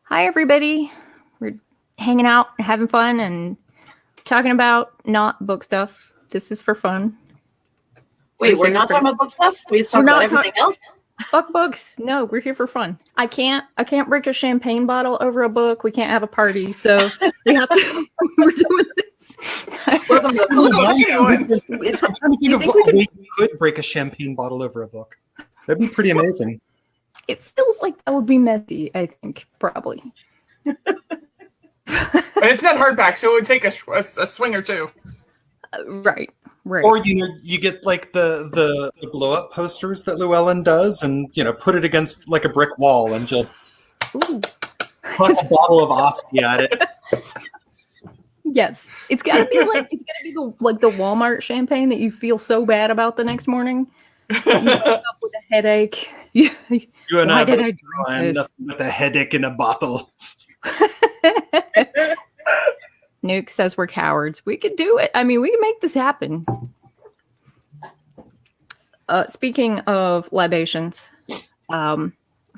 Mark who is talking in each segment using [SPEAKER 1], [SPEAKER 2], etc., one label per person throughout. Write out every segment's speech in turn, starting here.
[SPEAKER 1] Hi, everybody. We're hanging out, having fun, and talking about not book stuff. This is for fun.
[SPEAKER 2] Wait, we're not talking about book stuff? We talk about everything else?
[SPEAKER 1] Fuck books. No, we're here for fun. I can't break a champagne bottle over a book. We can't have a party, so we have to. We're doing this.
[SPEAKER 3] Welcome to the I'm trying to think of a way we could break a champagne bottle over a book. That'd be pretty amazing.
[SPEAKER 1] It feels like that would be messy, I think, probably.
[SPEAKER 4] But it's not hardback, so it would take a swing or two.
[SPEAKER 1] Right.
[SPEAKER 3] Or you get like the blow up posters that Llewellyn does, and put it against like a brick wall and just put a bottle of Oski at it.
[SPEAKER 1] Yes, it's gotta be the Walmart champagne that you feel so bad about the next morning. You wake up with a headache.
[SPEAKER 3] Why did I drink this? Nothing but a headache in a bottle.
[SPEAKER 1] Nuke says we're cowards. We could do it. I mean, we can make this happen. Speaking of libations, so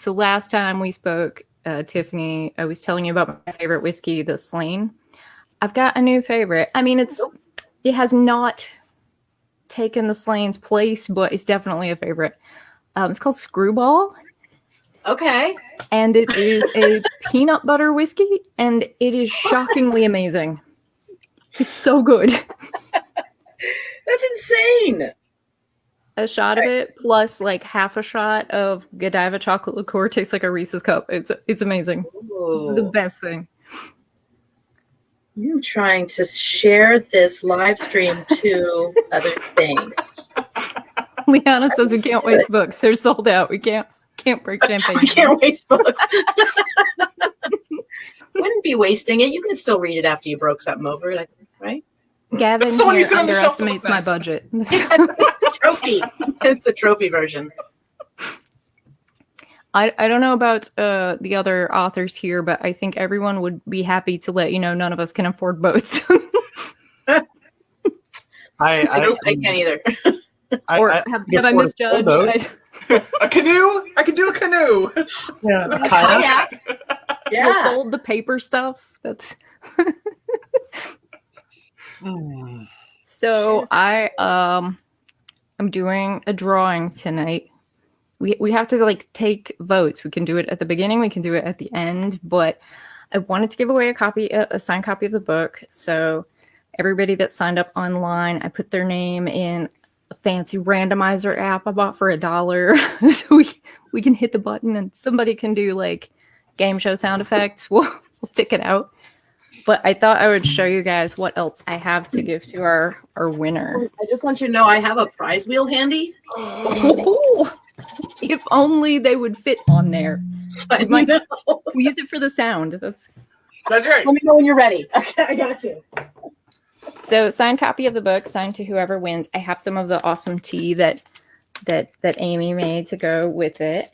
[SPEAKER 1] last time we spoke, Tiffany, I was telling you about my favorite whiskey, the Slane. I've got a new favorite. I mean, it has not taken the Slane's place, but it's definitely a favorite. It's called Screwball.
[SPEAKER 2] Okay.
[SPEAKER 1] And it is a peanut butter whiskey, and it is shockingly amazing. It's so good.
[SPEAKER 2] That's insane.
[SPEAKER 1] A shot of it plus like half a shot of Godiva chocolate liqueur tastes like a Reese's cup. It's amazing. Ooh. It's the best thing.
[SPEAKER 2] I'm trying to share this live stream to other things.
[SPEAKER 1] Liana says we can't waste books. They're sold out. We can't break champagne.
[SPEAKER 2] We can't waste books. Wouldn't be wasting it. You can still read it after you broke something over it, right?
[SPEAKER 1] Gavin here underestimates my budget.
[SPEAKER 2] It's the trophy. It's the trophy version.
[SPEAKER 1] I don't know about the other authors here, but I think everyone would be happy to let you know none of us can afford boats.
[SPEAKER 2] I can't either.
[SPEAKER 1] Have I misjudged?
[SPEAKER 4] A canoe? I could do a canoe.
[SPEAKER 3] Yeah,
[SPEAKER 2] a kayak. Yeah.
[SPEAKER 1] We'll fold the paper stuff. That's So I'm doing a drawing tonight. We have to take votes. We can do it at the beginning, we can do it at the end, but I wanted to give away a signed copy of the book. So everybody that signed up online, I put their name in a fancy randomizer app I bought for $1. So we can hit the button and somebody can do game show sound effects. We'll tick it out. But I thought I would show you guys what else I have to give to our winner.
[SPEAKER 2] I just want you to know I have a prize wheel handy.
[SPEAKER 1] Oh, if only they would fit on there. We use it for the sound. That's
[SPEAKER 4] right.
[SPEAKER 2] Let me know when you're ready. Okay, I got you.
[SPEAKER 1] So, signed copy of the book, signed to whoever wins. I have some of the awesome tea that Amy made to go with it.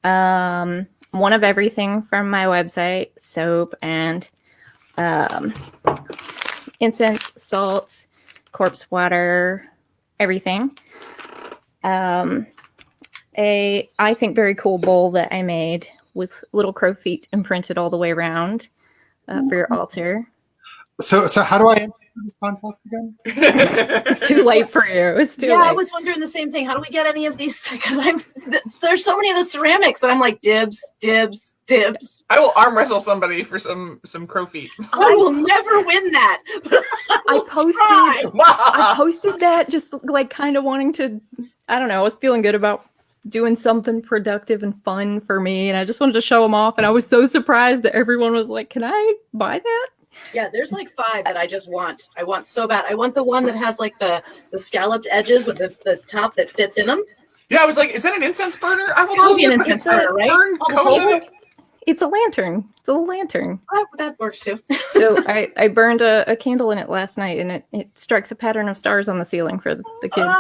[SPEAKER 1] One of everything from my website, soap and incense, salts, corpse water, everything. I think very cool bowl that I made with little crow feet imprinted all the way around for your altar.
[SPEAKER 3] So how do I enter this contest again?
[SPEAKER 1] It's too late for you. It's too late.
[SPEAKER 2] I was wondering the same thing. How do we get any of these? Because there's so many of the ceramics that I'm like dibs.
[SPEAKER 4] I will arm wrestle somebody for some crow feet.
[SPEAKER 2] I will never win that.
[SPEAKER 1] I posted that just kind of wanting to. I don't know. I was feeling good about doing something productive and fun for me, and I just wanted to show them off. And I was so surprised that everyone was like, "Can I buy that?"
[SPEAKER 2] Yeah, there's 5 that I just want. I want so bad. I want the one that has the scalloped edges with the top that fits in them.
[SPEAKER 4] Yeah, I was like, is that an incense burner? I
[SPEAKER 2] will totally an incense burner, right?
[SPEAKER 1] It's a lantern. It's a little lantern.
[SPEAKER 2] Oh, that works too.
[SPEAKER 1] So I burned a candle in it last night, and it strikes a pattern of stars on the ceiling for the kids.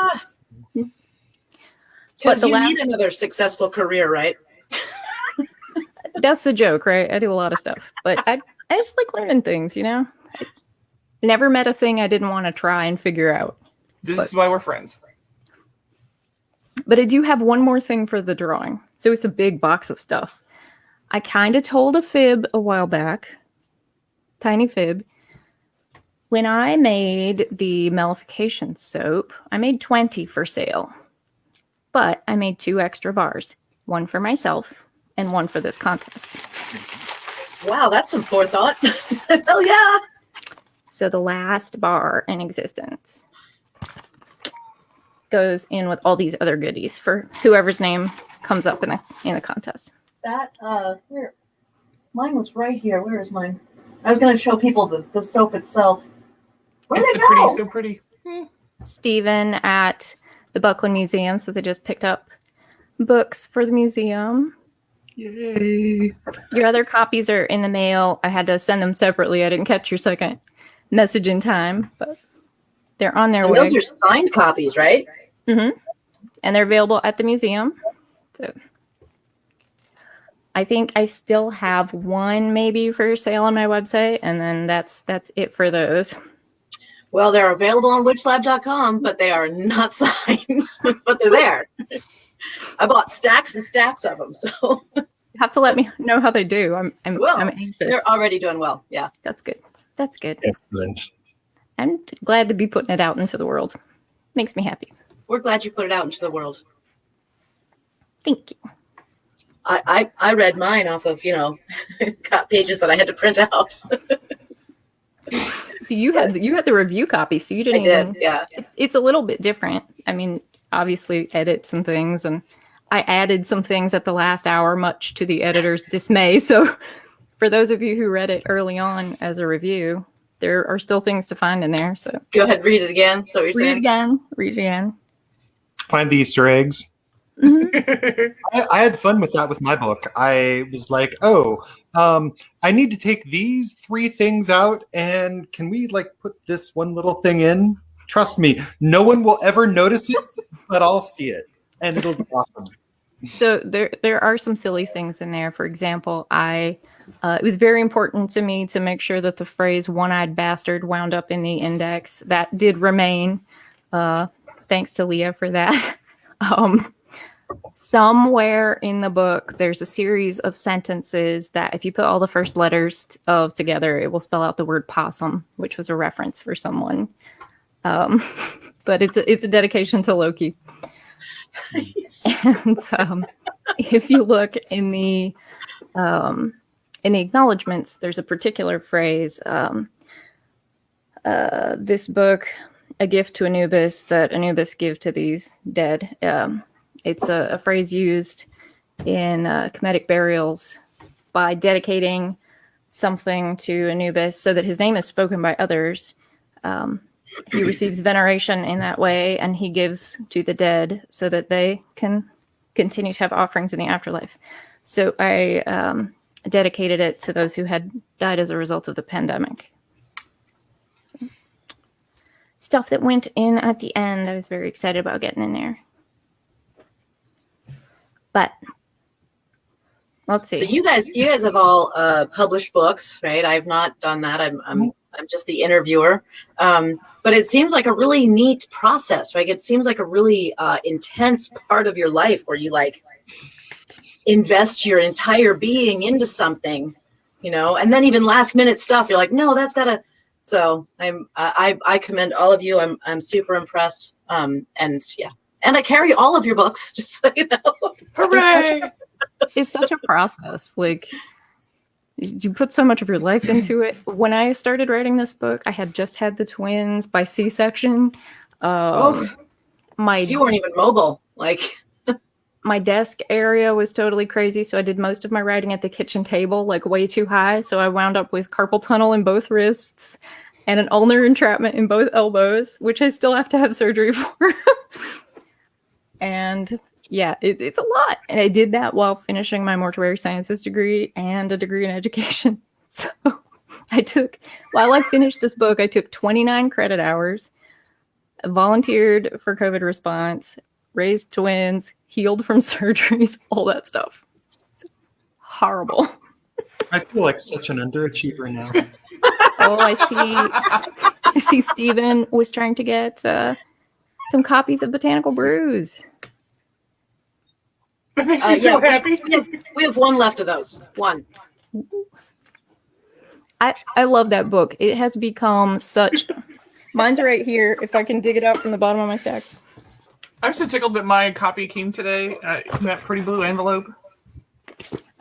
[SPEAKER 2] Because you need another successful career, right?
[SPEAKER 1] That's the joke, right? I do a lot of stuff, but I just like learning things, I never met a thing I didn't want to try and figure out.
[SPEAKER 4] This is why we're friends.
[SPEAKER 1] But I do have one more thing for the drawing. So it's a big box of stuff. I kind of told a fib a while back. Tiny fib. When I made the mellification soap, I made 20 for sale. But I made 2 extra bars. One for myself and one for this contest.
[SPEAKER 2] Wow, that's some forethought. Hell yeah.
[SPEAKER 1] So the last bar in existence goes in with all these other goodies for whoever's name comes up in the contest.
[SPEAKER 2] That where mine was right here. Where is mine? I was gonna show people the soap itself. Where'd it go?
[SPEAKER 4] So pretty.
[SPEAKER 1] Stephen at the Buckland Museum, so they just picked up books for the museum.
[SPEAKER 3] Yay!
[SPEAKER 1] Your other copies are in the mail. I had to send them separately. I didn't catch your second message in time, but they're on their
[SPEAKER 2] And
[SPEAKER 1] way.
[SPEAKER 2] those are signed copies, right?
[SPEAKER 1] Mm-hmm. And they're available at the museum. So I think I still have one maybe for sale on my website, and then that's it for those.
[SPEAKER 2] Well, they're available on witchlab.com, but they are not signed, but they're there. I bought stacks and stacks of them, so
[SPEAKER 1] You have to let me know how they do. I'm anxious.
[SPEAKER 2] they're already doing well. Yeah.
[SPEAKER 1] That's good. That's good.
[SPEAKER 3] Excellent.
[SPEAKER 1] I'm glad to be putting it out into the world. Makes me happy.
[SPEAKER 2] We're glad you put it out into the world.
[SPEAKER 1] Thank you.
[SPEAKER 2] I read mine off of, pages that I had to print out.
[SPEAKER 1] So you had the review copy, so you didn't
[SPEAKER 2] I did,
[SPEAKER 1] even,
[SPEAKER 2] yeah.
[SPEAKER 1] It's a little bit different. I mean, obviously edits and things, and I added some things at the last hour, much to the editor's dismay. So for those of you who read it early on as a review, there are still things to find in there. So
[SPEAKER 2] Go ahead, read it again. So you're saying?
[SPEAKER 1] Read it again.
[SPEAKER 3] Find the Easter eggs.
[SPEAKER 1] Mm-hmm.
[SPEAKER 3] I had fun with that with my book. I was like, I need to take these 3 things out, and can we put this one little thing in? Trust me, no one will ever notice it, but I'll see it, and it'll be awesome.
[SPEAKER 1] So there are some silly things in there. For example, it was very important to me to make sure that the phrase "one-eyed bastard" wound up in the index. That did remain. Thanks to Leah for that. Somewhere in the book, there's a series of sentences that if you put all the first letters together, it will spell out the word possum, which was a reference for someone. But it's a dedication to Loki. And if you look in the acknowledgments, there's a particular phrase, this book, a gift to Anubis that Anubis give to these dead. It's a phrase used in Kemetic burials by dedicating something to Anubis so that his name is spoken by others. He receives veneration in that way, and he gives to the dead so that they can continue to have offerings in the afterlife. So I dedicated it to those who had died as a result of the pandemic. Stuff that went in at the end, I was very excited about getting in there. But let's see.
[SPEAKER 2] So you guys have all published books, right? I've not done that. I'm just the interviewer. But it seems like a really neat process, right? It seems like a really intense part of your life where you invest your entire being into something, and then even last minute stuff, you're like, no, that's gotta. So I commend all of you. I'm super impressed. And I carry all of your books, just so you know.
[SPEAKER 4] Hooray!
[SPEAKER 1] It's such a process. You put so much of your life into it. When I started writing this book, I had just had the twins by C-section.
[SPEAKER 2] So you weren't even mobile.
[SPEAKER 1] My desk area was totally crazy, so I did most of my writing at the kitchen table, way too high. So I wound up with carpal tunnel in both wrists and an ulnar entrapment in both elbows, which I still have to have surgery for. And yeah, it's a lot. And I did that while finishing my mortuary sciences degree and a degree in education. So while I finished this book, I took 29 credit hours, volunteered for COVID response, raised twins, healed from surgeries, all that stuff. It's horrible.
[SPEAKER 3] I feel like such an underachiever now.
[SPEAKER 1] Oh, I see Stephen was trying to get some copies of Botanical Brews.
[SPEAKER 4] That makes me so happy.
[SPEAKER 2] We have one left of those. One.
[SPEAKER 1] I love that book. It has become such. Mine's right here. If I can dig it out from the bottom of my stack.
[SPEAKER 4] I'm so tickled that my copy came today in that pretty blue envelope.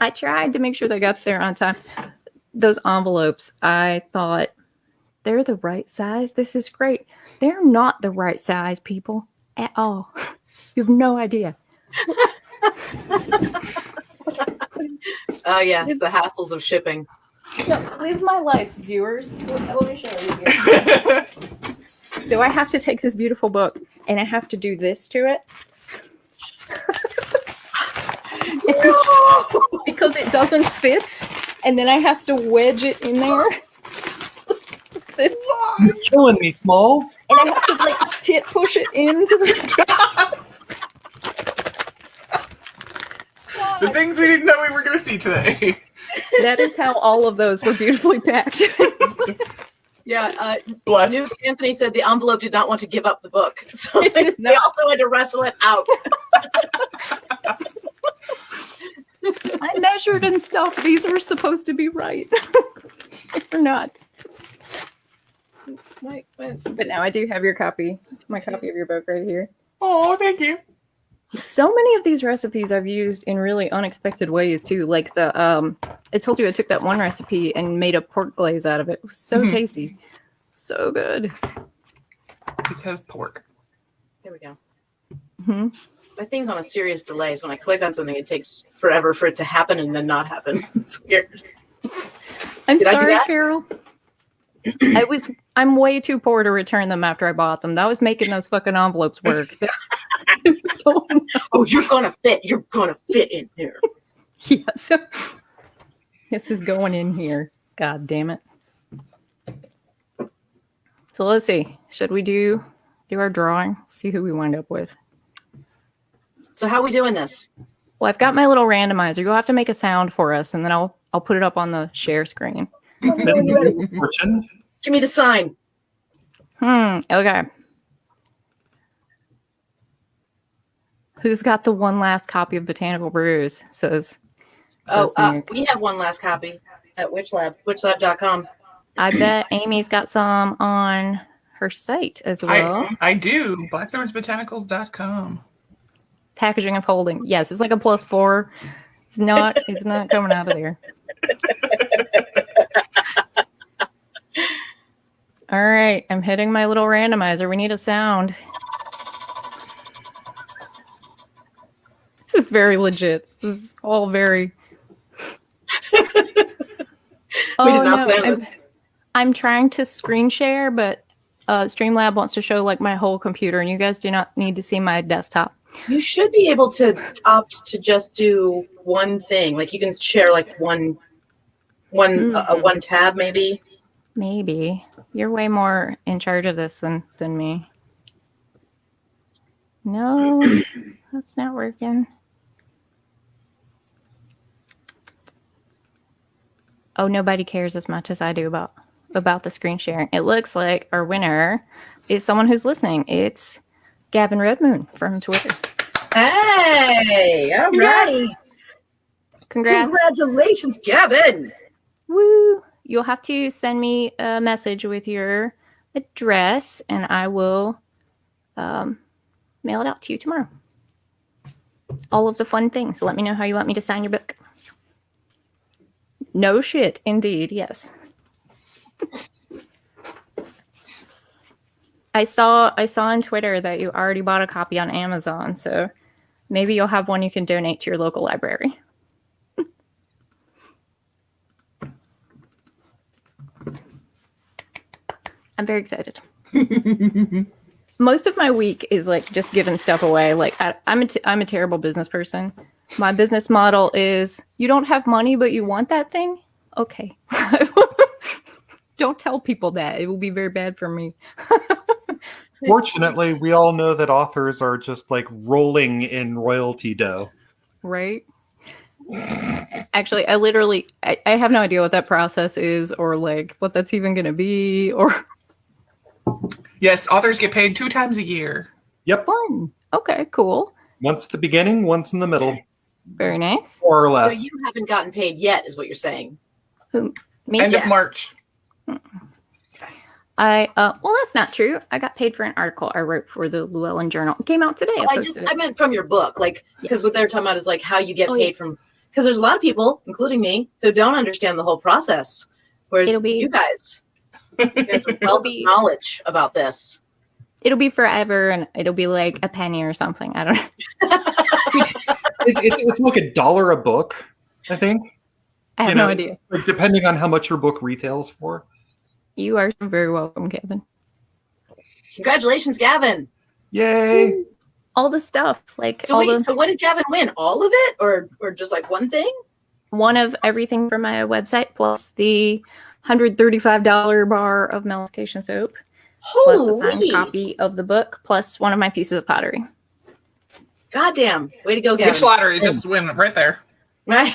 [SPEAKER 1] I tried to make sure they got there on time. Those envelopes, I thought, they're the right size. This is great. They're not the right size, people, at all. You have no idea.
[SPEAKER 2] Oh, yes, the hassles of shipping.
[SPEAKER 1] No, live my life, viewers. Let me show you here. So I have to take this beautiful book, and I have to do this to it. Because it doesn't fit, and then I have to wedge it in there.
[SPEAKER 3] You're killing me, Smalls.
[SPEAKER 1] And I have to like tit push it into the.
[SPEAKER 4] The things we didn't know we were going to see today.
[SPEAKER 1] That is how all of those were beautifully packed.
[SPEAKER 2] Yeah,
[SPEAKER 4] Blessed.
[SPEAKER 2] Newt Anthony said the envelope did not want to give up the book, so they also had to wrestle it out.
[SPEAKER 1] I measured and stuff. These were supposed to be right. They're not. But now I do have your copy. My copy of your book right here.
[SPEAKER 4] Oh, thank you.
[SPEAKER 1] So many of these recipes I've used in really unexpected ways too. Like the I told you I took that one recipe and made a pork glaze out of it. It was so tasty. So good.
[SPEAKER 4] Because pork.
[SPEAKER 2] There we go.
[SPEAKER 1] Mm-hmm.
[SPEAKER 2] My thing's on a serious delay, so when I click on something, it takes forever for it to happen and then not happen. It's weird.
[SPEAKER 1] I'm
[SPEAKER 2] Did I do
[SPEAKER 1] sorry,
[SPEAKER 2] that?
[SPEAKER 1] Carol. I'm way too poor to return them after I bought them. That was making those fucking envelopes work.
[SPEAKER 2] Oh, you're gonna fit. You're gonna fit in there.
[SPEAKER 1] Yes. This is going in here. God damn it. So let's see. Should we do our drawing? See who we wind up with.
[SPEAKER 2] So how are we doing this?
[SPEAKER 1] Well, I've got my little randomizer. You'll have to make a sound for us, and then I'll put it up on the share screen.
[SPEAKER 3] Fortune.
[SPEAKER 2] Give me the sign.
[SPEAKER 1] Okay. Who's got the one last copy of Botanical Brews? Says
[SPEAKER 2] We have one last copy at witchlab.com.
[SPEAKER 1] I bet Amy's got some on her site as well.
[SPEAKER 4] I do. Blackthornsbotanicals.com.
[SPEAKER 1] Packaging and folding. Yes, it's like a +4. It's not coming out of there. All right, I'm hitting my little randomizer. We need a sound. This is very legit. This is all very.
[SPEAKER 2] We did not plan this.
[SPEAKER 1] I'm trying to screen share, but Streamlab wants to show like my whole computer, and you guys do not need to see my desktop.
[SPEAKER 2] You should be able to opt to just do one thing. Like you can share like one tab maybe.
[SPEAKER 1] Maybe. You're way more in charge of this than me. No, that's not working. Oh, nobody cares as much as I do about the screen sharing. It looks like our winner is someone who's listening. It's Gavin Redmoon from Twitter.
[SPEAKER 2] Hey, all right.
[SPEAKER 1] Congrats.
[SPEAKER 2] Congratulations, Gavin.
[SPEAKER 1] Woo. You'll have to send me a message with your address, and I will mail it out to you tomorrow. All of the fun things. Let me know how you want me to sign your book. No shit, indeed, yes. I saw on Twitter that you already bought a copy on Amazon, so maybe you'll have one you can donate to your local library. I'm very excited. Most of my week is like just giving stuff away. Like I'm a terrible business person. My business model is you don't have money, but you want that thing. Okay. Don't tell people that. It will be very bad for me.
[SPEAKER 3] Fortunately, we all know that authors are just like rolling in royalty dough.
[SPEAKER 1] Right? Actually, I have no idea what that process is or like what that's even going to be or.
[SPEAKER 4] Yes, authors get paid 2 times a year.
[SPEAKER 3] Yep.
[SPEAKER 1] Fun. Okay, cool.
[SPEAKER 3] Once at the beginning, once in the middle.
[SPEAKER 1] Very nice.
[SPEAKER 3] more or
[SPEAKER 2] So
[SPEAKER 3] less.
[SPEAKER 2] you haven't gotten paid yet, is what you're saying.
[SPEAKER 1] Who? Me?
[SPEAKER 4] End
[SPEAKER 2] Yeah.
[SPEAKER 4] of March.
[SPEAKER 1] Well, that's not true. I got paid for an article I wrote for the Llewellyn Journal. It came out today.
[SPEAKER 2] I meant from your book, like, because what they're talking about is like how you get paid from, because there's a lot of people, including me, who don't understand the whole process. Whereas you guys have a wealth of knowledge about this.
[SPEAKER 1] It'll be forever, and it'll be like a penny or something. I don't know.
[SPEAKER 3] It's like $1 a book, I think.
[SPEAKER 1] I have no idea.
[SPEAKER 3] Like, depending on how much your book retails for.
[SPEAKER 1] You are very welcome, Kevin.
[SPEAKER 2] Congratulations, Gavin.
[SPEAKER 3] Yay.
[SPEAKER 1] All the stuff. Like,
[SPEAKER 2] so what did Gavin win? All of it, or just like one thing?
[SPEAKER 1] One of everything from my website, plus the $135 bar of mellification soap, plus a signed copy of the book, plus one of my pieces of pottery.
[SPEAKER 2] Goddamn. Way to go, Gavin.
[SPEAKER 4] Which lottery just went right there?
[SPEAKER 2] Right?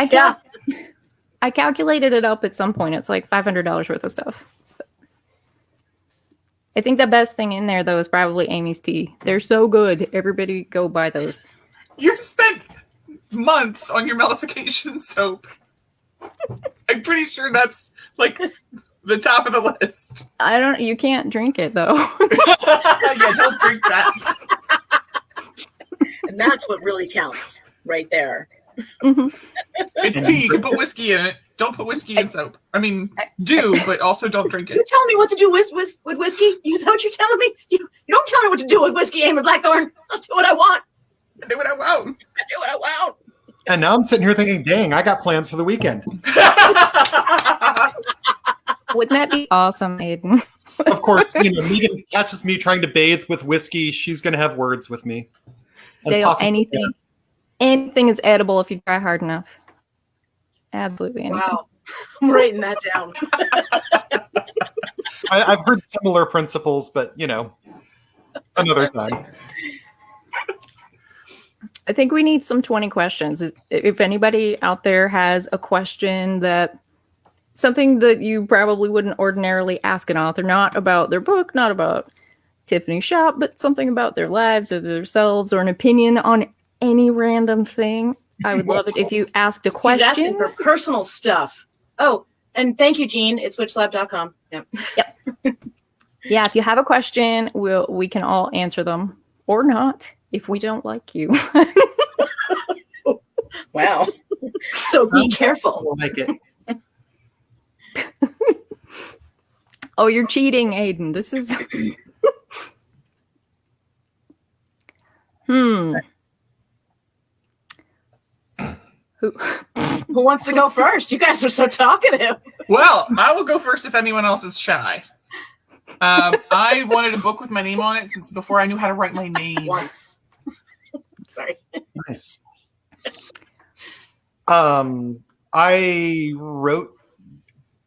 [SPEAKER 1] I calculated it up at some point. It's like $500 worth of stuff. I think the best thing in there, though, is probably Amy's tea. They're so good. Everybody go buy those.
[SPEAKER 4] You spent months on your mellification soap. I'm pretty sure that's like the top of the list.
[SPEAKER 1] You can't drink it, though.
[SPEAKER 4] Yeah, don't drink that.
[SPEAKER 2] And that's what really counts right there.
[SPEAKER 1] Mm-hmm.
[SPEAKER 4] It's tea. You can put whiskey in it. Don't put whiskey in soap. I mean, but also don't drink
[SPEAKER 2] You
[SPEAKER 4] it.
[SPEAKER 2] tell me what to do with whiskey? Is that what you're telling me? You don't tell me what to do with whiskey, Amy Blackthorn. I'll do what I want.
[SPEAKER 4] I do what I want.
[SPEAKER 2] I do what I want.
[SPEAKER 3] And now I'm sitting here thinking, dang, I got plans for the weekend.
[SPEAKER 1] Wouldn't that be awesome, Aiden?
[SPEAKER 3] Of course, Megan catches me trying to bathe with whiskey. She's going to have words with me. And
[SPEAKER 1] Dale,
[SPEAKER 3] possibly-
[SPEAKER 1] anything is edible if you try hard enough. Absolutely anything.
[SPEAKER 2] Wow. I'm writing that down.
[SPEAKER 3] I've heard similar principles, but, another time.
[SPEAKER 1] I think we need some 20 questions. If anybody out there has a question something that you probably wouldn't ordinarily ask an author, not about their book, not about Tiffany's shop, but something about their lives or themselves or an opinion on any random thing, I would love it if you asked a question.
[SPEAKER 2] He's asking for personal stuff. Oh, and thank you, Jean. It's witchlab.com. Yep.
[SPEAKER 1] Yeah, if you have a question, we can all answer them. Or not, if we don't like you.
[SPEAKER 2] Wow. So be careful.
[SPEAKER 3] We'll make it.
[SPEAKER 1] Oh, you're cheating, Aiden. This is... Who
[SPEAKER 2] wants to go first? You guys are so talkative.
[SPEAKER 4] Well, I will go first if anyone else is shy. I wanted a book with my name on it since before I knew how to write my name.
[SPEAKER 2] Once. Sorry.
[SPEAKER 3] Nice. I wrote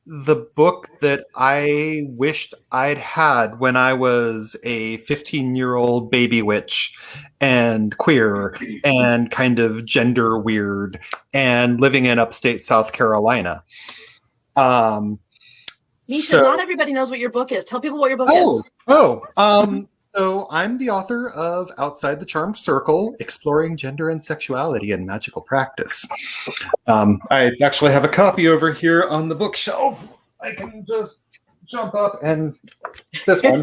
[SPEAKER 3] the book that I wished I'd had when I was a 15-year-old baby witch and queer and kind of gender weird and living in upstate South Carolina.
[SPEAKER 2] Misha, not everybody knows what your book is. Tell people what your book is.
[SPEAKER 3] So I'm the author of Outside the Charmed Circle, Exploring Gender and Sexuality in Magical Practice. I actually have a copy over here on the bookshelf. I can just jump up and this one.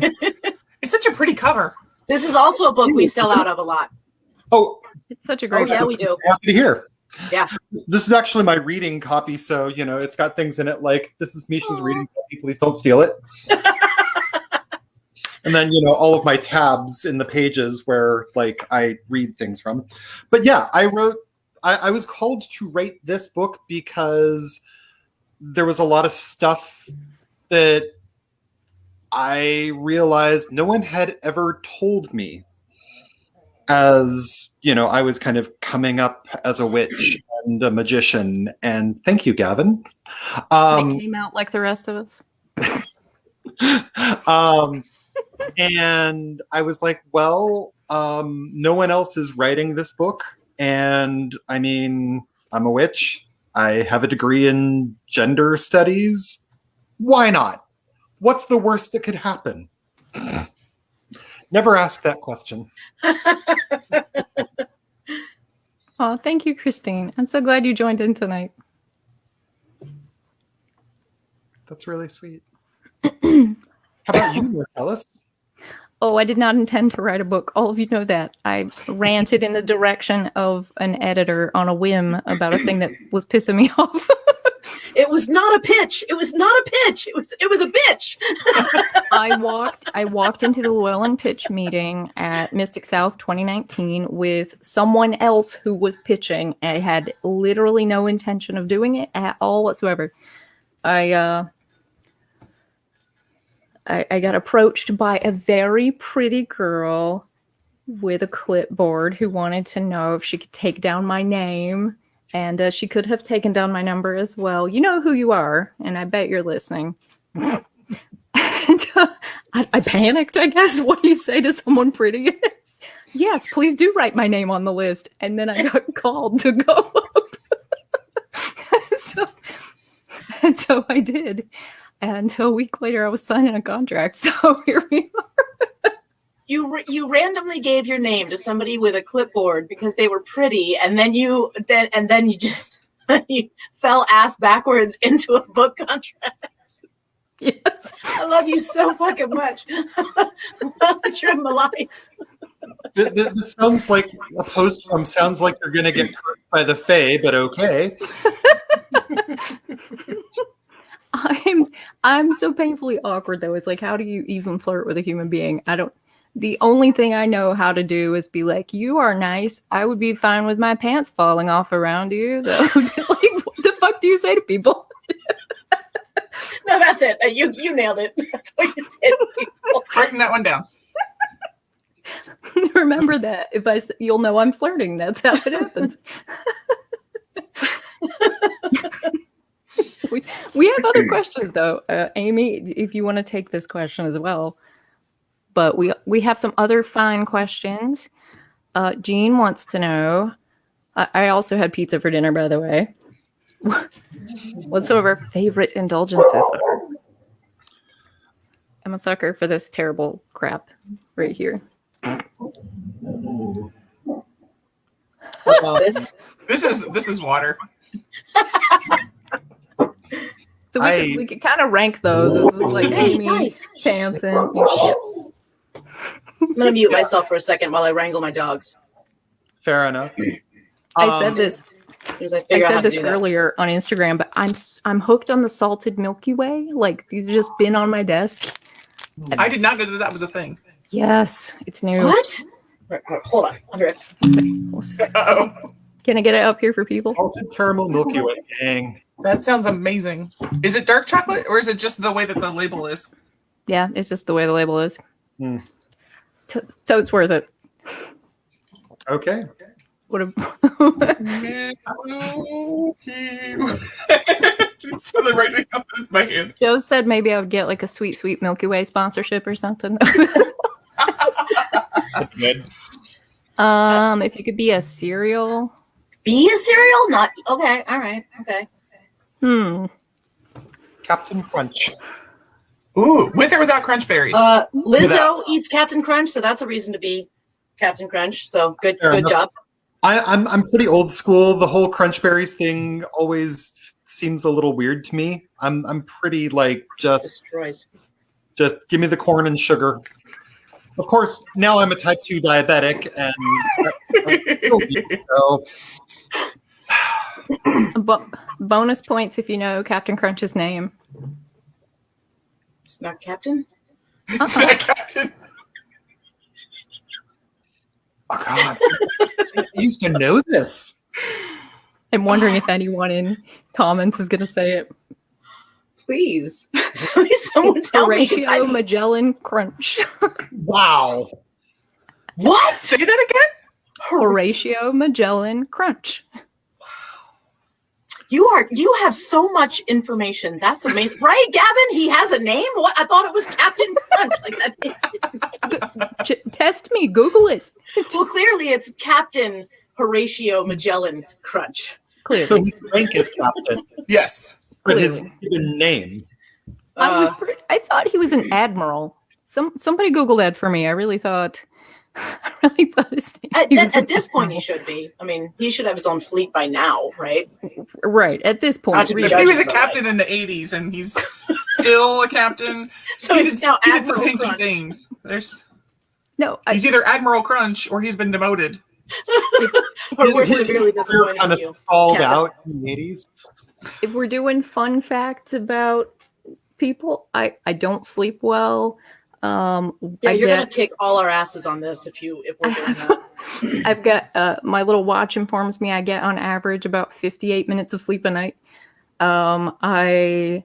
[SPEAKER 4] It's such a pretty cover.
[SPEAKER 2] This is also a book we sell out of a lot.
[SPEAKER 3] Oh,
[SPEAKER 1] it's such a great
[SPEAKER 2] book.
[SPEAKER 1] book.
[SPEAKER 2] We do.
[SPEAKER 3] Happy to hear.
[SPEAKER 2] Yeah.
[SPEAKER 3] This is actually my reading copy, so, it's got things in it like, this is Misha's reading copy, please don't steal it. And then, all of my tabs in the pages where, I read things from. But yeah, I was called to write this book because there was a lot of stuff that I realized no one had ever told me as, I was kind of coming up as a witch and a magician. And thank you, Gavin.
[SPEAKER 1] They came out like the rest of us.
[SPEAKER 3] And I was like, well, no one else is writing this book. And I mean, I'm a witch. I have a degree in gender studies. Why not? What's the worst that could happen? Never ask that question.
[SPEAKER 1] Oh, thank you, Christine. I'm so glad you joined in tonight.
[SPEAKER 3] That's really sweet. How about you, Mortellus?
[SPEAKER 1] Oh, I did not intend to write a book. All of you know that. I ranted in the direction of an editor on a whim about a thing that was pissing me off.
[SPEAKER 2] It was not a pitch. It was not a pitch. It was a bitch.
[SPEAKER 1] I walked into the Llewellyn pitch meeting at Mystic South 2019 with someone else who was pitching. I had literally no intention of doing it at all whatsoever. I got approached by a very pretty girl with a clipboard who wanted to know if she could take down my name, and she could have taken down my number as well. You know who you are, and I bet you're listening. And, I panicked, I guess. What do you say to someone pretty? Yes, please do write my name on the list. And then I got called to go up. So I did. And a week later, I was signing a contract. So here we are.
[SPEAKER 2] You randomly gave your name to somebody with a clipboard because they were pretty, and then you just you fell ass backwards into a book contract.
[SPEAKER 1] Yes.
[SPEAKER 2] I love you so fucking much. That you're in my life.
[SPEAKER 3] This sounds like a post from Sounds Like You're Gonna Get Cursed by the Fae, but okay.
[SPEAKER 1] I'm so painfully awkward though. It's like, how do you even flirt with a human being? The only thing I know how to do is be like, you are nice. I would be fine with my pants falling off around you. Though. Like, what the fuck do you say to people?
[SPEAKER 2] No, that's it. You nailed it. That's what you said to people.
[SPEAKER 4] Writing that one down.
[SPEAKER 1] Remember that. You'll know I'm flirting. That's how it happens. We have other questions though, Amy. If you want to take this question as well, but we have some other fine questions. Jean wants to know. I also had pizza for dinner, by the way. What some of our favorite indulgences are. I'm a sucker for this terrible crap right here.
[SPEAKER 2] This
[SPEAKER 4] is water.
[SPEAKER 1] So we could kind of rank those. This is like Amy,
[SPEAKER 2] nice.
[SPEAKER 1] Samson.
[SPEAKER 2] I'm gonna mute myself for a second while I wrangle my dogs.
[SPEAKER 3] Fair enough.
[SPEAKER 1] I said this.
[SPEAKER 2] As soon as I figure out how to do that.
[SPEAKER 1] Earlier on Instagram, but I'm hooked on the salted Milky Way. Like these have just been on my desk.
[SPEAKER 4] I did not know that was a thing.
[SPEAKER 1] Yes, it's new.
[SPEAKER 2] What? Right, hold on. I'll be right back.
[SPEAKER 4] Uh-oh.
[SPEAKER 1] Can I get it up here for people?
[SPEAKER 3] Salted caramel Milky Way. Dang.
[SPEAKER 4] That sounds amazing. Is it dark chocolate or is it just the way that the label is?
[SPEAKER 1] Yeah, it's just the way the label is.
[SPEAKER 3] Hmm.
[SPEAKER 1] So it's worth it.
[SPEAKER 3] Okay.
[SPEAKER 1] What a
[SPEAKER 4] So the right thing up in my hand.
[SPEAKER 1] Joe said maybe I would get like a sweet Milky Way sponsorship or something.
[SPEAKER 3] Good.
[SPEAKER 1] If you could be a cereal.
[SPEAKER 2] Be a cereal? Not okay. All right. Okay.
[SPEAKER 3] Captain Crunch.
[SPEAKER 4] Ooh, with or without crunch berries?
[SPEAKER 2] Lizzo eats Captain Crunch, so that's a reason to be Captain Crunch. So good job.
[SPEAKER 3] I'm pretty old school. The whole Crunch Berries thing always seems a little weird to me. I'm pretty like just give me the corn and sugar. Of course, now I'm a type 2 diabetic, and so
[SPEAKER 1] bonus points if you know Captain Crunch's name.
[SPEAKER 2] It's not Captain.
[SPEAKER 4] It's not Captain.
[SPEAKER 3] Oh God! I used to know this.
[SPEAKER 1] I'm wondering if anyone in comments is going to say it.
[SPEAKER 2] Please, someone tell me.
[SPEAKER 1] Horatio Magellan Crunch.
[SPEAKER 3] Wow.
[SPEAKER 2] What?
[SPEAKER 4] Say that again?
[SPEAKER 1] Horatio Magellan Crunch.
[SPEAKER 2] You have so much information. That's amazing, right, Gavin? He has a name. What? I thought it was Captain Crunch. Like that.
[SPEAKER 1] Test me. Google it.
[SPEAKER 2] Well, clearly it's Captain Horatio Magellan Crunch.
[SPEAKER 1] Clearly,
[SPEAKER 3] So his rank is captain,
[SPEAKER 4] Yes.
[SPEAKER 3] but his given name.
[SPEAKER 1] I thought he was an admiral. Somebody Google that for me. I really thought. I really thought his name
[SPEAKER 2] At this point, he should be. I mean, he should have his own fleet by now, right?
[SPEAKER 1] Right. At this point.
[SPEAKER 2] Not to be
[SPEAKER 4] If he was a
[SPEAKER 2] judged,
[SPEAKER 4] captain in the 80s and he's still a captain,
[SPEAKER 2] So
[SPEAKER 4] he
[SPEAKER 2] he's
[SPEAKER 4] did,
[SPEAKER 2] now
[SPEAKER 4] he did some
[SPEAKER 2] Admiral
[SPEAKER 4] hinky
[SPEAKER 2] Crunch.
[SPEAKER 4] things.
[SPEAKER 1] No,
[SPEAKER 4] He's either Admiral Crunch or he's been demoted.
[SPEAKER 2] Or we're severely disappointed
[SPEAKER 3] kind
[SPEAKER 2] in
[SPEAKER 3] of
[SPEAKER 2] you.
[SPEAKER 3] stalled
[SPEAKER 2] Captain.
[SPEAKER 3] out in the 80s.
[SPEAKER 1] if we're doing fun facts about people, I don't sleep well.
[SPEAKER 2] Yeah,
[SPEAKER 1] I
[SPEAKER 2] you're
[SPEAKER 1] get-
[SPEAKER 2] gonna kick all our asses on this if we're doing that.
[SPEAKER 1] I've got my little watch informs me I get on average about 58 minutes of sleep a night. I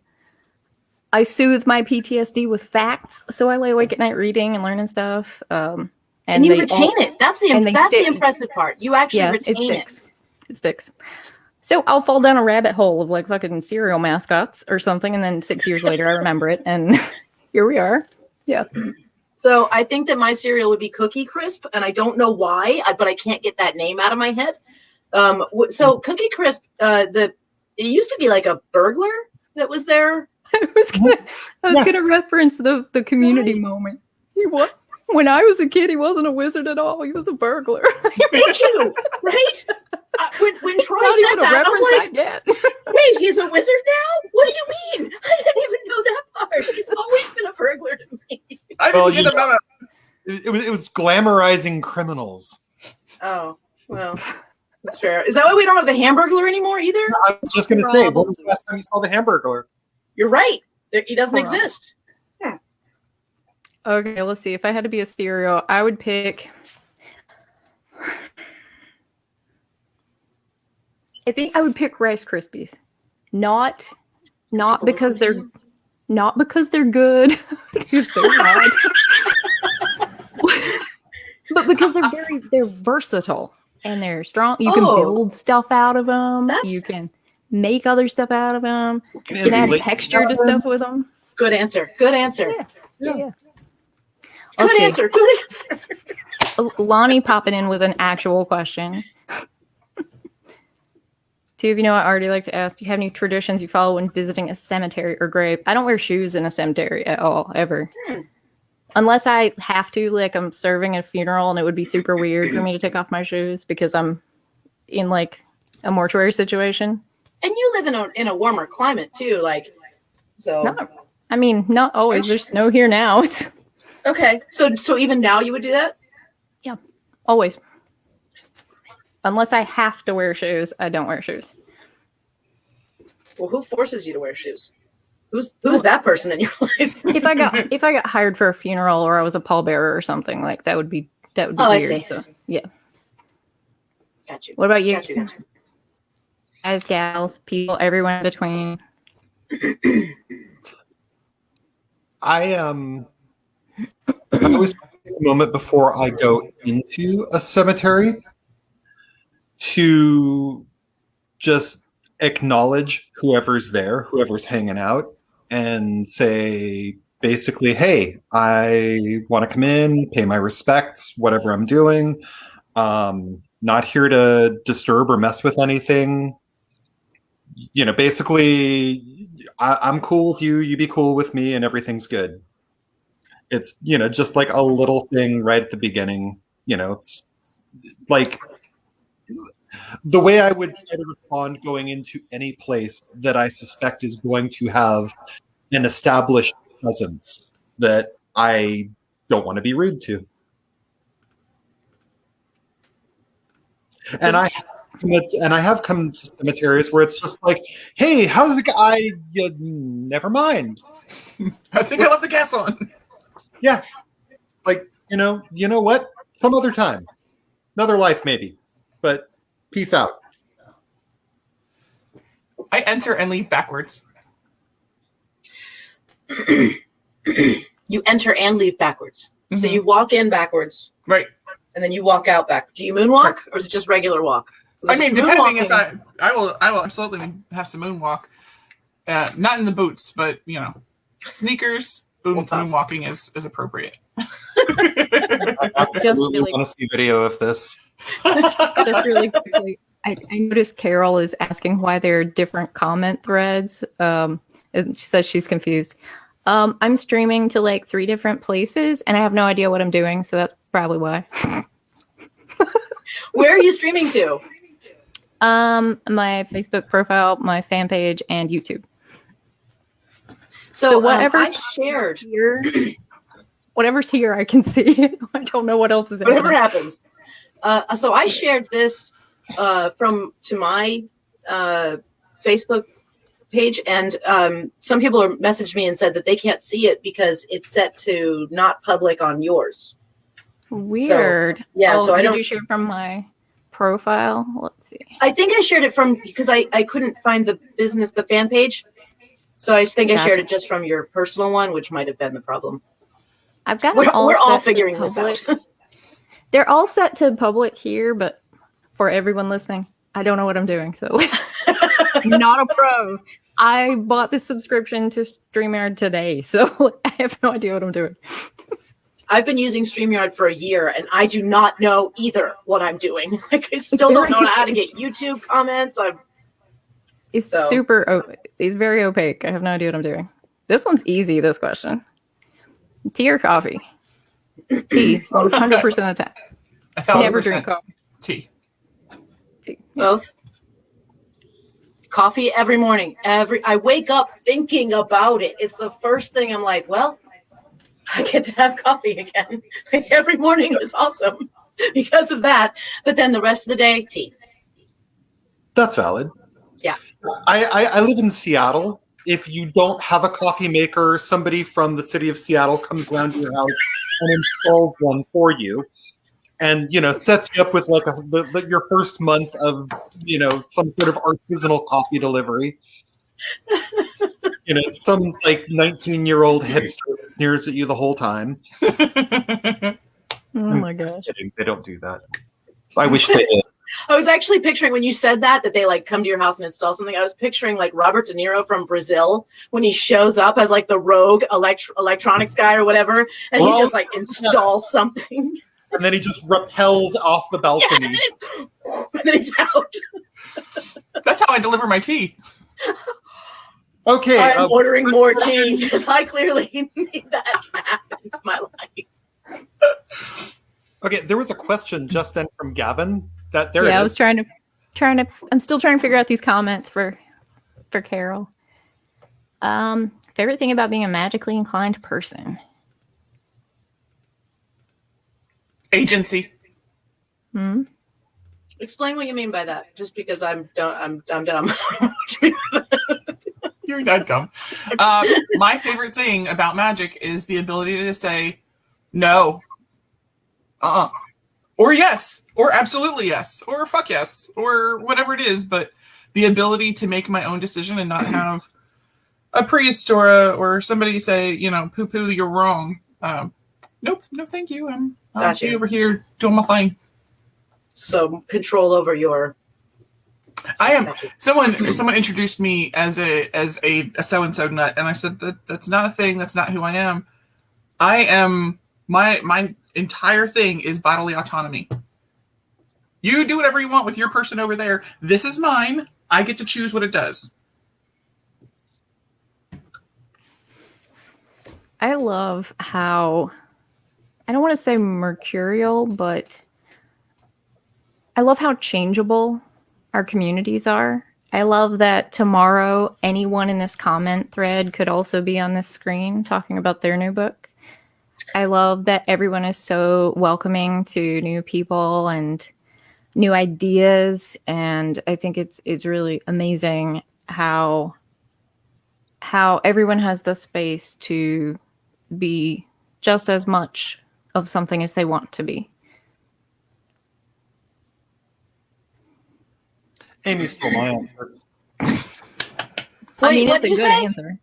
[SPEAKER 1] soothe my PTSD with facts, so I lay awake at night reading and learning stuff.
[SPEAKER 2] And you retain it. That's the
[SPEAKER 1] and they
[SPEAKER 2] that's the
[SPEAKER 1] stick.
[SPEAKER 2] impressive part. You actually
[SPEAKER 1] Yeah,
[SPEAKER 2] retain
[SPEAKER 1] it sticks. It sticks. So I'll fall down a rabbit hole of like fucking cereal mascots or something, and then 6 years later I remember it, and here we are. Yeah.
[SPEAKER 2] So I think that my cereal would be Cookie Crisp, and I don't know why, but I can't get that name out of my head. So Cookie Crisp, it used to be like a burglar that was there.
[SPEAKER 1] I was gonna reference the community moment. When I was a kid, he wasn't a wizard at all. He was a burglar.
[SPEAKER 2] Thank you. Right? When Troy
[SPEAKER 1] Not
[SPEAKER 2] said
[SPEAKER 1] even a
[SPEAKER 2] that,
[SPEAKER 1] reference
[SPEAKER 2] I'm
[SPEAKER 1] I
[SPEAKER 2] like,
[SPEAKER 1] get.
[SPEAKER 2] wait, he's a wizard now? What do you mean? I didn't even know that part. He's always been a burglar to me.
[SPEAKER 4] I didn't
[SPEAKER 3] Well,
[SPEAKER 4] get the memo.
[SPEAKER 3] It was glamorizing criminals.
[SPEAKER 2] Oh, well, that's fair. Is that why we don't have the Hamburglar anymore either?
[SPEAKER 3] I was just going to say, when was the last time you saw the Hamburglar?
[SPEAKER 2] You're right. He doesn't
[SPEAKER 1] Probably.
[SPEAKER 2] exist.
[SPEAKER 1] Okay, let's see. If I had to be a cereal, I would pick. I think I would pick Rice Krispies, not because they're good, because they're not, but because they're versatile and they're strong. You can build stuff out of them. You can make other stuff out of them. You can add texture to stuff with them.
[SPEAKER 2] Good answer. Good answer.
[SPEAKER 1] Yeah.
[SPEAKER 2] Good answer. Good answer.
[SPEAKER 1] Lonnie popping in with an actual question. Two of you know I already like to ask, do you have any traditions you follow when visiting a cemetery or grave? I don't wear shoes in a cemetery at all, ever. Unless I have to, like I'm serving a funeral and it would be super weird for me to take off my shoes because I'm in like a mortuary situation.
[SPEAKER 2] And you live in a warmer climate too, like so.
[SPEAKER 1] Not always. There's snow here now. It's
[SPEAKER 2] Okay, so even now you would do that?
[SPEAKER 1] yeah, always. Unless I have to wear shoes, I don't wear shoes.
[SPEAKER 2] Well, who forces you to wear shoes? Who's that person in your life?
[SPEAKER 1] If I got hired for a funeral or I was a pallbearer or something, like that would be weird.
[SPEAKER 2] I see.
[SPEAKER 1] So yeah.
[SPEAKER 2] Got you.
[SPEAKER 1] What about you?
[SPEAKER 2] Got you.
[SPEAKER 1] Guys, gals, people, everyone in between.
[SPEAKER 3] I always take a moment before I go into a cemetery to just acknowledge whoever's there, whoever's hanging out, and say basically, hey, I want to come in, pay my respects, whatever I'm doing. Not here to disturb or mess with anything. You know, basically, I'm cool with you, you be cool with me, and everything's good. It's, just like a little thing right at the beginning. It's like the way I would try to respond going into any place that I suspect is going to have an established presence that I don't want to be rude to. And I have come to cemeteries where it's just like, hey, how's it go? Never mind.
[SPEAKER 4] I think I left the gas on.
[SPEAKER 3] Yeah. Like, you know what? Some other time. Another life, maybe. But peace out.
[SPEAKER 4] I enter and leave backwards.
[SPEAKER 2] You enter and leave backwards. Mm-hmm. So you walk in backwards.
[SPEAKER 4] Right.
[SPEAKER 2] And then you walk out back. Do you moonwalk or is it just regular walk?
[SPEAKER 4] I mean, depending if I will absolutely have some moonwalk. Not in the boots, but sneakers. Moonwalking is appropriate.
[SPEAKER 3] I absolutely want to see video of this.
[SPEAKER 1] Just really quickly, I noticed Carol is asking why there are different comment threads. And she says she's confused. I'm streaming to like 3 different places, and I have no idea what I'm doing, so probably why.
[SPEAKER 2] Where are you streaming to?
[SPEAKER 1] My Facebook profile, my fan page, and YouTube.
[SPEAKER 2] So
[SPEAKER 1] whatever
[SPEAKER 2] I shared
[SPEAKER 1] here, whatever's here, I can see. I don't know what else is.
[SPEAKER 2] Whatever happens. So I shared this to my Facebook page, and some people have messaged me and said that they can't see it because it's set to not public on yours.
[SPEAKER 1] Weird.
[SPEAKER 2] So, yeah. So
[SPEAKER 1] did you share from my profile? Let's see.
[SPEAKER 2] I think I shared it from because I couldn't find the fan page. So I think I shared it just from your personal one, which might have been the problem.
[SPEAKER 1] I've got
[SPEAKER 2] we're all figuring this out.
[SPEAKER 1] They're all set to public here, but for everyone listening, I don't know what I'm doing. So I'm not a pro. I bought this subscription to StreamYard today, so I have no idea what I'm doing.
[SPEAKER 2] I've been using StreamYard for a year, and I do not know either what I'm doing. Like, I still don't know how to get YouTube comments. It's very opaque. I have no idea what I'm doing. This one's easy, this question. Tea or coffee? Tea, 100% of the time. Never drink coffee.
[SPEAKER 4] Tea.
[SPEAKER 2] Both. Coffee every morning. I wake up thinking about it. It's the first thing I'm like, well, I get to have coffee again. Every morning is awesome because of that. But then the rest of the day, tea.
[SPEAKER 3] That's valid.
[SPEAKER 2] Yeah.
[SPEAKER 3] I live in Seattle. If you don't have a coffee maker, somebody from the city of Seattle comes around to your house and installs one for you, and sets you up with like your first month of some sort of artisanal coffee delivery. Some like 19-year-old hipster sneers at you the whole time.
[SPEAKER 1] Oh my gosh!
[SPEAKER 3] They don't do that. I wish they did.
[SPEAKER 2] I was actually picturing when you said that they like come to your house and install something. I was picturing like Robert De Niro from Brazil when he shows up as like the rogue electronics guy or whatever, and he just like installs something.
[SPEAKER 3] And then he just rappels off the balcony.
[SPEAKER 2] Yeah, and then he's out.
[SPEAKER 4] That's how I deliver my tea.
[SPEAKER 3] Okay.
[SPEAKER 2] I'm ordering more tea because I clearly need that to happen in my life.
[SPEAKER 3] Okay, there was a question just then from Gavin.
[SPEAKER 1] I was trying to. I'm still trying to figure out these comments for Carol. Favorite thing about being a magically inclined person?
[SPEAKER 4] Agency.
[SPEAKER 2] Explain what you mean by that. Just because I'm dumb.
[SPEAKER 4] You're that dumb. My favorite thing about magic is the ability to say no, or yes, or absolutely yes, or fuck yes, or whatever it is. But the ability to make my own decision and not have a priest or somebody say, poo-poo, you're wrong. Nope, no, thank you. I'll be over here doing my thing.
[SPEAKER 2] So control over your.
[SPEAKER 4] I am. Someone introduced me as a so-and-so nut, and I said that's not a thing. That's not who I am. I am. My entire thing is bodily autonomy. You do whatever you want with your person over there. This is mine. I get to choose what it does.
[SPEAKER 1] I love how, I don't want to say mercurial, but I love how changeable our communities are. I love that tomorrow anyone in this comment thread could also be on this screen talking about their new book. I love that everyone is so welcoming to new people and new ideas, and I think it's really amazing how everyone has the space to be just as much of something as they want to be.
[SPEAKER 3] Amy stole my answer.
[SPEAKER 1] I mean, it's a good answer.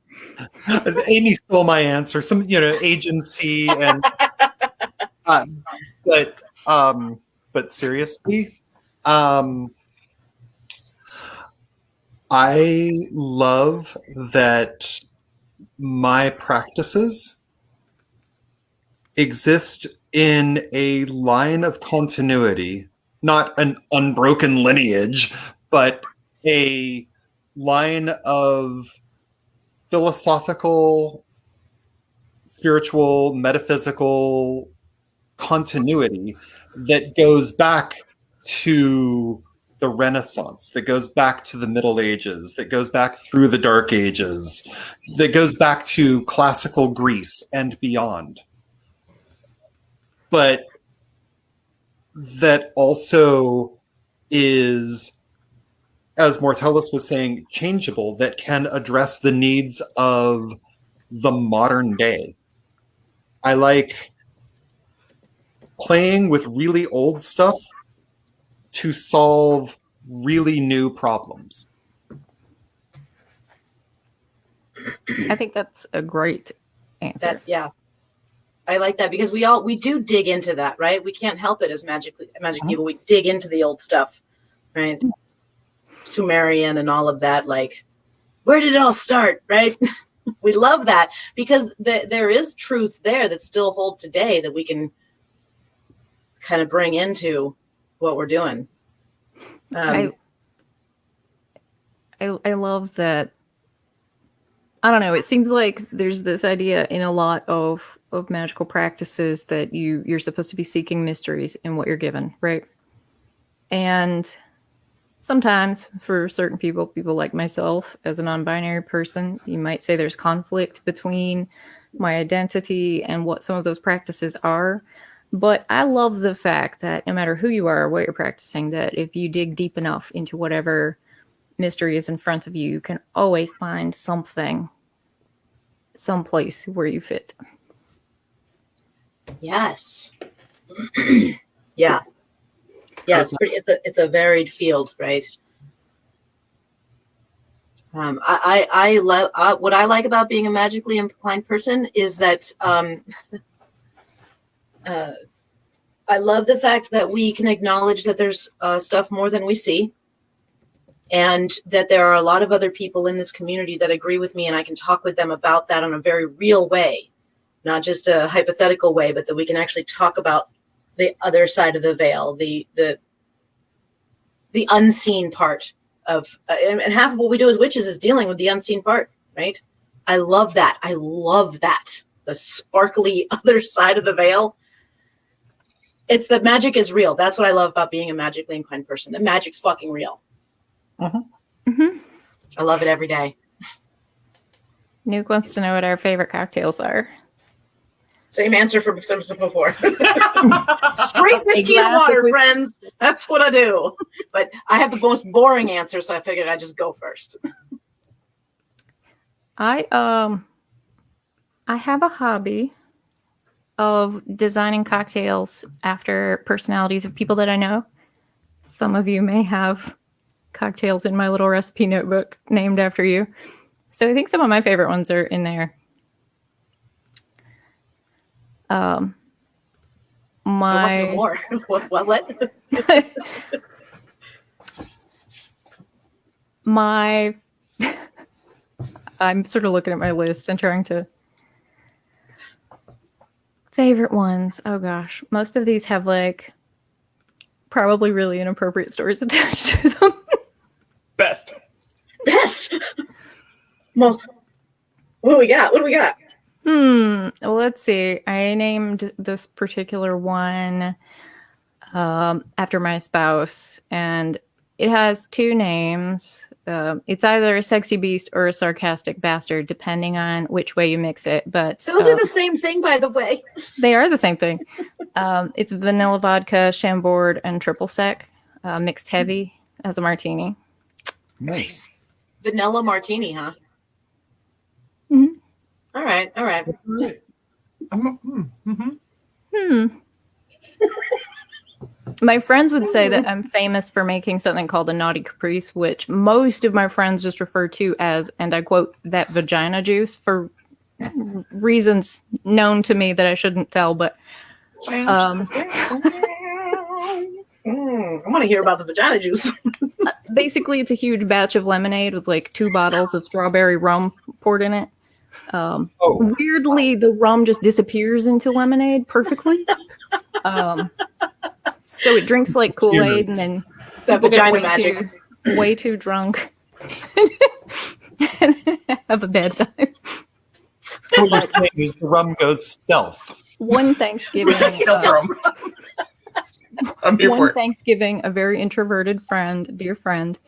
[SPEAKER 3] Amy stole my answer. Some, agency and, but seriously, I love that my practices exist in a line of continuity, not an unbroken lineage, but a line of philosophical, spiritual, metaphysical continuity that goes back to the Renaissance, that goes back to the Middle Ages, that goes back through the Dark Ages, that goes back to classical Greece and beyond. But that also is, as Mortellus was saying, changeable, that can address the needs of the modern day. I like playing with really old stuff to solve really new problems.
[SPEAKER 1] I think that's a great answer.
[SPEAKER 2] Yeah. I like that because we do dig into that, right? We can't help it as magic people. We dig into the old stuff, right? Sumerian and all of that. Like, where did it all start, right? We love that because there is truth there that still holds today that we can kind of bring into what we're doing.
[SPEAKER 1] I love that. I don't know. It seems like there's this idea in a lot of magical practices that you're supposed to be seeking mysteries in what you're given, right? And sometimes for certain people like myself as a non-binary person, you might say there's conflict between my identity and what some of those practices are. But I love the fact that no matter who you are or what you're practicing, that if you dig deep enough into whatever mystery is in front of you, you can always find something, someplace where you fit.
[SPEAKER 2] Yes. Yeah. Yeah, it's a varied field, right? I love what I like about being a magically inclined person is that I love the fact that we can acknowledge that there's stuff more than we see, and that there are a lot of other people in this community that agree with me, and I can talk with them about that in a very real way, not just a hypothetical way, but that we can actually talk about the other side of the veil, the unseen part of, and half of what we do as witches is dealing with the unseen part, right? I love that. I love that. The sparkly other side of the veil. It's that magic is real. That's what I love about being a magically inclined person. The magic's fucking real.
[SPEAKER 1] Mm-hmm. Mm-hmm.
[SPEAKER 2] I love it every day.
[SPEAKER 1] Nuke wants to know what our favorite cocktails are.
[SPEAKER 2] Same answer from before. Straight whiskey and water, friends. That's what I do. But I have the most boring answer, so I figured I'd just go first.
[SPEAKER 1] I have a hobby of designing cocktails after personalities of people that I know. Some of you may have cocktails in my little recipe notebook named after you. So I think some of my favorite ones are in there.
[SPEAKER 2] What?
[SPEAKER 1] I'm sort of looking at my list and trying to favorite ones. Oh gosh, most of these have like probably really inappropriate stories attached to them.
[SPEAKER 4] Best.
[SPEAKER 2] Well, what do we got?
[SPEAKER 1] Well, let's see. I named this particular one after my spouse, and it has two names. It's either a sexy beast or a sarcastic bastard, depending on which way you mix it. But
[SPEAKER 2] those are the same thing, by the way.
[SPEAKER 1] They are the same thing. It's vanilla vodka, Chambord, and triple sec, mixed heavy as a martini.
[SPEAKER 3] Nice.
[SPEAKER 2] Vanilla martini, huh?
[SPEAKER 1] Mm-hmm.
[SPEAKER 2] All right.
[SPEAKER 1] My friends would say that I'm famous for making something called a naughty caprice, which most of my friends just refer to as, and I quote, that vagina juice for reasons known to me that I shouldn't tell. But
[SPEAKER 2] I want to hear about the vagina juice.
[SPEAKER 1] Basically, it's a huge batch of lemonade with like 2 bottles of strawberry rum poured in it. Weirdly, the rum just disappears into lemonade perfectly. So it drinks like Kool-Aid, and then
[SPEAKER 2] it's that vagina magic.
[SPEAKER 1] Way too drunk and have a bad time.
[SPEAKER 3] So what you're saying is the rum goes stealth.
[SPEAKER 1] one Thanksgiving,
[SPEAKER 4] Still throw 'em. I'm here for
[SPEAKER 1] one
[SPEAKER 4] it.
[SPEAKER 1] Thanksgiving, a very introverted friend, dear friend,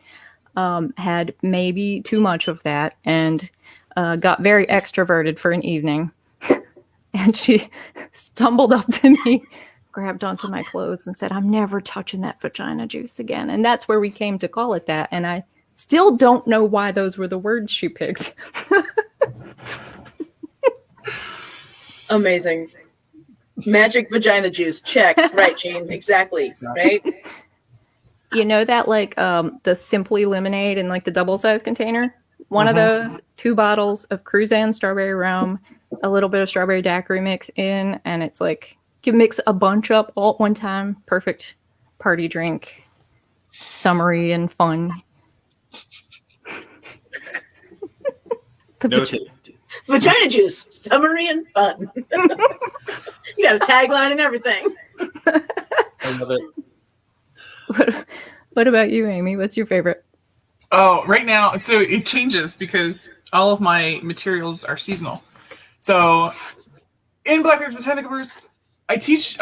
[SPEAKER 1] had maybe too much of that and got very extroverted for an evening. And she stumbled up to me, grabbed onto my clothes and said, "I'm never touching that vagina juice again." And that's where we came to call it that. And I still don't know why those were the words she picked.
[SPEAKER 2] Amazing. Magic vagina juice. Check. Right, Jane. Exactly. Right?
[SPEAKER 1] You know that like the Simply lemonade in like the double-sized container? One of those, 2 bottles of Cruzan strawberry rum, a little bit of strawberry daiquiri mix in, and it's like you can mix a bunch up all at one time. Perfect party drink, summery and fun.
[SPEAKER 2] Vagina juice. Summery and fun. You got a tagline and everything.
[SPEAKER 3] I love it.
[SPEAKER 1] What about you, Amy? What's your favorite?
[SPEAKER 4] Oh, right now, so it changes because all of my materials are seasonal. So in Blackbeard's Botanicals, I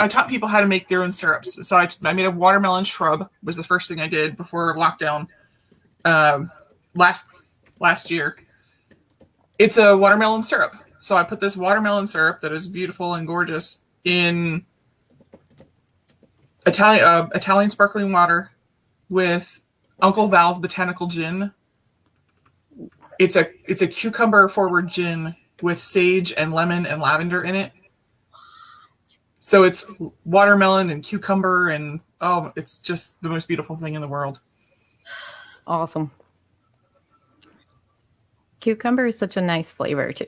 [SPEAKER 4] taught people how to make their own syrups. So I made a watermelon shrub, was the first thing I did before lockdown last year. It's a watermelon syrup. So I put this watermelon syrup that is beautiful and gorgeous in Italian sparkling water with Uncle Val's Botanical Gin. It's a cucumber forward gin with sage and lemon and lavender in it. So it's watermelon and cucumber and it's just the most beautiful thing in the world.
[SPEAKER 1] Awesome. Cucumber is such a nice flavor too.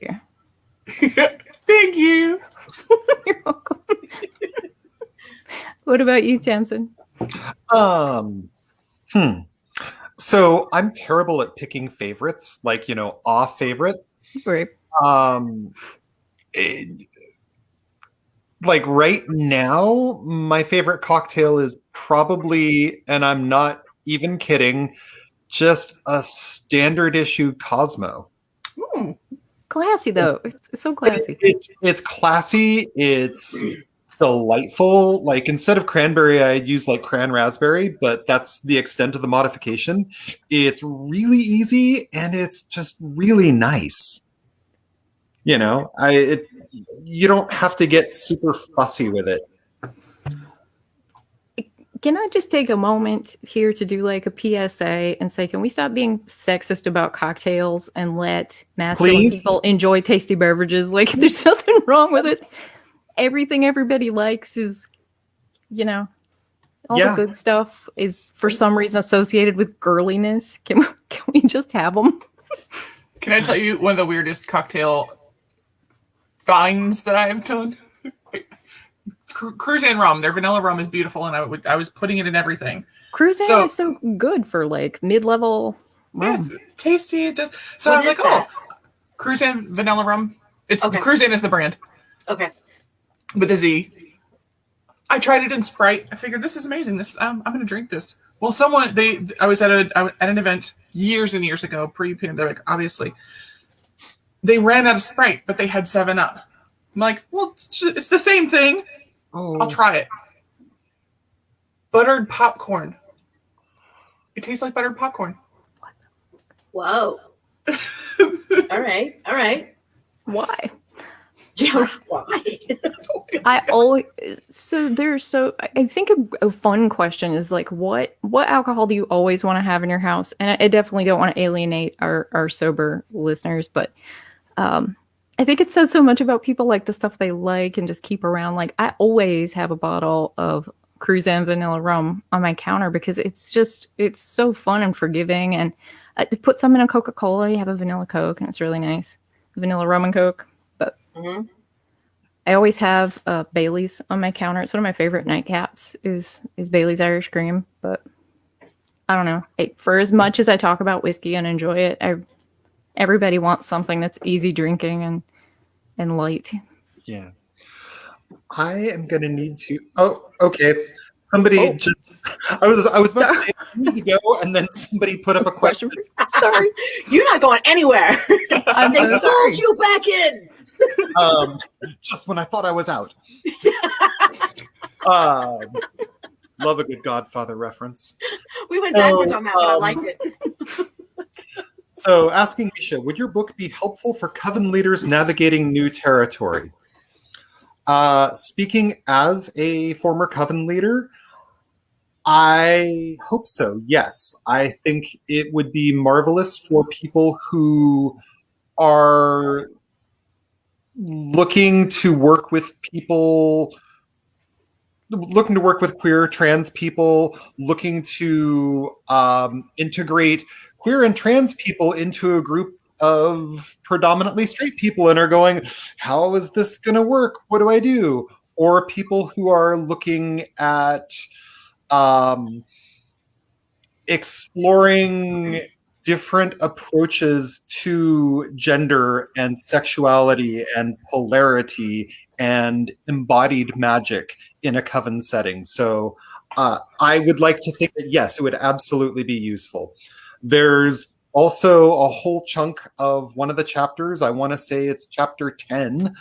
[SPEAKER 4] Thank you.
[SPEAKER 1] You're welcome. What about you, Tamsin?
[SPEAKER 3] So I'm terrible at picking favorites, like, off favorite.
[SPEAKER 1] Right.
[SPEAKER 3] Like right now, my favorite cocktail is probably, and I'm not even kidding, just a standard issue Cosmo.
[SPEAKER 1] Ooh, classy though. It's so classy.
[SPEAKER 3] It's classy. It's delightful. Like instead of cranberry, I use like cran raspberry, but that's the extent of the modification. It's really easy and it's just really nice. You don't have to get super fussy with it.
[SPEAKER 1] Can I just take a moment here to do like a PSA and say, can we stop being sexist about cocktails and let masculine people enjoy tasty beverages? Like there's nothing wrong with it. Everything everybody likes is, all the good stuff is for some reason associated with girliness. Can we just have them?
[SPEAKER 4] Can I tell you one of the weirdest cocktail finds that I have done? Cruzan rum, their vanilla rum is beautiful, and I was putting it in everything.
[SPEAKER 1] Cruzan is so good for like mid-level rum.
[SPEAKER 4] Yes, tasty. It does. So I was like, Cruzan vanilla rum. It's okay. Cruzan is the brand.
[SPEAKER 2] Okay.
[SPEAKER 4] With a Z. I tried it in Sprite. I figured this is amazing. I'm going to drink this. Well, I was at an event years and years ago, pre-pandemic, obviously. They ran out of Sprite, but they had 7-Up. I'm like, well, it's the same thing. Oh. I'll try it. Buttered popcorn. It tastes like buttered popcorn.
[SPEAKER 2] Whoa. All right.
[SPEAKER 1] Why?
[SPEAKER 2] Yeah, why?
[SPEAKER 1] I think a fun question is like, what alcohol do you always want to have in your house? And I definitely don't want to alienate our sober listeners, but I think it says so much about people like the stuff they like and just keep around. Like I always have a bottle of Cruzan vanilla rum on my counter because it's so fun and forgiving. And put some in a Coca-Cola. You have a vanilla Coke and it's really nice. Vanilla rum and Coke. But I always have Bailey's on my counter. It's one of my favorite nightcaps is Bailey's Irish Cream. But I don't know. For as much as I talk about whiskey and enjoy it, everybody wants something that's easy drinking and light.
[SPEAKER 3] Yeah. I am going to need to... Oh, okay. Somebody just... I was about to say, I need to go, and then somebody put up a question.
[SPEAKER 1] Sorry.
[SPEAKER 2] You're not going anywhere.
[SPEAKER 1] I'm
[SPEAKER 2] they
[SPEAKER 1] so
[SPEAKER 2] pulled you back in.
[SPEAKER 3] Just when I thought I was out. Love a good Godfather reference.
[SPEAKER 2] We went backwards on that, but I liked it.
[SPEAKER 3] So, asking Misha, would your book be helpful for coven leaders navigating new territory? Speaking as a former coven leader, I hope so, yes. I think it would be marvelous for people who are looking to work with people, looking to work with queer, trans people, looking to integrate queer and trans people into a group of predominantly straight people and are going, how is this going to work? What do I do? Or people who are looking at exploring different approaches to gender and sexuality and polarity and embodied magic in a coven setting. So I would like to think that, yes, it would absolutely be useful. There's also a whole chunk of one of the chapters, I want to say it's chapter 10,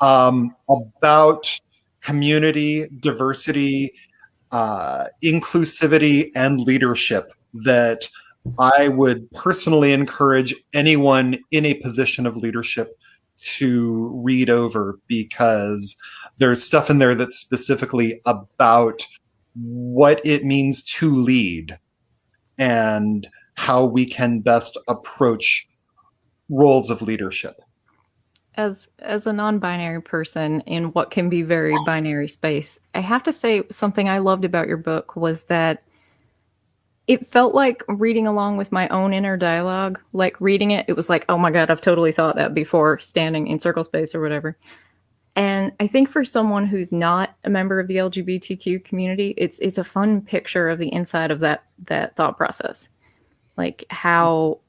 [SPEAKER 3] about community, diversity, inclusivity, and leadership that I would personally encourage anyone in a position of leadership to read over, because there's stuff in there that's specifically about what it means to lead and how we can best approach roles of leadership.
[SPEAKER 1] As a non-binary person in what can be very binary space, I have to say something I loved about your book was that it felt like reading along with my own inner dialogue. Like reading it, it was like, oh my God, I've totally thought that before, standing in circle space or whatever. And I think for someone who's not a member of the LGBTQ community, it's a fun picture of the inside of that thought process. Like how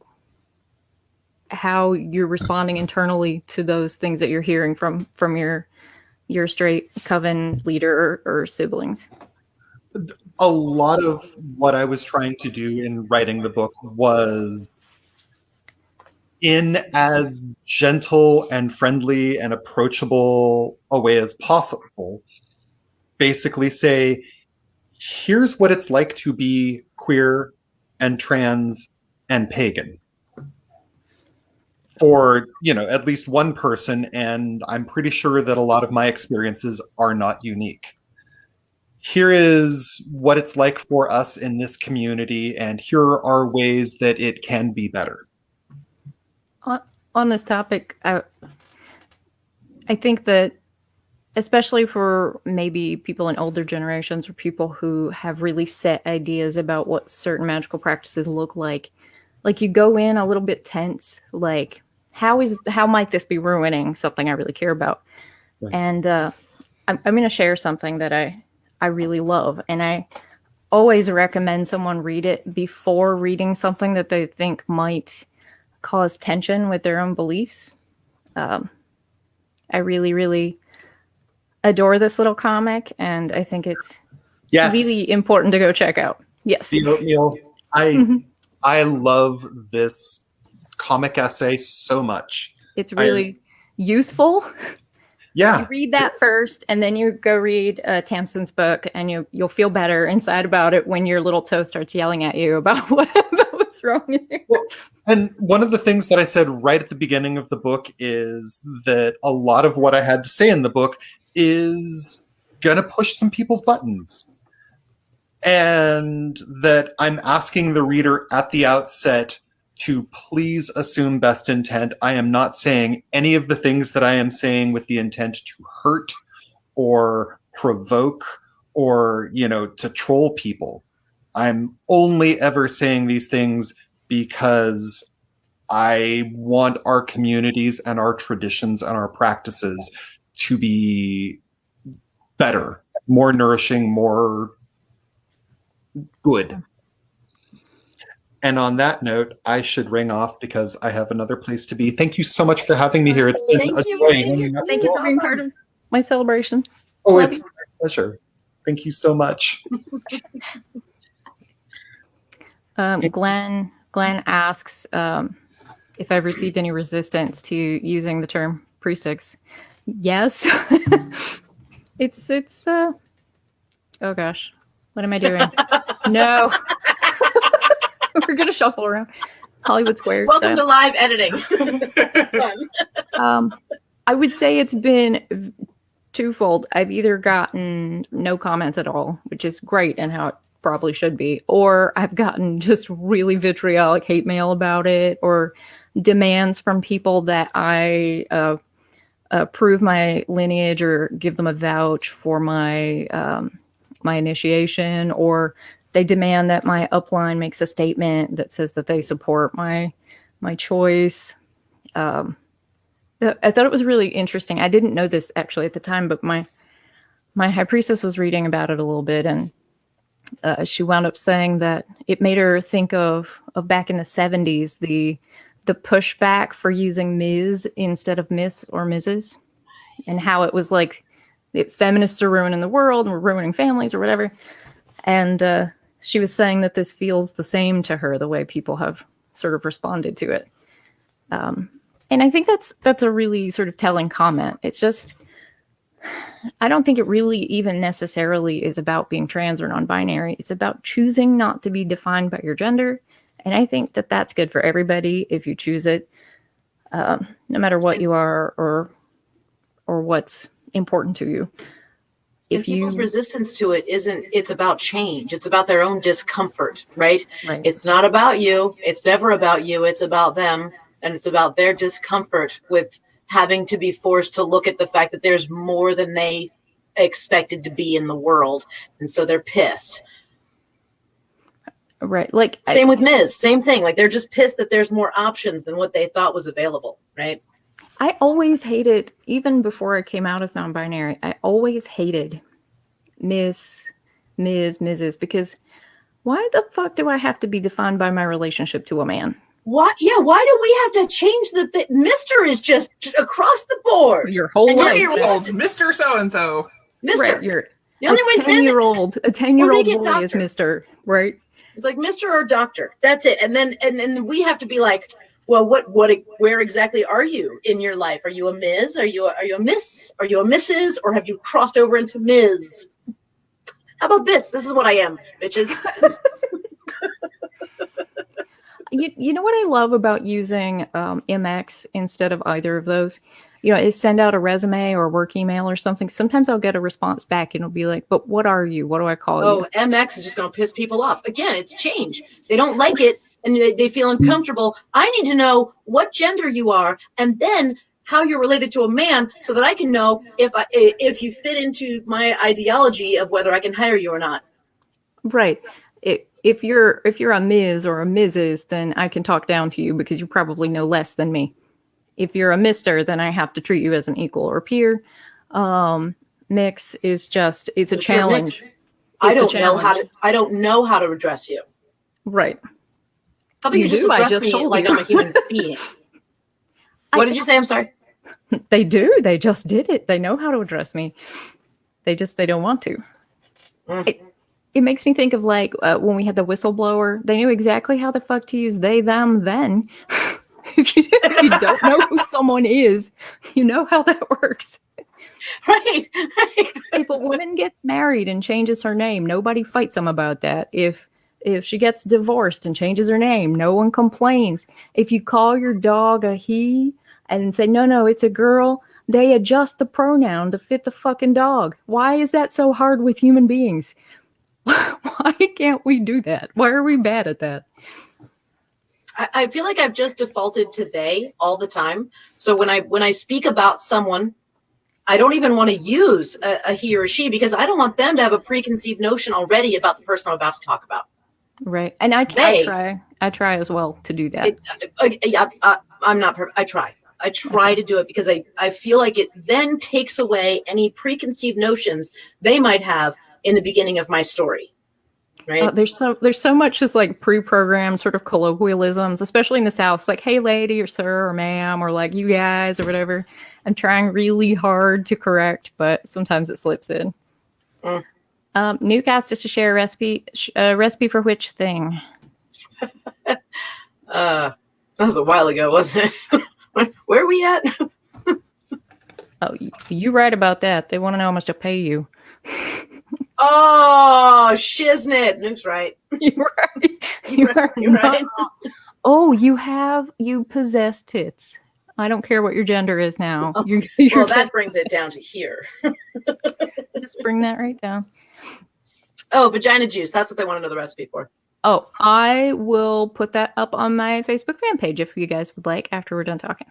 [SPEAKER 1] you're responding internally to those things that you're hearing from your straight coven leader or siblings.
[SPEAKER 3] A lot of what I was trying to do in writing the book was, in as gentle and friendly and approachable a way as possible, basically say, here's what it's like to be queer and trans and pagan for, at least one person, and I'm pretty sure that a lot of my experiences are not unique. Here is what it's like for us in this community, and here are ways that it can be better.
[SPEAKER 1] On this topic, I think that especially for maybe people in older generations or people who have really set ideas about what certain magical practices look like you go in a little bit tense, like how might this be ruining something I really care about? Right. And I'm going to share something that I really love, and I always recommend someone read it before reading something that they think might cause tension with their own beliefs. I really, really adore this little comic, and I think it's really important to go check out. Yes.
[SPEAKER 3] I love this comic essay so much.
[SPEAKER 1] It's really useful.
[SPEAKER 3] Yeah.
[SPEAKER 1] You read that first, and then you go read Tamsin's book, and you'll feel better inside about it when your little toe starts yelling at you about what's wrong with you.
[SPEAKER 3] Well, and one of the things that I said right at the beginning of the book is that a lot of what I had to say in the book is going to push some people's buttons. And that I'm asking the reader at the outset to please assume best intent. I am not saying any of the things that I am saying with the intent to hurt or provoke or, to troll people. I'm only ever saying these things because I want our communities and our traditions and our practices to be better, more nourishing, more good. And on that note, I should ring off because I have another place to be. Thank you so much for having me here. It's been a joy.
[SPEAKER 1] Thank you for being part of my celebration.
[SPEAKER 3] Oh, it's my pleasure. Thank you so much.
[SPEAKER 1] Glenn asks if I've received any resistance to using the term prefix. Yes. it's oh gosh. What am I doing? No. We're gonna shuffle around. Hollywood Squares.
[SPEAKER 2] Welcome to live editing. It's fun.
[SPEAKER 1] I would say it's been twofold. I've either gotten no comments at all, which is great and how it probably should be, or I've gotten just really vitriolic hate mail about it, or demands from people that I prove my lineage or give them a vouch for my my initiation, or they demand that my upline makes a statement that says that they support my choice. I thought it was really interesting. I didn't know this actually at the time, but my high priestess was reading about it a little bit, and she wound up saying that it made her think of back in the 70s, the pushback for using Ms. instead of Miss or Mrs., and how it was like feminists are ruining the world and we're ruining families or whatever. And she was saying that this feels the same to her, the way people have sort of responded to it. And I think that's a really sort of telling comment. It's just, I don't think it really even necessarily is about being trans or non-binary. It's about choosing not to be defined by your gender. And I think that that's good for everybody if you choose it, no matter what you are or what's important to you.
[SPEAKER 2] If people's resistance to it it's about change. It's about their own discomfort, right? It's not about you. It's never about you. It's about them. And it's about their discomfort with having to be forced to look at the fact that there's more than they expected to be in the world. And so they're pissed.
[SPEAKER 1] Right. Like
[SPEAKER 2] same with Ms. Same thing. Like they're just pissed that there's more options than what they thought was available. Right.
[SPEAKER 1] I always hated, even before I came out as non-binary, I always hated Miss, Ms., Mrs., because why the fuck do I have to be defined by my relationship to a man?
[SPEAKER 2] Why? Yeah. Why do we have to change the Mr. is just across the board.
[SPEAKER 1] Your whole life.
[SPEAKER 4] 30-year-olds, Mr. So-and-so.
[SPEAKER 2] Mr.
[SPEAKER 1] Right, you're
[SPEAKER 2] the only way
[SPEAKER 1] 10-year-old boy is Mr. Right?
[SPEAKER 2] It's like Mr. or Doctor. That's it. And then we have to be like, well, where exactly are you in your life? Are you a Ms.? Are you a Miss? Are you a Mrs.? Or have you crossed over into Ms.? How about this? This is what I am, bitches.
[SPEAKER 1] You know what I love about using MX instead of either of those? You know, is send out a resume or a work email or something. Sometimes I'll get a response back and it'll be like, but what are you? What do I call you?
[SPEAKER 2] Oh, MX is just going to piss people off. Again, it's change. They don't like it and they feel uncomfortable. I need to know what gender you are and then how you're related to a man so that I can know if you fit into my ideology of whether I can hire you or not.
[SPEAKER 1] Right. If you're a Ms. or a Mrs., then I can talk down to you because you probably know less than me. If you're a Mr., then I have to treat you as an equal or peer. Mix is just, it's a challenge.
[SPEAKER 2] I don't know how to address you.
[SPEAKER 1] Right.
[SPEAKER 2] How about you just address me like I'm a human being? What did you say? I'm sorry.
[SPEAKER 1] They do. They just did it. They know how to address me. They don't want to. It makes me think of like when we had the whistleblower. They knew exactly how the fuck to use they, them, then. If you don't know who someone is, you know how that works.
[SPEAKER 2] Right.
[SPEAKER 1] If a woman gets married and changes her name, nobody fights them about that. If she gets divorced and changes her name, no one complains. If you call your dog a he and say, no, it's a girl, they adjust the pronoun to fit the fucking dog. Why is that so hard with human beings? Why can't we do that? Why are we bad at that?
[SPEAKER 2] I feel like I've just defaulted to they all the time. So when I speak about someone, I don't even want to use a he or a she because I don't want them to have a preconceived notion already about the person I'm about to talk about.
[SPEAKER 1] Right. And I try as well to do that.
[SPEAKER 2] I'm not perfect. I try to do it because I feel like it then takes away any preconceived notions they might have in the beginning of my story. Right.
[SPEAKER 1] There's so much just like pre-programmed sort of colloquialisms, especially in the South. It's like, hey, lady, or sir, or ma'am, or like you guys, or whatever. I'm trying really hard to correct, but sometimes it slips in. Newcast just to share a recipe for which thing?
[SPEAKER 2] That was a while ago, wasn't it? Where are we at?
[SPEAKER 1] Oh, you right about that. They want to know how much to pay you.
[SPEAKER 2] Oh, shiznit. Nuke's right.
[SPEAKER 1] You're right.
[SPEAKER 2] You're right.
[SPEAKER 1] Oh, you possess tits. I don't care what your gender is now.
[SPEAKER 2] Oh,
[SPEAKER 1] You're
[SPEAKER 2] well, that brings it down to here.
[SPEAKER 1] just bring that right down.
[SPEAKER 2] Oh, vagina juice. That's what they want to know the recipe for.
[SPEAKER 1] Oh, I will put that up on my Facebook fan page if you guys would like after we're done talking.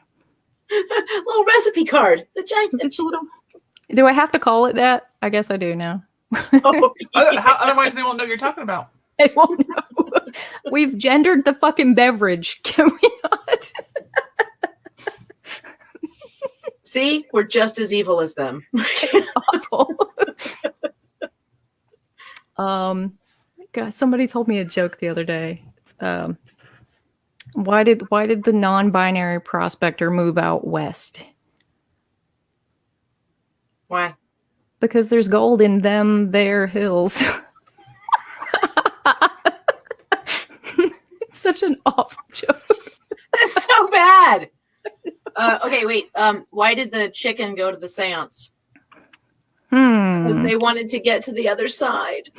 [SPEAKER 2] Little recipe card. Vagina juice.
[SPEAKER 1] Do I have to call it that? I guess I do now.
[SPEAKER 2] Oh,
[SPEAKER 4] Otherwise, they won't know what you're talking about.
[SPEAKER 1] I won't know. We've gendered the fucking beverage. Can we not?
[SPEAKER 2] see, we're just as evil as them.
[SPEAKER 1] Awful. God, somebody told me a joke the other day. Why did the non-binary prospector move out west?
[SPEAKER 2] Why?
[SPEAKER 1] Because there's gold in their hills. It's such an awful joke.
[SPEAKER 2] That's so bad. Okay, wait. Why did the chicken go to the seance? Because they wanted to get to the other side.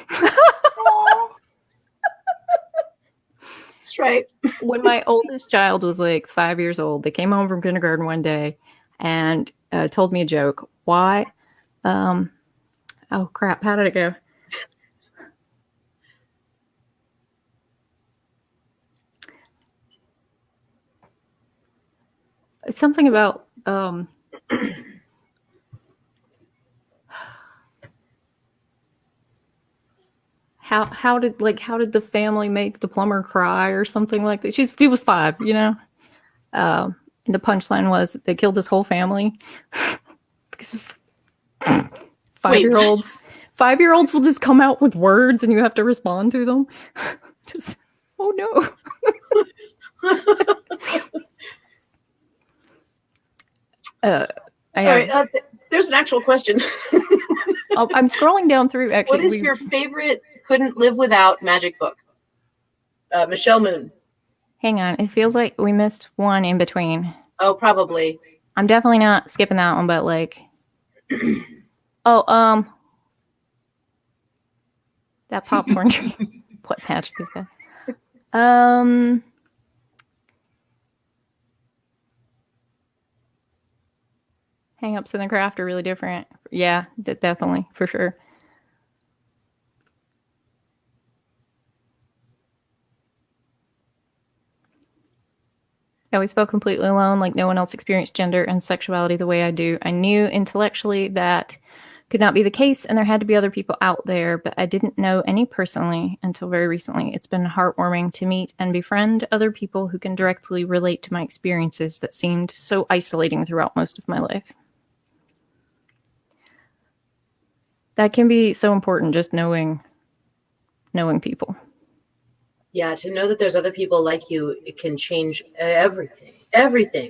[SPEAKER 2] That's right.
[SPEAKER 1] When my oldest child was like 5 years old, they came home from kindergarten one day and told me a joke. Why? Oh crap! How did it go? It's something about how did the family make the plumber cry or something like that? He was 5, you know. And the punchline was they killed his whole family because 5-year-olds. 5-year-olds will just come out with words and you have to respond to them. Just oh no.
[SPEAKER 2] All right, there's an actual question.
[SPEAKER 1] I'm scrolling down through. Actually,
[SPEAKER 2] what is your favorite couldn't live without magic book? Michelle Moon.
[SPEAKER 1] Hang on, it feels like we missed one in between.
[SPEAKER 2] Oh, probably.
[SPEAKER 1] I'm definitely not skipping that one, but like, that popcorn tree. What magic is that? Hang-ups in the craft are really different. Yeah, definitely, for sure. I always felt completely alone, like no one else experienced gender and sexuality the way I do. I knew intellectually that could not be the case, and there had to be other people out there, but I didn't know any personally until very recently. It's been heartwarming to meet and befriend other people who can directly relate to my experiences that seemed so isolating throughout most of my life. That can be so important, just knowing people.
[SPEAKER 2] Yeah, to know that there's other people like you, it can change everything.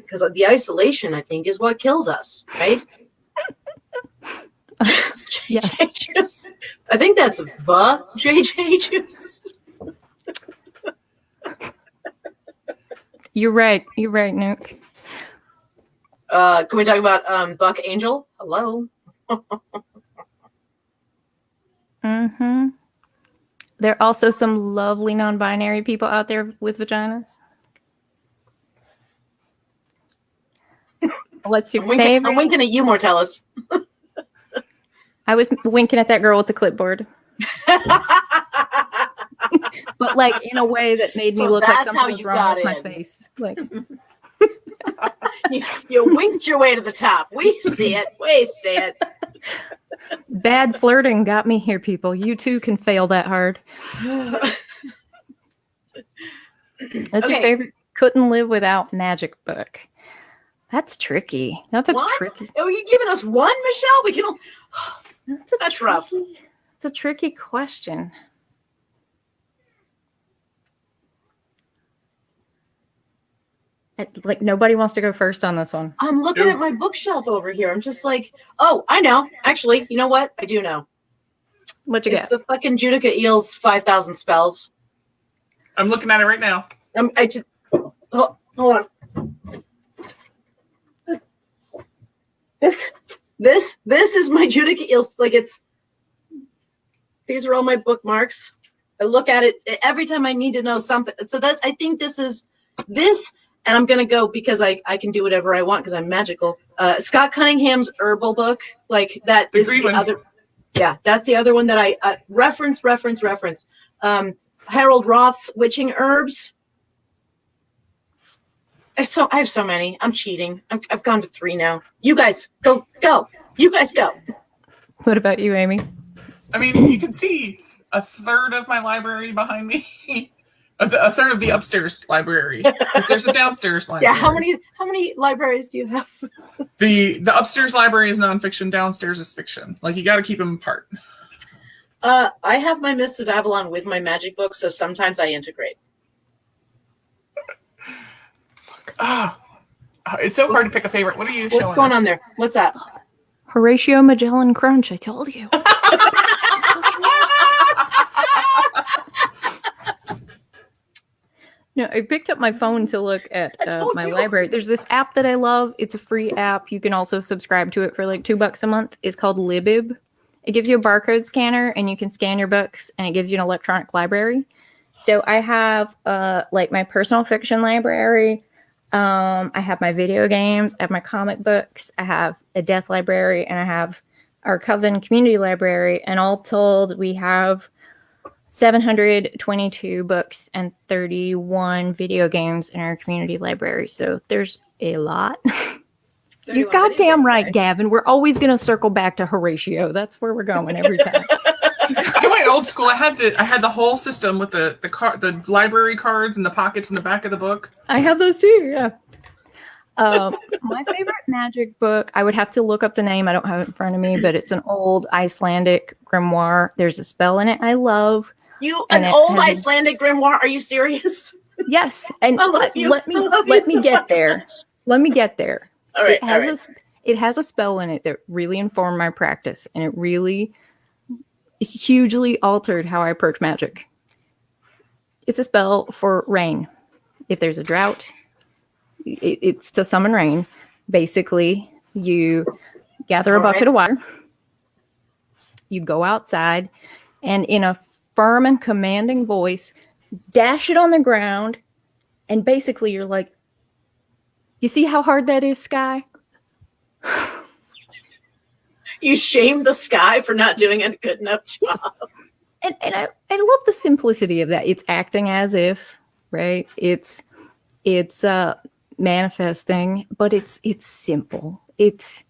[SPEAKER 2] Because the isolation, I think, is what kills us, right?
[SPEAKER 1] Yes.
[SPEAKER 2] JJ Juice. I think that's the JJ Juice.
[SPEAKER 1] You're right, Nuke.
[SPEAKER 2] Can we talk about Buck Angel? Hello.
[SPEAKER 1] Mm-hmm. There are also some lovely non-binary people out there with vaginas. What's your favorite?
[SPEAKER 2] I'm winking at you, Mortellus.
[SPEAKER 1] I was winking at that girl with the clipboard. But like in a way that made me look like something was wrong with my face. Like
[SPEAKER 2] you winked your way to the top. We see it. We see it.
[SPEAKER 1] Bad flirting got me here, people. You too can fail that hard. That's your favorite couldn't live without magic book. That's tricky. That's a tricky.
[SPEAKER 2] Oh, you giving us one, Michelle? We can. That's rough.
[SPEAKER 1] It's a tricky question. Like nobody wants to go first on this one.
[SPEAKER 2] I'm looking at my bookshelf over here. I'm just like, oh, I know. Actually, you know what? I do know.
[SPEAKER 1] What you got?
[SPEAKER 2] It's the fucking Judica Eel's 5,000 spells.
[SPEAKER 4] I'm looking at it right now.
[SPEAKER 2] I just hold on. This is my Judica. Like these are all my bookmarks. I look at it every time I need to know something. So I think this is this, and I'm gonna go because I can do whatever I want because I'm magical. Scott Cunningham's herbal book, like that is the other. Yeah, that's the other one that I reference. Harold Roth's Witching Herbs. I have so many. I'm cheating. I've gone to 3 now. You guys go. You guys go.
[SPEAKER 1] What about you, Amy?
[SPEAKER 4] I mean, you can see a third of my library behind me. A third of the upstairs library. Because there's a downstairs library.
[SPEAKER 2] Yeah, how many libraries do you have?
[SPEAKER 4] The upstairs library is nonfiction, downstairs is fiction. Like, you got to keep them apart.
[SPEAKER 2] I have my Mists of Avalon with my magic book, so sometimes I integrate.
[SPEAKER 4] It's so hard to pick a favorite. What are you showing
[SPEAKER 2] What's going
[SPEAKER 4] us?
[SPEAKER 2] on there? What's that?
[SPEAKER 1] Horatio Magellan Crunch. I told you. No, I picked up my phone to look at my library. There's this app that I love. It's a free app. You can also subscribe to it for like $2 a month. It's called Libib. It gives you a barcode scanner and you can scan your books and it gives you an electronic library. So I have like my personal fiction library. I have my video games. I have my comic books. I have a death library and I have our Coven community library. And all told, we have 722 books and 31 video games in our community library. So there's a lot. You're goddamn right, Gavin. We're always going to circle back to Horatio. That's where we're going every time.
[SPEAKER 4] I went old school. I had the whole system with the library cards and the pockets in the back of the book.
[SPEAKER 1] I have those too, yeah. My favorite magic book, I would have to look up the name. I don't have it in front of me, but it's an old Icelandic grimoire. There's a spell in it I love.
[SPEAKER 2] An old Icelandic grimoire? Are you serious?
[SPEAKER 1] Yes. And let me get there. Let me get there.
[SPEAKER 2] All right.
[SPEAKER 1] It has a spell in it that really informed my practice, and it really hugely altered how I approach magic. It's a spell for rain. If there's a drought, it's to summon rain. Basically, you gather a bucket of water, you go outside, and in a firm and commanding voice, dash it on the ground, and basically you're like, you see how hard that is, Sky?
[SPEAKER 2] You shame the sky for not doing a good enough job.
[SPEAKER 1] Yes. And I love the simplicity of that. It's acting as if, right? It's manifesting, but it's simple. It's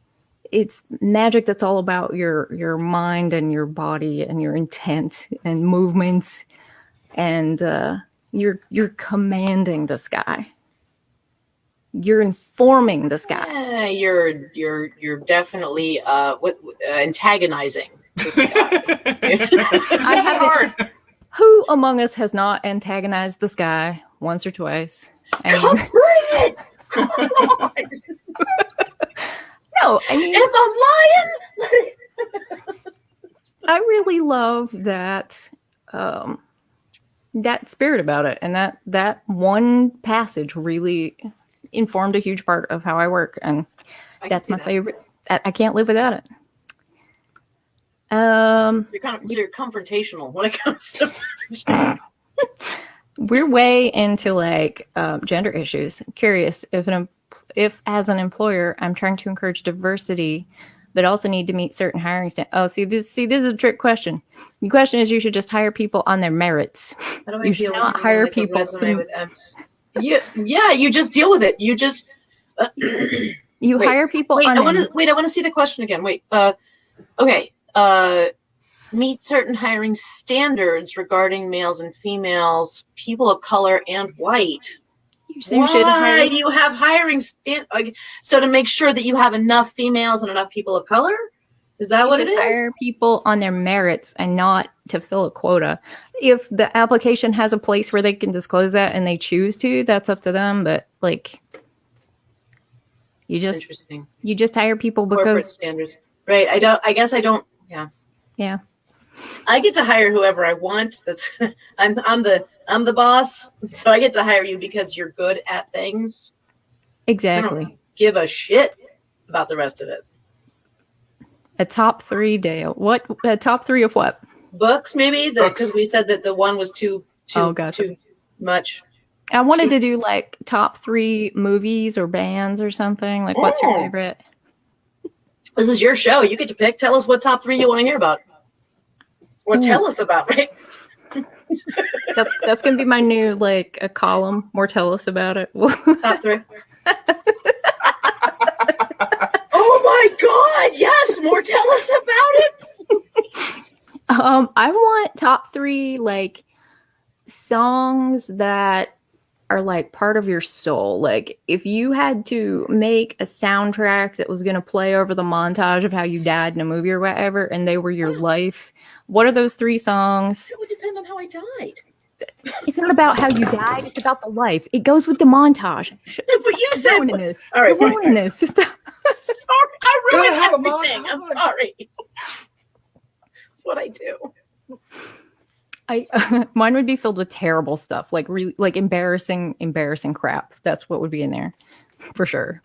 [SPEAKER 1] magic that's all about your mind and your body and your intent and movements, and you're commanding the sky. You're informing the sky.
[SPEAKER 2] You're definitely antagonizing the sky.
[SPEAKER 4] It's not hard.
[SPEAKER 1] Who among us has not antagonized the sky once or twice? I mean,
[SPEAKER 2] Bring it! Come on!
[SPEAKER 1] No, I mean,
[SPEAKER 2] it's a lion.
[SPEAKER 1] I really love that that spirit about it, and that one passage really informed a huge part of how I work, and that's my favorite. I can't live without it.
[SPEAKER 2] You're confrontational when it comes to.
[SPEAKER 1] We're way into like gender issues. I'm curious if as an employer I'm trying to encourage diversity, but also need to meet certain hiring standards. Oh, see this is a trick question. The question is, you should just hire people on their merits. You should not hire people
[SPEAKER 2] Yeah, you just deal with it. You just
[SPEAKER 1] hire people.
[SPEAKER 2] I want to see the question again. Okay. Meet certain hiring standards regarding males and females, people of color, and white. Why do you have hiring so to make sure that you have enough females and enough people of color? Is that what it is?
[SPEAKER 1] Hire people on their merits and not to fill a quota. If the application has a place where they can disclose that and they choose to, that's up to them. But like, you just hire people because
[SPEAKER 2] corporate standards, right? I guess I don't.
[SPEAKER 1] Yeah.
[SPEAKER 2] I get to hire whoever I want. That's I'm the boss, so I get to hire you because you're good at things.
[SPEAKER 1] Exactly.
[SPEAKER 2] I don't give a shit about the rest of it.
[SPEAKER 1] A top 3, Dale. What? A top 3 of what?
[SPEAKER 2] Books, maybe,
[SPEAKER 4] Books.
[SPEAKER 2] because we said that the one was too
[SPEAKER 1] Gotcha.
[SPEAKER 2] much.
[SPEAKER 1] I wanted to do like top 3 movies or bands or something. Like, what's your favorite?
[SPEAKER 2] This is your show. You get to pick. Tell us what top 3 you want to hear about, or tell us about. Right?
[SPEAKER 1] That's gonna be my new like a column. Mortellus about it.
[SPEAKER 2] Top 3. Oh my God! Yes, more. Tell us about it.
[SPEAKER 1] I want top 3 like songs that are like part of your soul. Like if you had to make a soundtrack that was going to play over the montage of how you died in a movie or whatever, and they were your life, what are those 3 songs?
[SPEAKER 2] It would depend on how I died.
[SPEAKER 1] It's not about how you died, it's about the life. It goes with the montage.
[SPEAKER 2] That's what you said.
[SPEAKER 1] Ruining this.
[SPEAKER 2] All right,
[SPEAKER 1] You're ruining this.
[SPEAKER 2] Sorry, I ruined
[SPEAKER 3] Gotta have a
[SPEAKER 2] everything. I'm
[SPEAKER 3] montage.
[SPEAKER 2] sorry. That's what I do.
[SPEAKER 1] Mine would be filled with terrible stuff, like really, like embarrassing crap. That's what would be in there, for sure.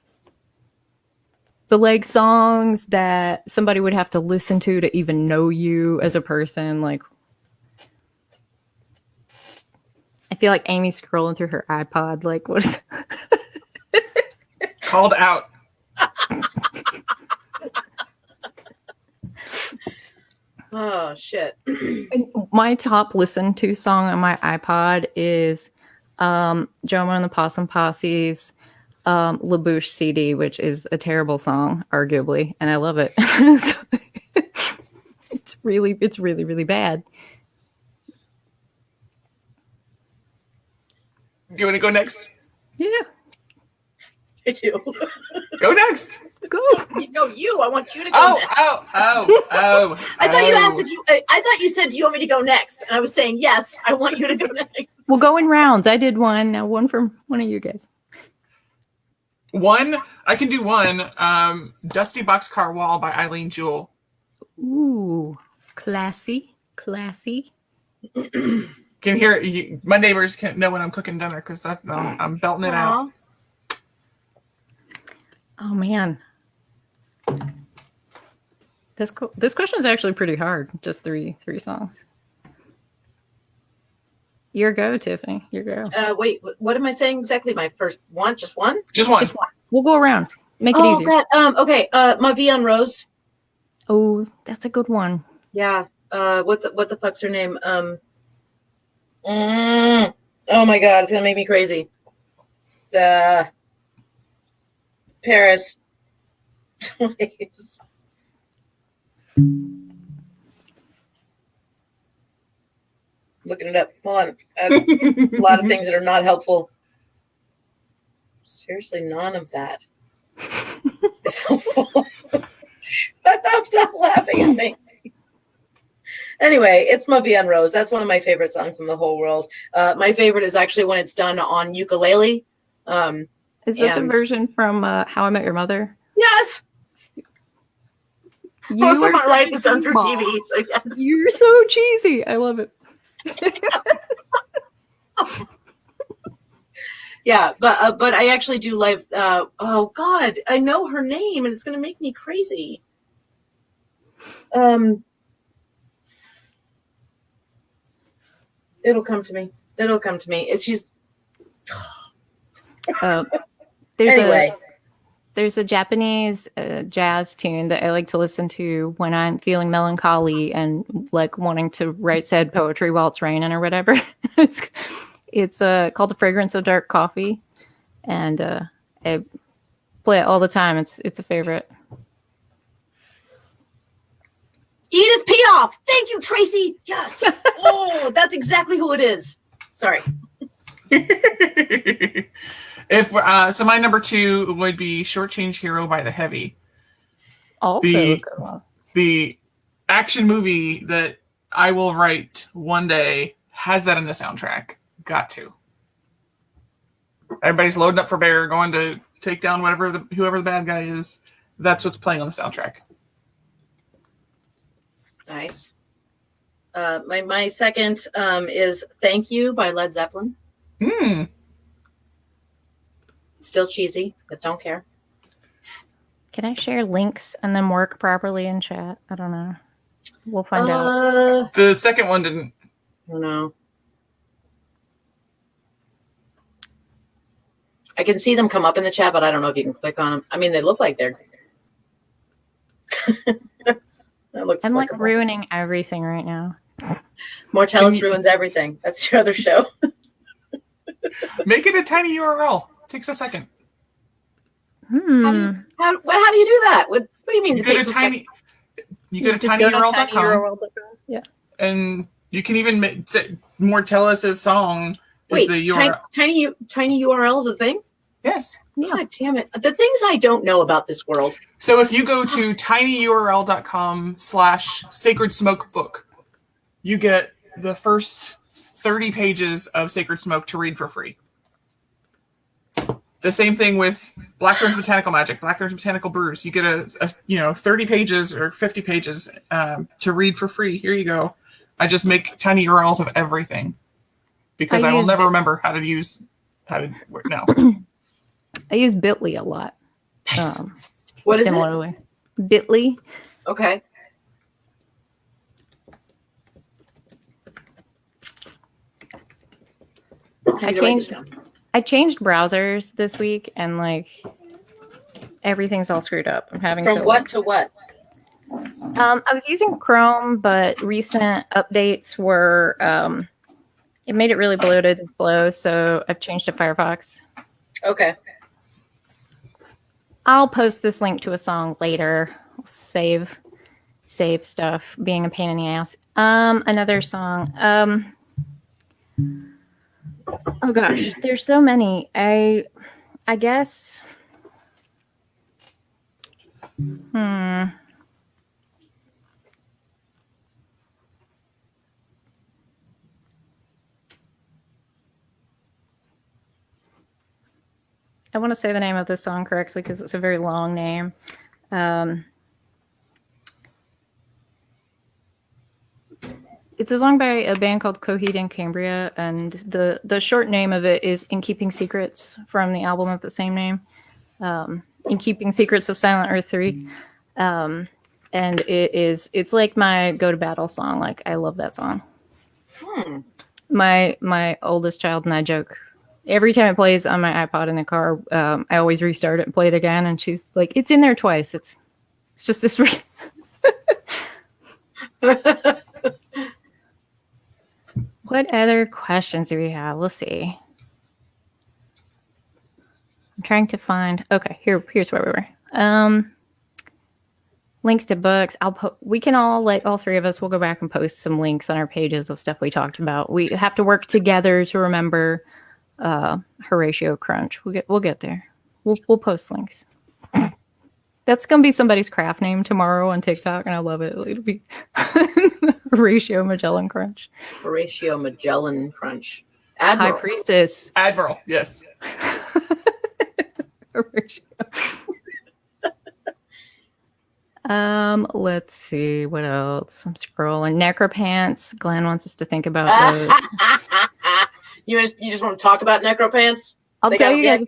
[SPEAKER 1] But like songs that somebody would have to listen to even know you as a person. Like, I feel like Amy's scrolling through her iPod. Like, what is?
[SPEAKER 4] Called out.
[SPEAKER 2] Oh shit.
[SPEAKER 1] My top listened to song on my iPod is Jomo and the Possum Posse's LaBouche CD, which is a terrible song, arguably, and I love it. It's really, really bad.
[SPEAKER 4] Do you want to go next?
[SPEAKER 1] Yeah,
[SPEAKER 2] I do.
[SPEAKER 4] Go next.
[SPEAKER 1] go.
[SPEAKER 2] No, you. I want you to go next.
[SPEAKER 4] Oh.
[SPEAKER 2] I thought you asked if you. I thought you said, "Do you want me to go next?" And I was saying, "Yes, I want you to go next."
[SPEAKER 1] We'll go in rounds. I did one. Now one from one of you guys.
[SPEAKER 4] One, I can do one. Dusty Boxcar Wall by Eileen Jewell.
[SPEAKER 1] Ooh, classy.
[SPEAKER 4] Can hear my neighbors can't know when I'm cooking dinner because I'm belting it out.
[SPEAKER 1] Oh man, this question is actually pretty hard. Just three songs. Your go, Tiffany. Your go.
[SPEAKER 2] Wait, what am I saying exactly? My first one, just one.
[SPEAKER 4] Just one.
[SPEAKER 1] Just one. We'll go around. Make it
[SPEAKER 2] Oh
[SPEAKER 1] easier.
[SPEAKER 2] God. Okay. Ma Vie en Rose.
[SPEAKER 1] Oh, that's a good one.
[SPEAKER 2] Yeah. What the fuck's her name? Oh my God, it's gonna make me crazy. Paris. Looking it up. Hold on. A lot of things that are not helpful. Seriously, none of that. So shut up! Stop laughing at me. Anyway, it's Ma Vie en Rose. That's one of my favorite songs in the whole world. My favorite is actually when it's done on ukulele.
[SPEAKER 1] Is that the version from How I Met Your Mother?
[SPEAKER 2] Yes. Most of my life is done through TV, so yes.
[SPEAKER 1] You're so cheesy. I love it.
[SPEAKER 2] Yeah, but I actually do like. Oh God, I know her name, and it's going to make me crazy. It'll come to me. She's.
[SPEAKER 1] There's a Japanese jazz tune that I like to listen to when I'm feeling melancholy and like wanting to write sad poetry while it's raining or whatever. It's called The Fragrance of Dark Coffee, and I play it all the time. It's a favorite.
[SPEAKER 2] Edith Piaf. Thank you, Tracy. Yes. Oh, that's exactly who it is. Sorry.
[SPEAKER 4] If so, my number 2 would be "Shortchange Hero" by The Heavy.
[SPEAKER 1] Also, a good one.
[SPEAKER 4] The action movie that I will write one day has that in the soundtrack. Got to. Everybody's loading up for bear, going to take down whoever the bad guy is. That's what's playing on the soundtrack.
[SPEAKER 2] Nice. My second is "Thank You" by Led Zeppelin. Still cheesy, but don't care.
[SPEAKER 1] Can I share links and then work properly in chat? I don't know. We'll find out.
[SPEAKER 4] The second one didn't.
[SPEAKER 2] I don't know. I can see them come up in the chat, but I don't know if you can click on them. I mean, they look like they're. That looks
[SPEAKER 1] I'm like
[SPEAKER 2] clickable.
[SPEAKER 1] ruining everything right now.
[SPEAKER 2] Mortellus ruins everything. That's your other show.
[SPEAKER 4] Make it a tiny URL. Takes a second.
[SPEAKER 2] How do you do that? What do you mean?
[SPEAKER 4] You
[SPEAKER 2] It
[SPEAKER 4] go
[SPEAKER 2] takes
[SPEAKER 4] to
[SPEAKER 2] a second?
[SPEAKER 4] you go to
[SPEAKER 1] Just go to
[SPEAKER 4] tinyurl.com,
[SPEAKER 1] tinyurl.com. Yeah.
[SPEAKER 4] and you can even say Mortellus' song is
[SPEAKER 2] Wait,
[SPEAKER 4] the URL.
[SPEAKER 2] tiny URL is a thing?
[SPEAKER 4] Yes.
[SPEAKER 1] Yeah.
[SPEAKER 2] God damn it. The things I don't know about this world.
[SPEAKER 4] So if you go to tinyurl.com/sacred smoke book, you get the first 30 pages of Sacred Smoke to read for free. The same thing with Blackthorn's Botanical Magic, Blackthorn's Botanical Brews. You get a 30 pages or 50 pages to read for free. Here you go. I just make tiny URLs of everything because I will never remember how to no.
[SPEAKER 1] I use Bitly a lot.
[SPEAKER 4] Nice.
[SPEAKER 2] What is
[SPEAKER 1] similarly. Bitly.
[SPEAKER 2] Okay.
[SPEAKER 1] I changed browsers this week, and like everything's all screwed up. I'm having
[SPEAKER 2] From what to what?
[SPEAKER 1] I was using Chrome, but recent updates were it made it really bloated and slow, so I've changed to Firefox.
[SPEAKER 2] Okay.
[SPEAKER 1] I'll post this link to a song later. I'll save stuff being a pain in the ass. Another song. Oh gosh, there's so many. I guess. I want to say the name of this song correctly because it's a very long name. It's a song by a band called Coheed and Cambria, and the short name of it is "In Keeping Secrets" from the album of the same name, "In Keeping Secrets of Silent Earth 3." And it's like my go to battle song. Like, I love that song. My oldest child and I joke every time it plays on my iPod in the car. I always restart it and play it again, and she's like, "It's in there twice. It's just this." What other questions do we have? Let's see. I'm trying to find. Okay, here's where we were. Links to books. We can all three of us will go back and post some links on our pages of stuff we talked about. We have to work together to remember Horatio Crunch. We'll get there. We'll post links. That's gonna be somebody's craft name tomorrow on TikTok, and I love it. It'll be Horatio Magellan Crunch.
[SPEAKER 2] Horatio Magellan Crunch. Admiral.
[SPEAKER 1] High Priestess.
[SPEAKER 4] Admiral, yes.
[SPEAKER 1] Horatio. Let's see what else. I'm scrolling. Necropants. Glenn wants us to think about those.
[SPEAKER 2] You just want to talk about Necropants?
[SPEAKER 1] I'll tell you guys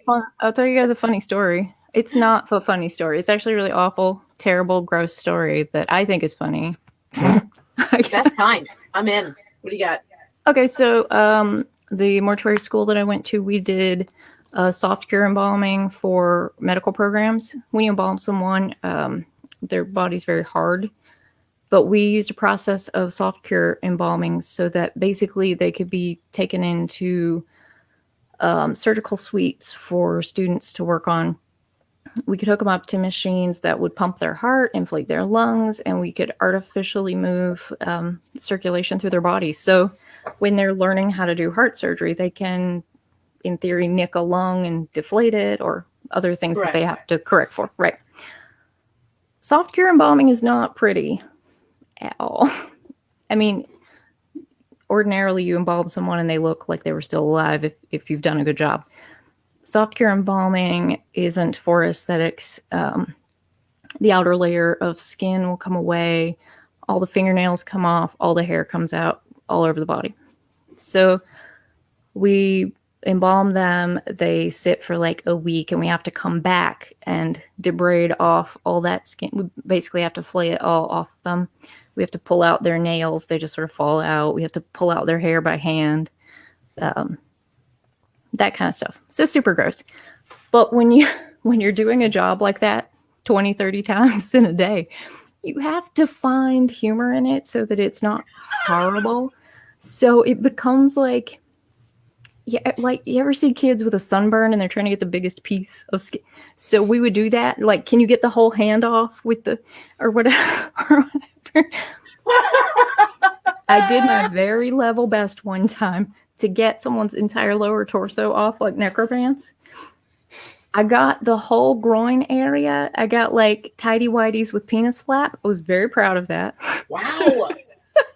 [SPEAKER 1] a funny story. It's not a funny story. It's actually a really awful, terrible, gross story that I think is funny.
[SPEAKER 2] That's kind. I'm in. What do you got?
[SPEAKER 1] Okay, so the mortuary school that I went to, we did soft cure embalming for medical programs. When you embalm someone, their body's very hard, but we used a process of soft cure embalming so that basically they could be taken into surgical suites for students to work on. We could hook them up to machines that would pump their heart, inflate their lungs, and we could artificially move circulation through their bodies. So when they're learning how to do heart surgery, they can, in theory, nick a lung and deflate it, or other things that they have to correct for. Right. Soft cure embalming is not pretty at all. I mean, ordinarily you embalm someone and they look like they were still alive if you've done a good job. Soft cure embalming isn't for aesthetics. The outer layer of skin will come away, all the fingernails come off, all the hair comes out all over the body. So we embalm them. They sit for like a week, and we have to come back and debride off all that skin. We basically have to flay it all off them. We have to pull out their nails. They just sort of fall out. We have to pull out their hair by hand. That kind of stuff. So super gross. But when you're doing a job like that 20, 30 times in a day, you have to find humor in it so that it's not horrible. So it becomes like, yeah, like you ever see kids with a sunburn and they're trying to get the biggest piece of skin? So we would do that. Like, can you get the whole hand off with the, or whatever, or whatever. I did my very level best one time to get someone's entire lower torso off like necropants. I got the whole groin area. I got like tidy whities with penis flap. I was very proud of that.
[SPEAKER 2] Wow.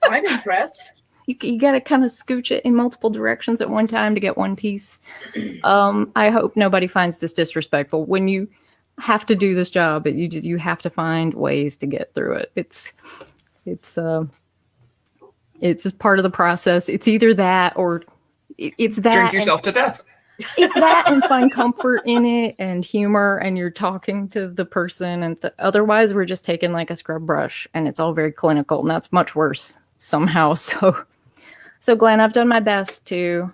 [SPEAKER 2] I'm impressed.
[SPEAKER 1] You got to kind of scooch it in multiple directions at one time to get one piece. I hope nobody finds this disrespectful. When you have to do this job, you have to find ways to get through it. It's just part of the process. It's either that or it's that.
[SPEAKER 4] Drink yourself to death.
[SPEAKER 1] It's that and find comfort in it and humor, and you're talking to the person. And otherwise, we're just taking like a scrub brush, and it's all very clinical, and that's much worse somehow. So Glenn, I've done my best to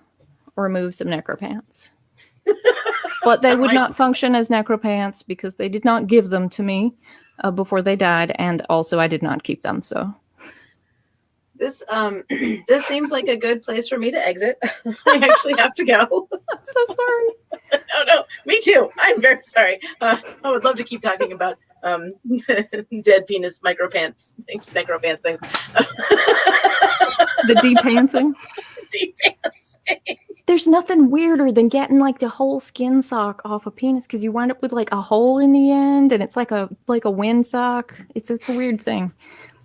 [SPEAKER 1] remove some necropants. But they would not function as necropants because they did not give them to me before they died, and also I did not keep them. So
[SPEAKER 2] this this seems like a good place for me to exit. I actually have to go.
[SPEAKER 1] I'm so sorry.
[SPEAKER 2] No, me too. I'm very sorry. I would love to keep talking about dead penis necropants things.
[SPEAKER 1] The depantsing.
[SPEAKER 2] Depantsing.
[SPEAKER 1] There's nothing weirder than getting like the whole skin sock off a penis because you wind up with like a hole in the end, and it's like a wind sock. It's a weird thing.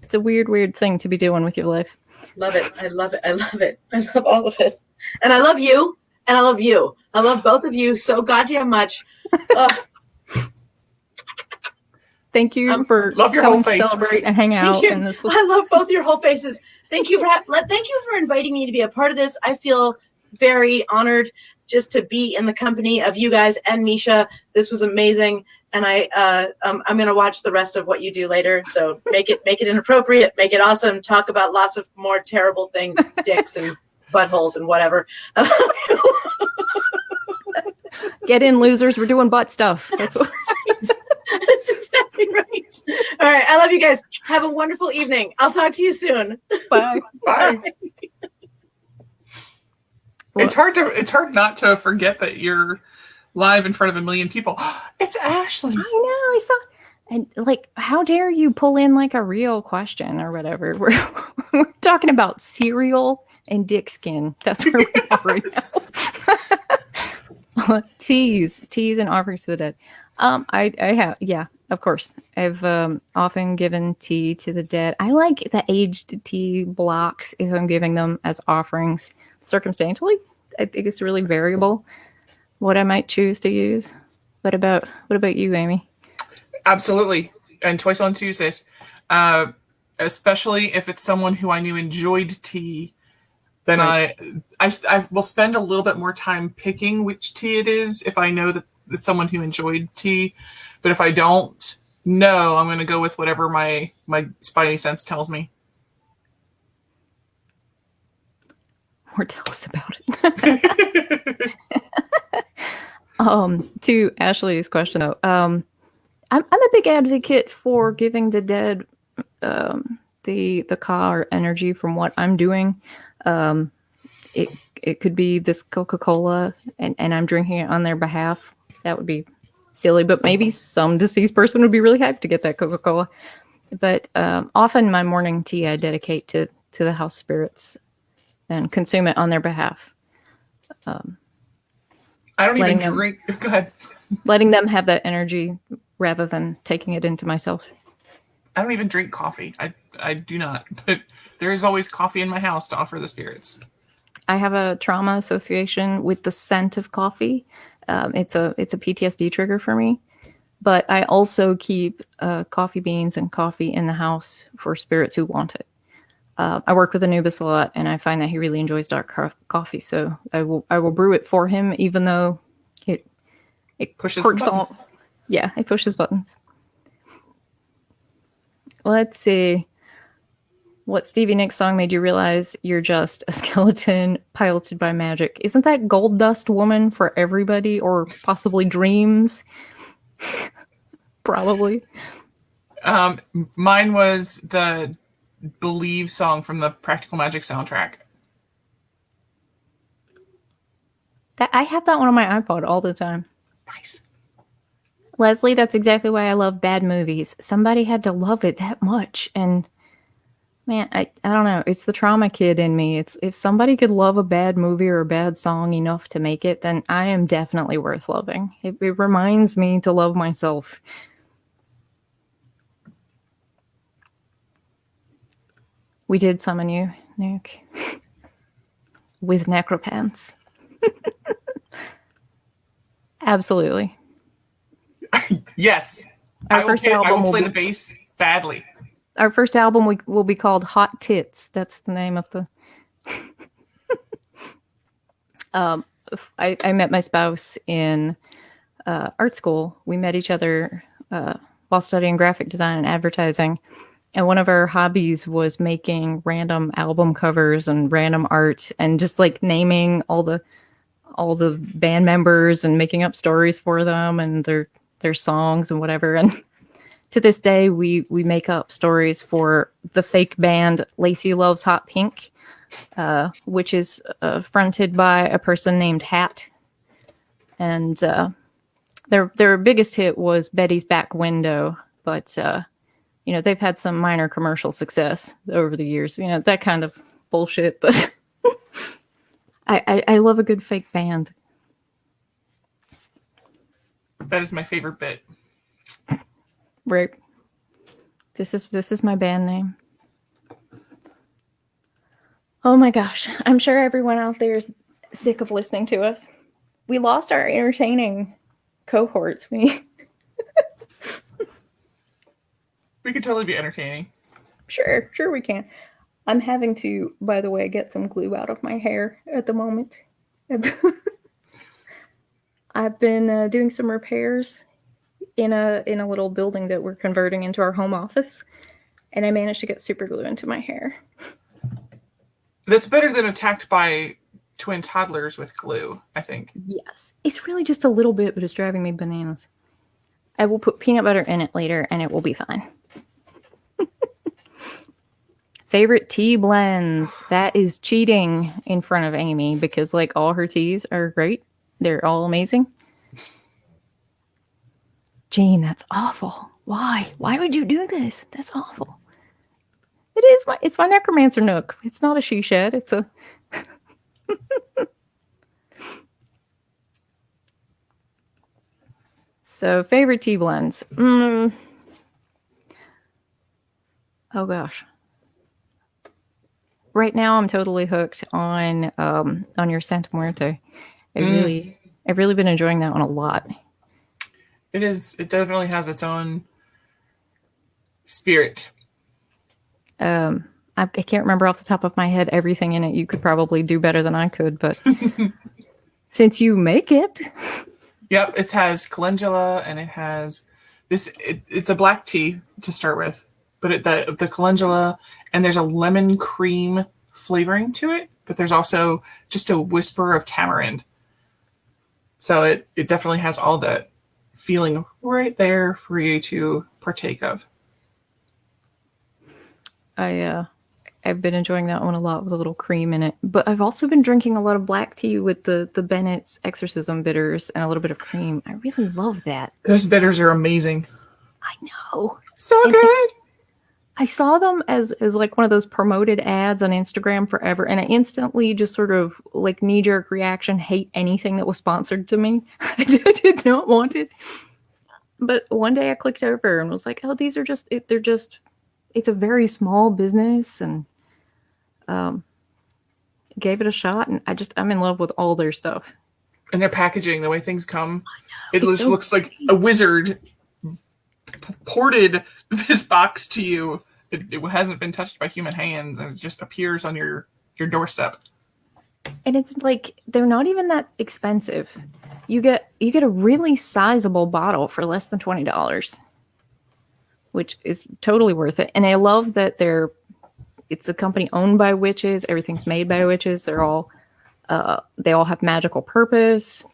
[SPEAKER 1] It's a weird thing to be doing with your life.
[SPEAKER 2] Love it. I love it. I love it. I love all of it. And I love you. And I love you. I love both of you so goddamn much.
[SPEAKER 1] Thank you for
[SPEAKER 4] love your
[SPEAKER 1] coming
[SPEAKER 4] whole face.
[SPEAKER 1] to celebrate and hang out. And this was
[SPEAKER 2] I love both your whole faces. Thank you for inviting me to be a part of this. I feel very honored just to be in the company of you guys and Misha. This was amazing. And I'm going to watch the rest of what you do later. So make it inappropriate, make it awesome. Talk about lots of more terrible things, dicks and buttholes and whatever.
[SPEAKER 1] Get in, losers. We're doing butt stuff.
[SPEAKER 2] That's right. That's exactly right. All right. I love you guys. Have a wonderful evening. I'll talk to you soon.
[SPEAKER 1] Bye.
[SPEAKER 4] Bye. It's hard not to forget that you're live in front of 1 million people. It's Ashley.
[SPEAKER 1] I know. I saw. And like, how dare you pull in like a real question or whatever? We're talking about cereal and dick skin. That's where we are right now. Teas and offerings to the dead. I have, yeah, of course. I've often given tea to the dead. I like the aged tea blocks if I'm giving them as offerings circumstantially. I think it's really variable what I might choose to use. What about you, Amy?
[SPEAKER 4] Absolutely. And twice on Tuesdays. Especially if it's someone who I knew enjoyed tea, then right. I will spend a little bit more time picking which tea it is if I know that it's someone who enjoyed tea. But if I don't know, I'm going to go with whatever my spidey sense tells me.
[SPEAKER 1] Mortellus about it. To Ashley's question though, I'm a big advocate for giving the dead the ka or energy from what I'm doing. It could be this Coca-Cola and I'm drinking it on their behalf. That would be silly, but maybe some deceased person would be really hyped to get that Coca-Cola. But often my morning tea I dedicate to the house spirits and consume it on their behalf.
[SPEAKER 4] I don't even drink. Go ahead.
[SPEAKER 1] Letting them have that energy rather than taking it into myself.
[SPEAKER 4] I don't even drink coffee. I do not. But there is always coffee in my house to offer the spirits.
[SPEAKER 1] I have a trauma association with the scent of coffee. It's a PTSD trigger for me. But I also keep coffee beans and coffee in the house for spirits who want it. I work with Anubis a lot, and I find that he really enjoys dark coffee. So I will brew it for him, even though it
[SPEAKER 4] Pushes
[SPEAKER 1] quirks
[SPEAKER 4] buttons.
[SPEAKER 1] all. Yeah, it pushes buttons. Let's see. What Stevie Nicks song made you realize you're just a skeleton piloted by magic? Isn't that Gold Dust Woman for everybody, or possibly Dreams? Probably.
[SPEAKER 4] Mine was the Believe song from the Practical Magic soundtrack.
[SPEAKER 1] I have that one on my iPod all the time.
[SPEAKER 4] Nice.
[SPEAKER 1] Leslie, that's exactly why I love bad movies. Somebody had to love it that much, and man, I don't know. It's the trauma kid in me. It's if somebody could love a bad movie or a bad song enough to make it, then I am definitely worth loving. It reminds me to love myself. We did summon you, Nuke, with necropants. Absolutely.
[SPEAKER 4] Yes.
[SPEAKER 1] Our
[SPEAKER 4] I
[SPEAKER 1] first
[SPEAKER 4] will
[SPEAKER 1] album
[SPEAKER 4] play
[SPEAKER 1] will
[SPEAKER 4] the
[SPEAKER 1] be,
[SPEAKER 4] bass badly.
[SPEAKER 1] our first album will be called Hot Tits. That's the name of the. I met my spouse in art school. We met each other while studying graphic design and advertising. And one of our hobbies was making random album covers and random art and just like naming all the band members and making up stories for them and their songs and whatever. And to this day, we make up stories for the fake band Lacey Loves Hot Pink, which is fronted by a person named Hat. And their biggest hit was Betty's Back Window, but they've had some minor commercial success over the years. That kind of bullshit, but I love a good fake band.
[SPEAKER 4] That is my favorite bit.
[SPEAKER 1] Right. This is my band name. Oh my gosh. I'm sure everyone out there is sick of listening to us. We lost our entertaining cohorts.
[SPEAKER 4] We could totally be entertaining.
[SPEAKER 1] Sure we can. I'm having to, by the way, get some glue out of my hair at the moment. I've been doing some repairs in a little building that we're converting into our home office, and I managed to get super glue into my hair.
[SPEAKER 4] That's better than attacked by twin toddlers with glue, I think.
[SPEAKER 1] Yes. It's really just a little bit, but it's driving me bananas. I will put peanut butter in it later, and it will be fine. Favorite tea blends. That is cheating in front of Amy because like all her teas are great. They're all amazing. Jane, that's awful. Why? Why would you do this? That's awful. It's my necromancer nook. It's not a she shed. It's a So favorite tea blends. Oh gosh. Right now, I'm totally hooked on your Santa Muerte. I've really been enjoying that one a lot.
[SPEAKER 4] It is. It definitely has its own spirit.
[SPEAKER 1] I can't remember off the top of my head everything in it. You could probably do better than I could, but since you make it.
[SPEAKER 4] Yep, it has calendula and it has this. It's a black tea to start with. But the calendula, and there's a lemon cream flavoring to it, but there's also just a whisper of tamarind. So it definitely has all that feeling right there for you to partake of.
[SPEAKER 1] I've been enjoying that one a lot with a little cream in it. But I've also been drinking a lot of black tea with the Bennett's Exorcism bitters and a little bit of cream. I really love that.
[SPEAKER 4] Those bitters are amazing.
[SPEAKER 1] I know.
[SPEAKER 4] So good.
[SPEAKER 1] I saw them as like one of those promoted ads on Instagram forever, and I instantly just sort of like knee-jerk reaction, hate anything that was sponsored to me. I did not want it. But one day I clicked over and was like, oh, these are just, it's a very small business, and gave it a shot, and I'm in love with all their stuff.
[SPEAKER 4] And their packaging, the way things come, it just looks like a wizard ported this box to you It hasn't been touched by human hands, and it just appears on your doorstep.
[SPEAKER 1] And it's like they're not even that expensive. You get a really sizable bottle for less than $20, which is totally worth it. And I love that it's a company owned by witches. Everything's made by witches. They all have magical purpose.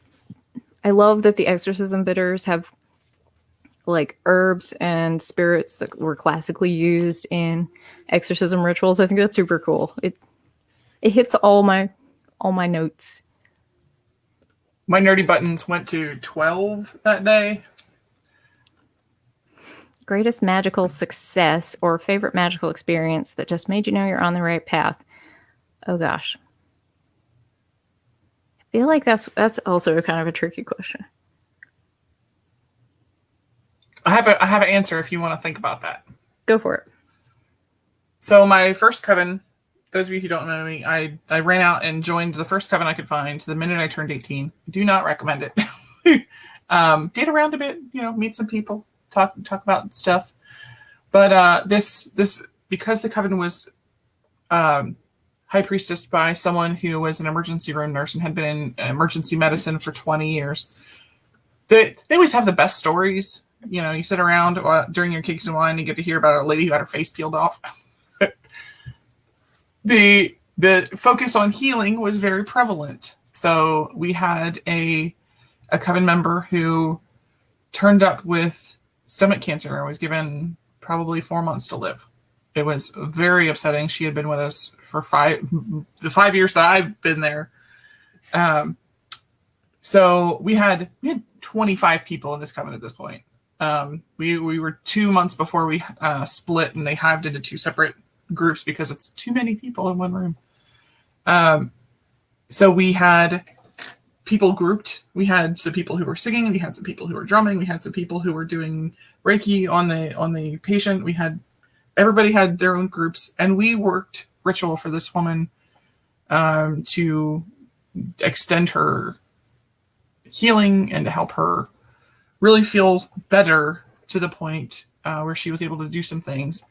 [SPEAKER 1] I love that the exorcism bitters have like herbs and spirits that were classically used in exorcism rituals. I think that's super cool. It hits all my notes.
[SPEAKER 4] My nerdy buttons went to 12 that day.
[SPEAKER 1] Greatest magical success or favorite magical experience that just made you know you're on the right path. Oh gosh. I feel like that's also kind of a tricky question.
[SPEAKER 4] I have an answer if you want to think about that.
[SPEAKER 1] Go for it.
[SPEAKER 4] So my first coven, those of you who don't know me, I ran out and joined the first coven I could find the minute I turned 18. Do not recommend it. Date around a bit, meet some people, talk about stuff. But this because the coven was high priestess by someone who was an emergency room nurse and had been in emergency medicine for 20 years. They always have the best stories. You sit around during your cakes and wine and you get to hear about a lady who had her face peeled off. The focus on healing was very prevalent. So we had a coven member who turned up with stomach cancer and was given probably 4 months to live. It was very upsetting. She had been with us for the 5 years that I've been there. So we had 25 people in this coven at this point. We were 2 months before we split, and they hived into two separate groups because it's too many people in one room. So we had people grouped. We had some people who were singing. We had some people who were drumming. We had some people who were doing Reiki on the patient. Everybody had their own groups, and we worked ritual for this woman to extend her healing and to help her really feel better to the point where she was able to do some things.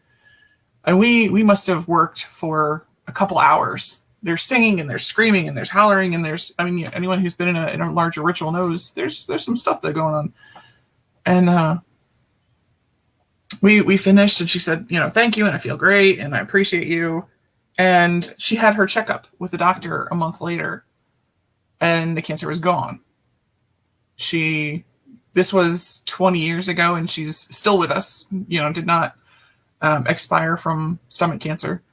[SPEAKER 4] And we must have worked for a couple hours. There's singing and there's screaming and there's hollering and anyone who's been in a larger ritual knows there's some stuff that's going on. And we finished, and she said, thank you, and I feel great, and I appreciate you. And she had her checkup with the doctor a month later, and the cancer was gone. This was 20 years ago, and she's still with us, did not expire from stomach cancer.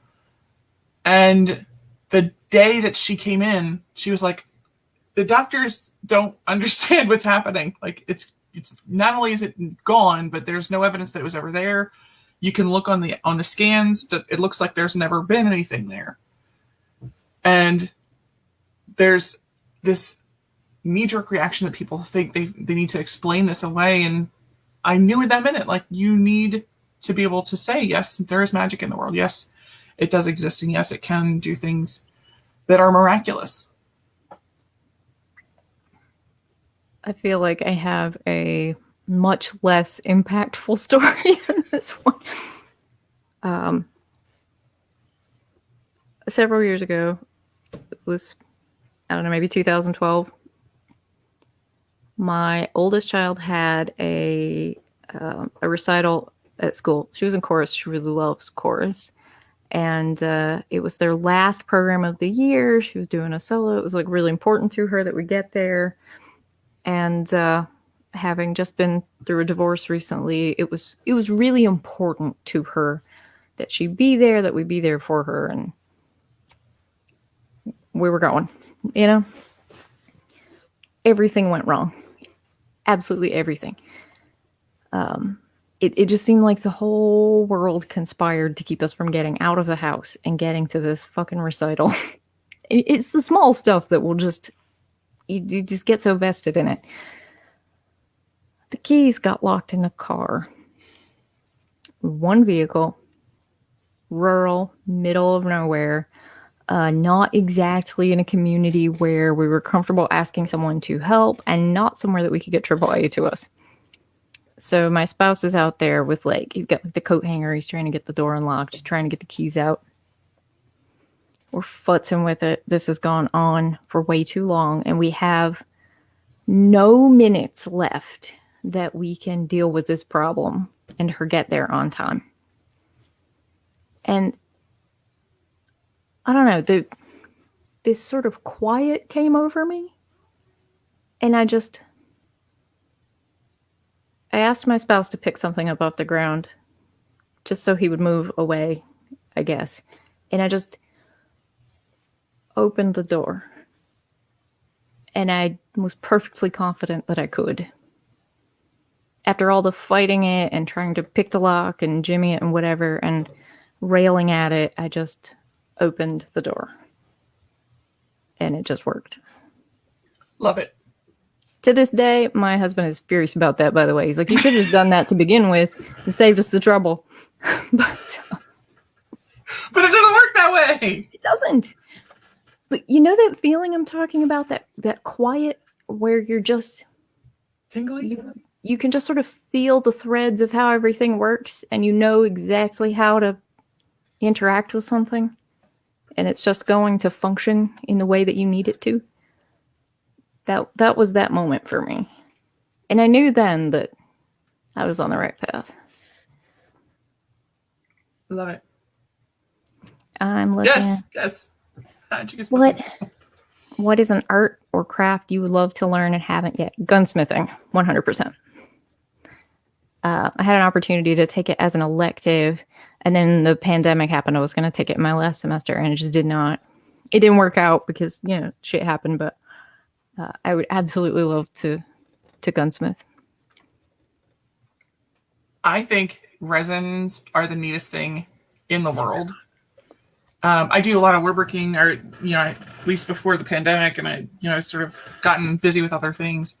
[SPEAKER 4] And the day that she came in, she was like, the doctors don't understand what's happening. Like, it's not only is it gone, but there's no evidence that it was ever there. You can look on the scans. It looks like there's never been anything there. And there's this knee-jerk reaction that people think they need to explain this away. And I knew in that minute, like, you need to be able to say, yes, there is magic in the world. Yes, it does exist. And yes, it can do things that are miraculous.
[SPEAKER 1] I feel like I have a much less impactful story than this one. Several years ago, it was, I don't know, maybe 2012. My oldest child had a recital at school. She was in chorus. She really loves chorus. And it was their last program of the year. She was doing a solo. It was like really important to her that we get there. And having just been through a divorce recently, it was really important to her that she be there, that we be there for her, and we were going, Everything went wrong. Absolutely everything. It just seemed like the whole world conspired to keep us from getting out of the house and getting to this fucking recital. It's the small stuff that will just... You just get so vested in it. The keys got locked in the car. One vehicle, rural, middle of nowhere, not exactly in a community where we were comfortable asking someone to help, and not somewhere that we could get AAA to us. So my spouse is out there with like, he's got like the coat hanger. He's trying to get the door unlocked, trying to get the keys out. We're futzing with it. This has gone on for way too long, and we have no minutes left that we can deal with this problem and her get there on time. And I don't know, this sort of quiet came over me, and I asked my spouse to pick something up off the ground just so he would move away, I guess. And I just opened the door. And I was perfectly confident that I could. After all the fighting it and trying to pick the lock and jimmy it and whatever and railing at it, I just opened the door. And it just worked.
[SPEAKER 4] Love it.
[SPEAKER 1] To this day, my husband is furious about that, by the way. He's like, you should have just done that to begin with and saved us the trouble. But
[SPEAKER 4] it doesn't work that way.
[SPEAKER 1] It doesn't. But you know that feeling I'm talking about? That quiet where you're just...
[SPEAKER 4] Tingly?
[SPEAKER 1] You can just sort of feel the threads of how everything works, and you know exactly how to interact with something. And it's just going to function in the way that you need it to. That was that moment for me. And I knew then that I was on the right path.
[SPEAKER 4] Love it.
[SPEAKER 1] I'm looking.
[SPEAKER 4] Yes.
[SPEAKER 1] What is an art or craft you would love to learn and haven't yet? Gunsmithing, 100%. I had an opportunity to take it as an elective, and then the pandemic happened. I was going to take it in my last semester, and it just didn't work out because, shit happened, but I would absolutely love to gunsmith.
[SPEAKER 4] I think resins are the neatest thing in the world. I do a lot of woodworking, or at least before the pandemic, and I sort of gotten busy with other things.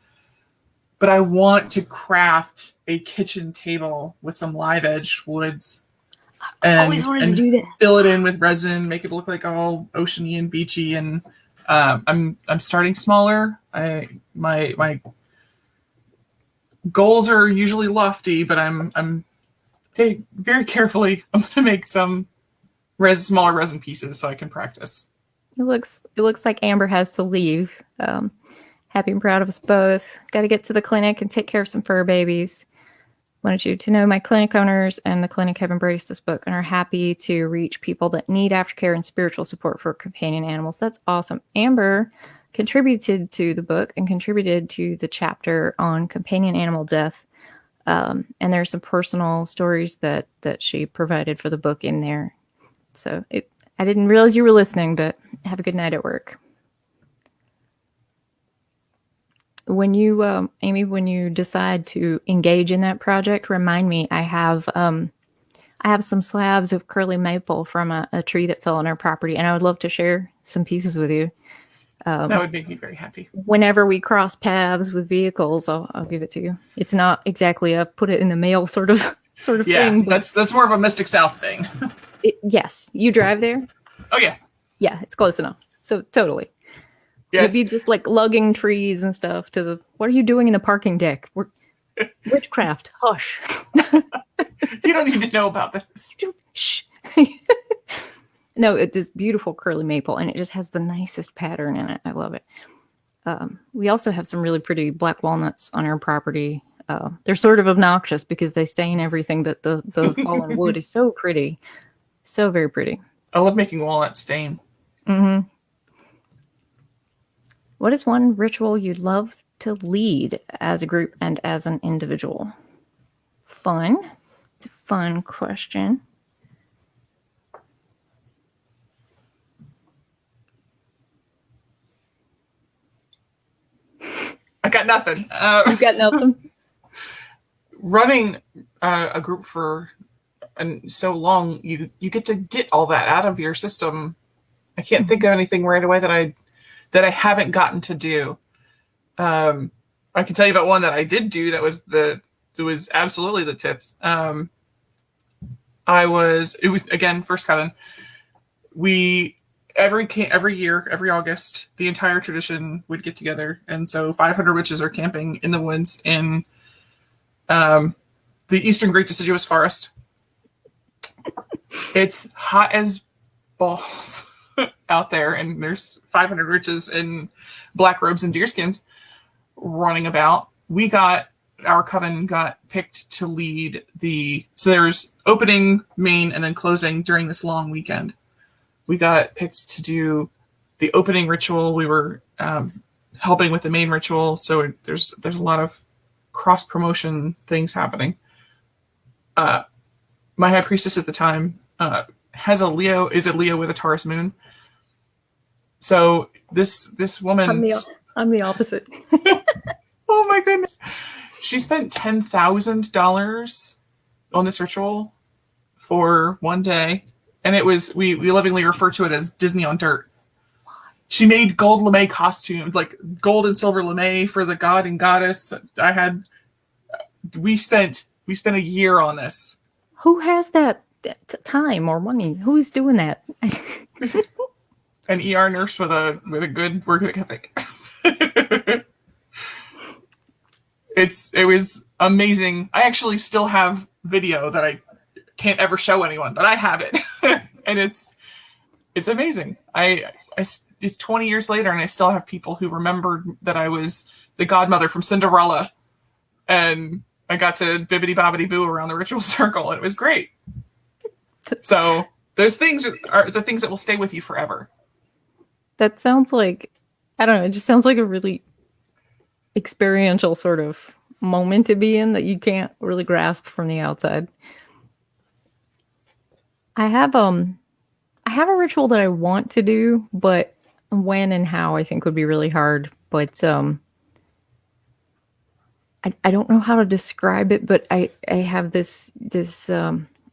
[SPEAKER 4] But I want to craft a kitchen table with some live edge woods, and
[SPEAKER 1] always wanted to do that.
[SPEAKER 4] Fill it in with resin, make it look like all oceany and beachy. And I'm starting smaller. My goals are usually lofty, but I'm very carefully. I'm going to make some smaller resin pieces so I can practice.
[SPEAKER 1] It looks like Amber has to leave. Happy and proud of us both. Got to get to the clinic and take care of some fur babies. Wanted you to know my clinic owners and the clinic have embraced this book and are happy to reach people that need aftercare and spiritual support for companion animals. That's awesome. Amber contributed to the book and contributed to the chapter on companion animal death. And there's some personal stories that she provided for the book in there. So I didn't realize you were listening, but have a good night at work. When you, Amy, when you decide to engage in that project, remind me. I have some slabs of curly maple from a tree that fell on our property, and I would love to share some pieces with you.
[SPEAKER 4] That would make me very happy.
[SPEAKER 1] Whenever we cross paths with vehicles, I'll give it to you. It's not exactly a put it in the mail sort of thing.
[SPEAKER 4] Yeah, that's more of a Mystic South thing.
[SPEAKER 1] Yes, you drive there.
[SPEAKER 4] Oh yeah.
[SPEAKER 1] Yeah, it's close enough. So totally.
[SPEAKER 4] Yeah,
[SPEAKER 1] you'd be just like lugging trees and stuff to the. What are you doing in the parking deck? Witchcraft. Hush.
[SPEAKER 4] You don't need to know about this.
[SPEAKER 1] Shh. No, it is beautiful curly maple, and it just has the nicest pattern in it. I love it. We also have some really pretty black walnuts on our property. They're sort of obnoxious because they stain everything, but the fallen wood is so pretty. So very pretty.
[SPEAKER 4] I love making walnut stain.
[SPEAKER 1] Mm-hmm. What is one ritual you'd love to lead as a group and as an individual? Fun. It's a fun question.
[SPEAKER 4] I got nothing.
[SPEAKER 1] You got nothing?
[SPEAKER 4] Running a group for so long, you get to get all that out of your system. I can't think of anything right away that I haven't gotten to do. I can tell you about one that I did do that was absolutely the tits. It was again first coven. We every year, every August, the entire tradition would get together, and so 500 witches are camping in the woods in The Eastern Great Deciduous Forest. It's hot as balls out there, and there's 500 witches in black robes and deerskins running about. Our coven got picked to lead so there's opening, main, and then closing during this long weekend. We got picked to do the opening ritual. We were helping with the main ritual, so there's a lot of cross promotion things happening. My high priestess at the time is a Leo with a Taurus moon. So this woman,
[SPEAKER 1] I'm the opposite.
[SPEAKER 4] oh my goodness, she spent $10,000 on this ritual for one day, and it was we lovingly refer to it as Disney on dirt. She made gold lame costumes, like gold and silver lame for the god and goddess. We spent a year on this.
[SPEAKER 1] Who has that time or money? Who's doing that?
[SPEAKER 4] An ER nurse with a good work ethic. It was amazing. I actually still have video that I can't ever show anyone, but I have it, and it's amazing. It's 20 years later, and I still have people who remembered that I was the godmother from Cinderella, and I got to bibbidi bobbidi boo around the ritual circle, and it was great. So those things are the things that will stay with you forever.
[SPEAKER 1] That sounds like, I don't know, it just sounds like a really experiential sort of moment to be in that you can't really grasp from the outside. I have a ritual that I want to do, but when and how I think would be really hard. But I don't know how to describe it, but I have this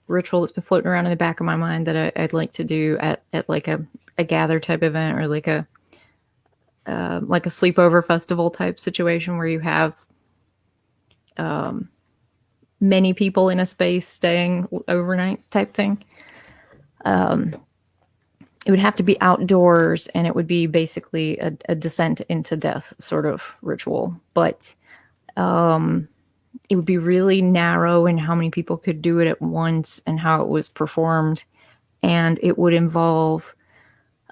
[SPEAKER 1] ritual that's been floating around in the back of my mind that I'd like to do at like a gather type event, or like a sleepover festival type situation where you have many people in a space staying overnight type thing. It would have to be outdoors, and it would be basically a descent into death sort of ritual, but it would be really narrow in how many people could do it at once and how it was performed, and it would involve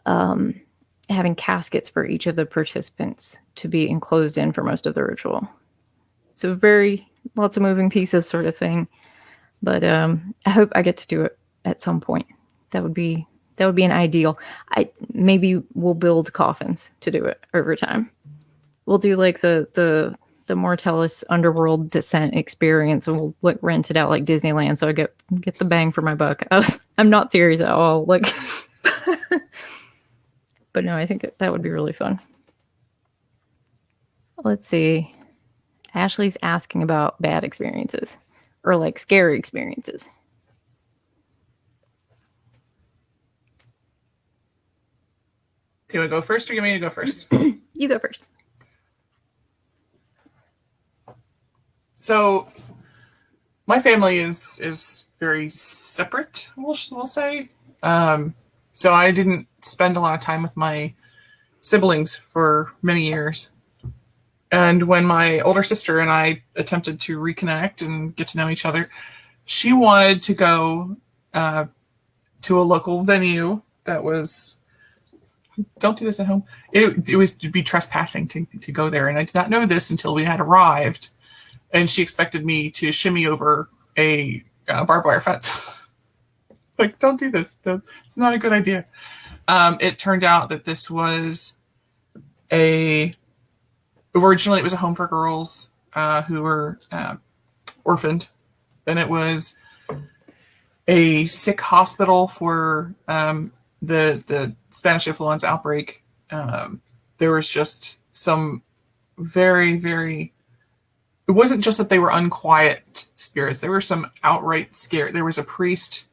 [SPEAKER 1] having caskets for each of the participants to be enclosed in for most of the ritual. So lots of moving pieces sort of thing. But I hope I get to do it at some point. That would be an ideal. Maybe we'll build coffins to do it over time. We'll do like the Mortellus underworld descent experience, and we'll like rent it out like Disneyland, so I get the bang for my buck. I'm not serious at all. Like, but no, I think that would be really fun. Let's see. Ashley's asking about bad experiences or like scary experiences.
[SPEAKER 4] Do you want to go first, or you want me to go first?
[SPEAKER 1] You go first.
[SPEAKER 4] So, my family is very separate, we'll say. So I didn't spend a lot of time with my siblings for many years. And when my older sister and I attempted to reconnect and get to know each other, she wanted to go to a local venue that was, don't do this at home. It was to be trespassing to go there. And I did not know this until we had arrived. And she expected me to shimmy over a barbed wire fence. Like, don't do this. It's not a good idea. It turned out that this was originally it was a home for girls who were orphaned. Then it was a sick hospital for the Spanish influenza outbreak. There was just some very, very... It wasn't just that they were unquiet spirits. There were some outright scare. There was a priest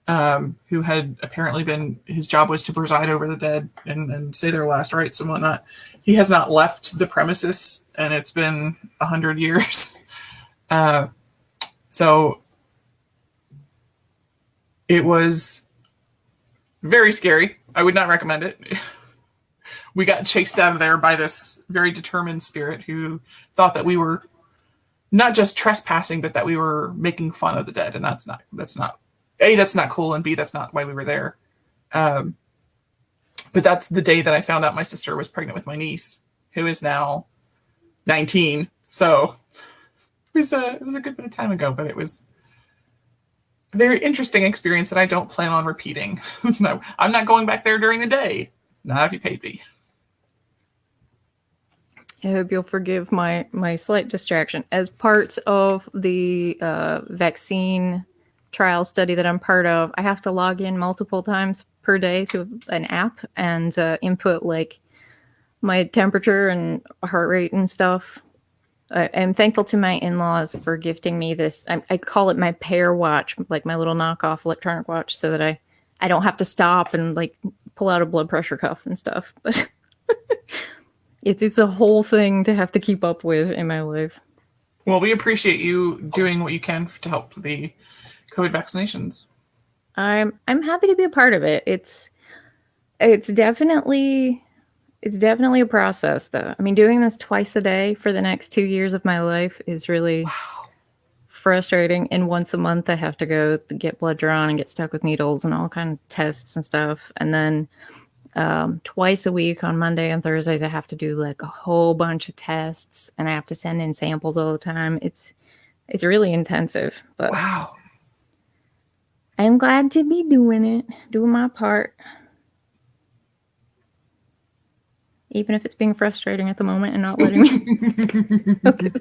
[SPEAKER 4] who had apparently his job was to preside over the dead and say their last rites and whatnot. He has not left the premises, and it's been 100 years. So it was very scary. I would not recommend it. We got chased out of there by this very determined spirit who thought that we were not just trespassing, but that we were making fun of the dead, and that's not A, that's not cool, and B, that's not why we were there. But that's the day that I found out my sister was pregnant with my niece, who is now 19. So it was a good bit of time ago, but it was a very interesting experience that I don't plan on repeating. No, I'm not going back there during the day. Not if you paid me.
[SPEAKER 1] I hope you'll forgive my slight distraction. As part of the vaccine trial study that I'm part of, I have to log in multiple times per day to an app and input like my temperature and heart rate and stuff. I'm thankful to my in-laws for gifting me this. I call it my pair watch, like my little knockoff electronic watch, so that I don't have to stop and like pull out a blood pressure cuff and stuff. But it's a whole thing to have to keep up with in my life.
[SPEAKER 4] Well, we appreciate you doing what you can to help the COVID vaccinations.
[SPEAKER 1] I'm happy to be a part of it. It's definitely a process, though. I mean, doing this twice a day for the next 2 years of my life is really frustrating. And once a month, I have to go get blood drawn and get stuck with needles and all kind of tests and stuff. And then twice a week on Monday and Thursdays, I have to do like a whole bunch of tests, and I have to send in samples all the time. It's really intensive, but
[SPEAKER 4] wow.
[SPEAKER 1] I'm glad to be doing it, doing my part. Even if it's being frustrating at the moment and not letting me. Okay.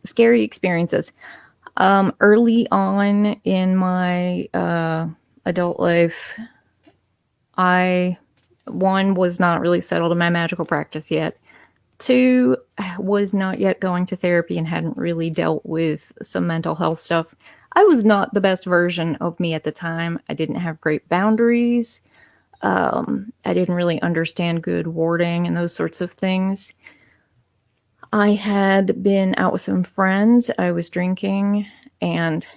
[SPEAKER 1] Scary experiences. Early on in my adult life, I, one, was not really settled in my magical practice yet. Two, was not yet going to therapy and hadn't really dealt with some mental health stuff. I was not the best version of me at the time. I didn't have great boundaries. I didn't really understand good warding and those sorts of things. I had been out with some friends. I was drinking, and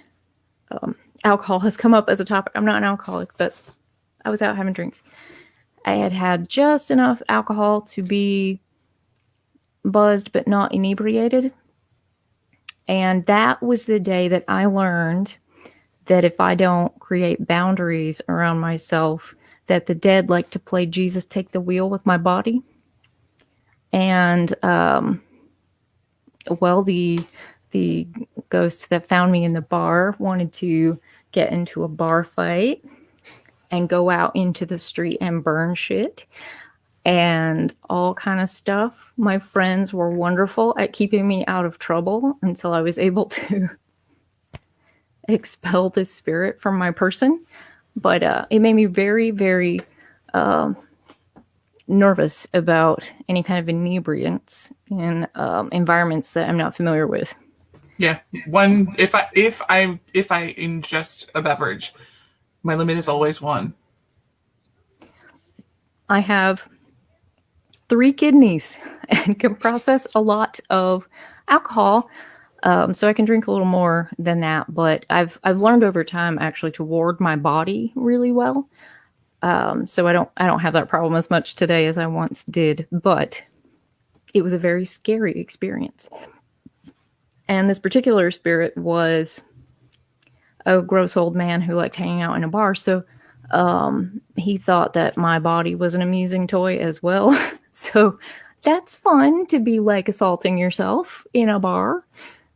[SPEAKER 1] alcohol has come up as a topic. I'm not an alcoholic, but I was out having drinks. I had had just enough alcohol to be buzzed but not inebriated. And that was the day that I learned that if I don't create boundaries around myself, that the dead like to play Jesus take the wheel with my body. And well, the ghost that found me in the bar wanted to get into a bar fight and go out into the street and burn shit and all kind of stuff. My friends were wonderful at keeping me out of trouble until I was able to expel this spirit from my person. But it made me very, very nervous about any kind of inebriants in environments that I'm not familiar with.
[SPEAKER 4] Yeah, if I ingest a beverage, my limit is always 1.
[SPEAKER 1] I have 3 kidneys and can process a lot of alcohol, so I can drink a little more than that. But I've learned over time actually to ward my body really well, so I don't have that problem as much today as I once did. But it was a very scary experience. And this particular spirit was a gross old man who liked hanging out in a bar. So he thought that my body was an amusing toy as well. So that's fun to be like assaulting yourself in a bar.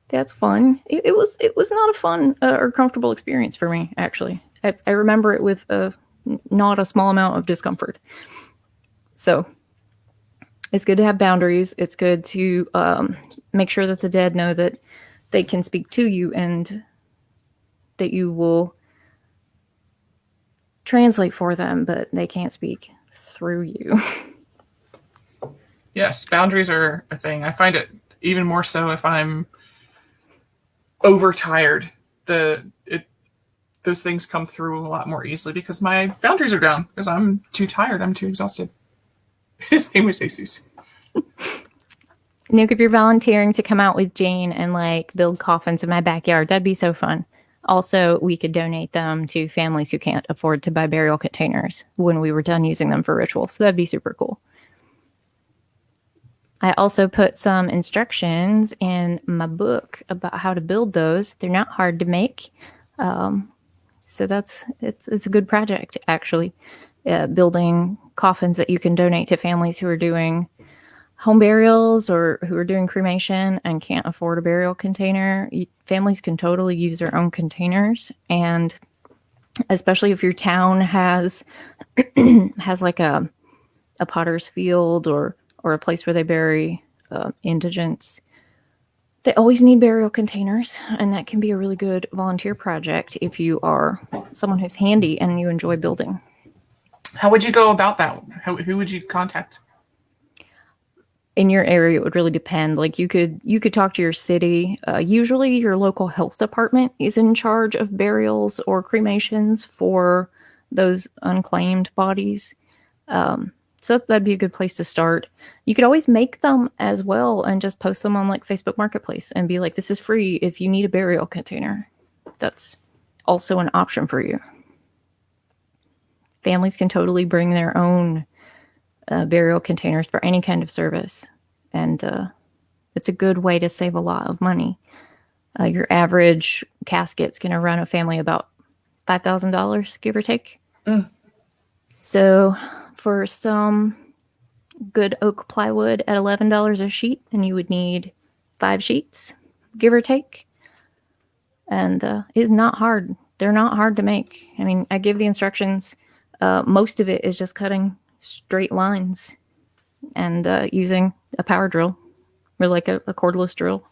[SPEAKER 1] That's fun. It was not a fun or comfortable experience for me, actually. I remember it with not a small amount of discomfort. So it's good to have boundaries. It's good to make sure that the dead know that they can speak to you and that you will translate for them, but they can't speak through you.
[SPEAKER 4] Yes, boundaries are a thing. I find it even more so if I'm overtired. Those things come through a lot more easily because my boundaries are down because I'm too tired. I'm too exhausted. His name was Jesus.
[SPEAKER 1] Nuke, if you're volunteering to come out with Jane and like build coffins in my backyard, that'd be so fun. Also, we could donate them to families who can't afford to buy burial containers when we were done using them for rituals. So that'd be super cool. I also put some instructions in my book about how to build those. They're not hard to make. So it's a good project, actually. Building coffins that you can donate to families who are doing home burials or who are doing cremation and can't afford a burial container. Families can totally use their own containers, and especially if your town has like a potter's field or a place where they bury indigents. They always need burial containers, and that can be a really good volunteer project if you are someone who's handy and you enjoy building.
[SPEAKER 4] How would you go about that? Who would you contact?
[SPEAKER 1] In your area, it would really depend. Like you could talk to your city. Usually your local health department is in charge of burials or cremations for those unclaimed bodies. So that'd be a good place to start. You could always make them as well and just post them on like Facebook Marketplace and be like, this is free if you need a burial container. That's also an option for you. Families can totally bring their own burial containers for any kind of service. And it's a good way to save a lot of money. Your average casket's going to run a family about $5,000, give or take. So for some good oak plywood at $11 a sheet, and you would need 5 sheets, give or take. And it's not hard. They're not hard to make. I mean, I give the instructions. Most of it is just cutting straight lines and using a power drill or like a cordless drill.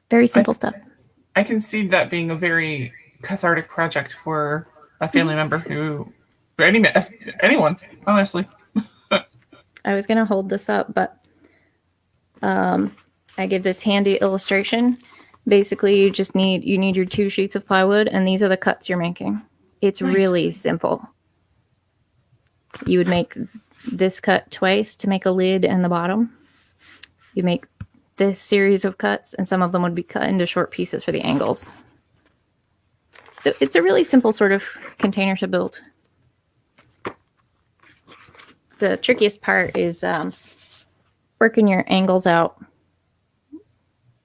[SPEAKER 1] Very simple stuff.
[SPEAKER 4] I can see that being a very cathartic project for a family member for anyone, honestly.
[SPEAKER 1] I was going to hold this up, but I give this handy illustration. Basically, you need your 2 sheets of plywood, and these are the cuts you're making. It's nice. Really simple. You would make this cut twice to make a lid and the bottom. You make this series of cuts, and some of them would be cut into short pieces for the angles. So it's a really simple sort of container to build. The trickiest part is working your angles out.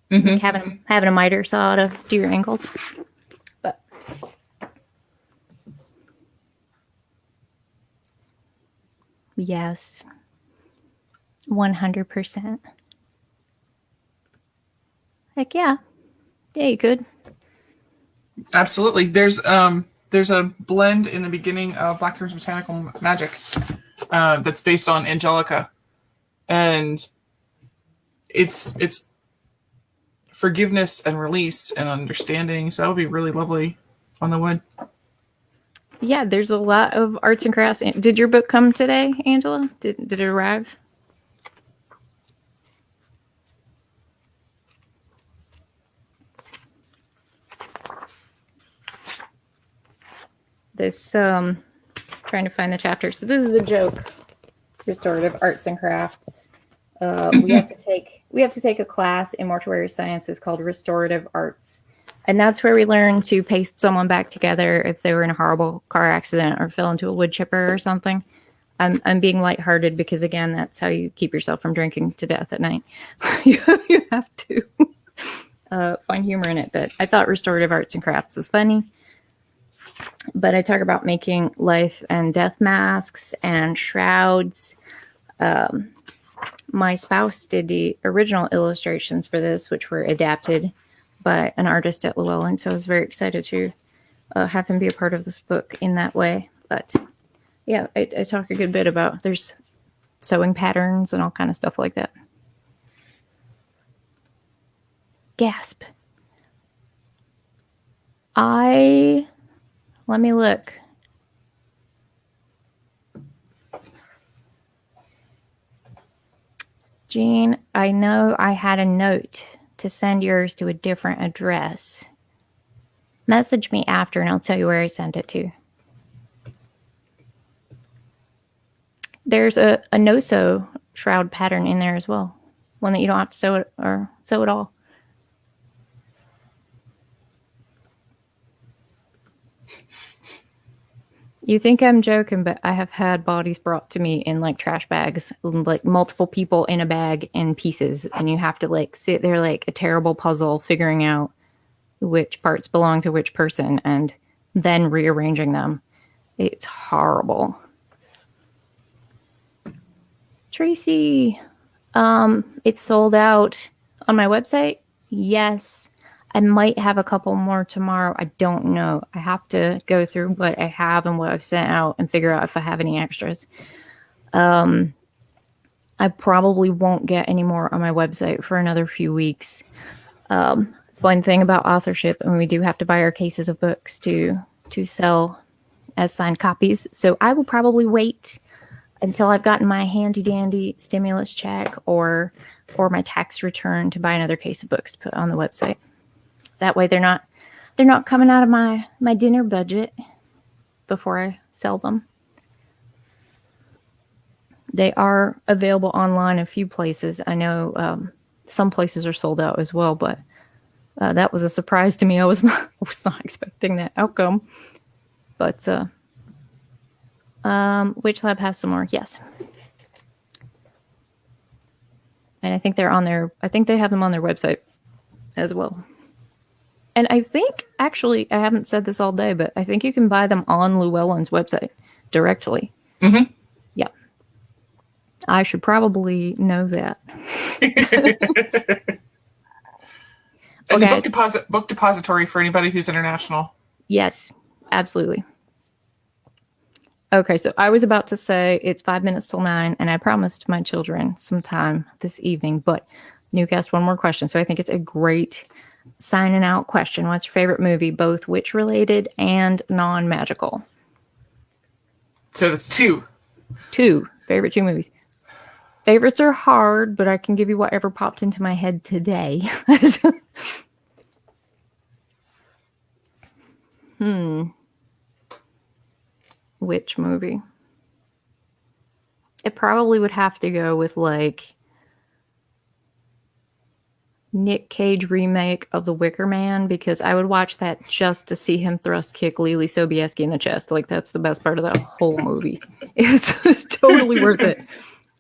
[SPEAKER 1] Like having a miter saw to do your angles. But yes, 100%. Heck yeah. Yeah, you could.
[SPEAKER 4] Absolutely. There's a blend in the beginning of Blackthorn's Botanical Magic that's based on Angelica, and it's forgiveness and release and understanding. So that would be really lovely on the wood.
[SPEAKER 1] Yeah, there's a lot of arts and crafts. Did your book come today, Angela? Did it arrive? This trying to find the chapter. So this is a joke. Restorative arts and crafts. We have to take a class in mortuary sciences called restorative arts, and that's where we learn to paste someone back together if they were in a horrible car accident or fell into a wood chipper or something. I'm being lighthearted because again, that's how you keep yourself from drinking to death at night. you have to find humor in it. But I thought restorative arts and crafts was funny. But I talk about making life and death masks and shrouds. My spouse did the original illustrations for this, which were adapted by an artist at Llewellyn. So I was very excited to have him be a part of this book in that way. But yeah, I talk a good bit about there's sewing patterns and all kind of stuff like that. Gasp. Let me look. Jean, I know I had a note to send yours to a different address. Message me after and I'll tell you where I sent it to. There's a no-sew shroud pattern in there as well. One that you don't have to sew it or sew at all. You think I'm joking, but I have had bodies brought to me in like trash bags, like multiple people in a bag in pieces, and you have to like sit there like a terrible puzzle figuring out which parts belong to which person and then rearranging them. It's horrible. Tracy, it's sold out on my website. Yes. I might have a couple more tomorrow. I don't know. I have to go through what I have and what I've sent out and figure out if I have any extras. I probably won't get any more on my website for another few weeks. Fun thing about authorship, and we do have to buy our cases of books to sell as signed copies. So I will probably wait until I've gotten my handy dandy stimulus check or my tax return to buy another case of books to put on the website. That way they're not coming out of my dinner budget before I sell them. They are available online a few places. I know some places are sold out as well, but that was a surprise to me. I was not expecting that outcome. But Witch Lab has some more, yes. And I think they're on their. I think they have them on their website as well. And I think, actually, I haven't said this all day, but I think you can buy them on Llewellyn's website directly.
[SPEAKER 4] Mm-hmm.
[SPEAKER 1] Yeah. I should probably know that.
[SPEAKER 4] And okay. The book depository for anybody who's international.
[SPEAKER 1] Yes, absolutely. Okay, so I was about to say it's 5 minutes till 9, and I promised my children some time this evening, but Nuke asked one more question, so I think it's a great signing out question. What's your favorite movie, both witch related and non-magical?
[SPEAKER 4] So that's two.
[SPEAKER 1] Favorite 2 movies. Favorites are hard, but I can give you whatever popped into my head today. Which movie? It probably would have to go with like Nick Cage remake of The Wicker Man, because I would watch that just to see him thrust kick Lily Sobieski in the chest. Like, that's the best part of that whole movie. It's totally worth it.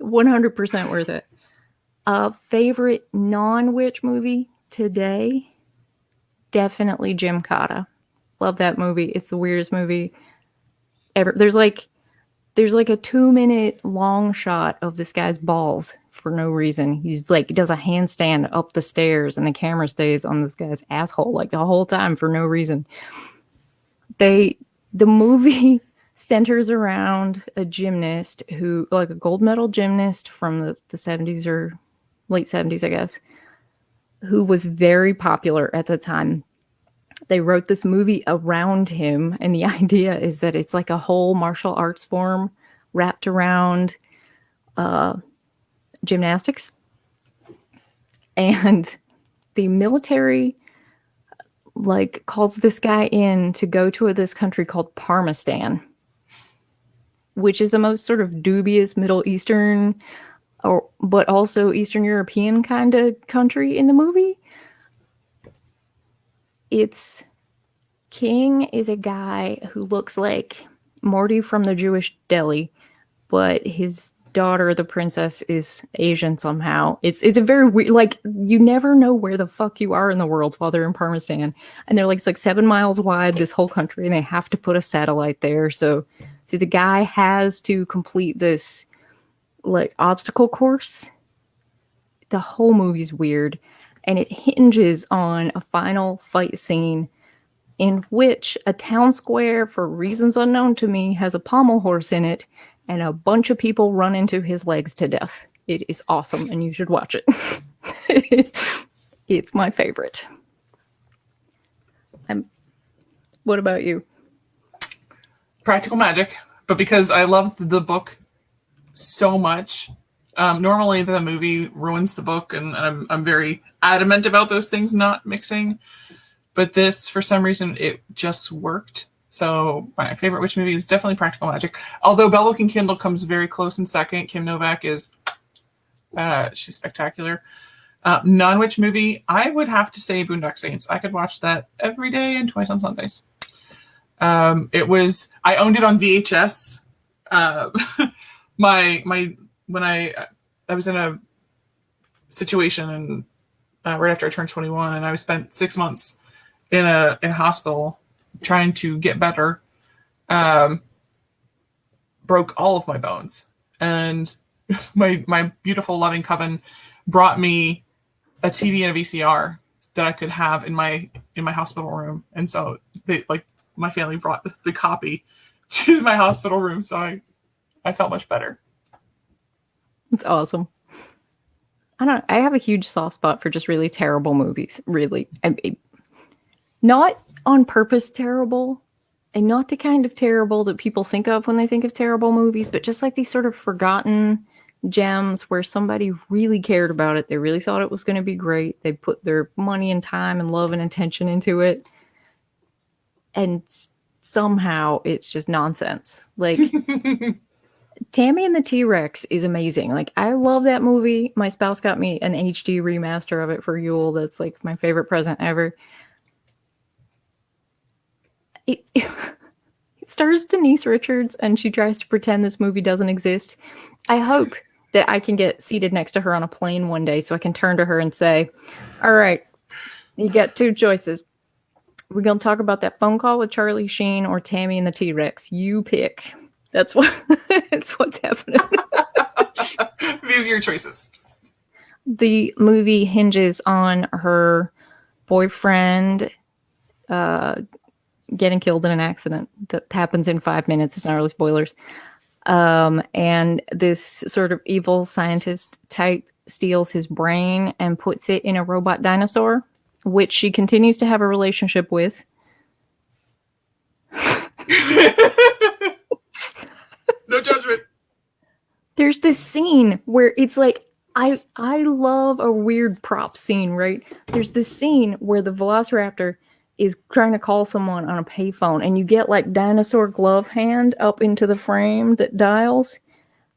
[SPEAKER 1] 100% worth it. Favorite non-witch movie today? Definitely Gymkata. Love that movie. It's the weirdest movie ever. There's like a 2-minute long shot of this guy's balls for no reason. He's like, he does a handstand up the stairs and the camera stays on this guy's asshole like the whole time for no reason. The movie centers around a gymnast who, like a gold medal gymnast from the 70s or late 70s, I guess, who was very popular at the time. They wrote this movie around him, and the idea is that it's like a whole martial arts form wrapped around gymnastics. And the military like calls this guy in to go to this country called Parmistan, which is the most sort of dubious Middle Eastern but also Eastern European kind of country in the movie. Its king is a guy who looks like Morty from the Jewish Deli, but his daughter, the princess, is Asian somehow. It's a very weird, like, you never know where the fuck you are in the world while they're in Parmistan. And they're like, it's like 7 miles wide, this whole country, and they have to put a satellite there. So the guy has to complete this like obstacle course. The whole movie's weird, and it hinges on a final fight scene in which a town square, for reasons unknown to me, has a pommel horse in it, and a bunch of people run into his legs to death. It is awesome, and you should watch it. It's my favorite. What about you?
[SPEAKER 4] Practical Magic, but because I loved the book so much. Normally the movie ruins the book, and I'm very adamant about those things not mixing. But this, for some reason, it just worked. So my favorite witch movie is definitely Practical Magic. Although Bell Kindle comes very close in second. Kim Novak is, she's spectacular. Non-witch movie, I would have to say Boondock Saints. I could watch that every day and twice on Sundays. I owned it on VHS. When I was in a situation and right after I turned 21, and I spent 6 months in a hospital trying to get better. Broke all of my bones, and my beautiful loving coven brought me a TV and a VCR that I could have in my hospital room, and so my family brought the copy to my hospital room, so I felt much better.
[SPEAKER 1] It's awesome. I have a huge soft spot for just really terrible movies. Really, not on purpose terrible, and not the kind of terrible that people think of when they think of terrible movies, but just like these sort of forgotten gems where somebody really cared about it. They really thought it was going to be great. They put their money and time and love and attention into it, and somehow it's just nonsense. Like Tammy and the T-Rex is amazing. Like, I love that movie. My spouse got me an HD remaster of it for Yule. That's like my favorite present ever. It stars Denise Richards, and she tries to pretend this movie doesn't exist. I hope that I can get seated next to her on a plane one day so I can turn to her and say, all right, you got two choices. We're going to talk about that phone call with Charlie Sheen or Tammy and the T-Rex. You pick. That's what's happening.
[SPEAKER 4] These are your choices.
[SPEAKER 1] The movie hinges on her boyfriend getting killed in an accident that happens in 5 minutes. It's not really spoilers. And this sort of evil scientist type steals his brain and puts it in a robot dinosaur, which she continues to have a relationship with.
[SPEAKER 4] No judgment.
[SPEAKER 1] There's this scene where it's like, I love a weird prop scene, right? There's this scene where the Velociraptor is trying to call someone on a payphone, and you get like dinosaur glove hand up into the frame that dials,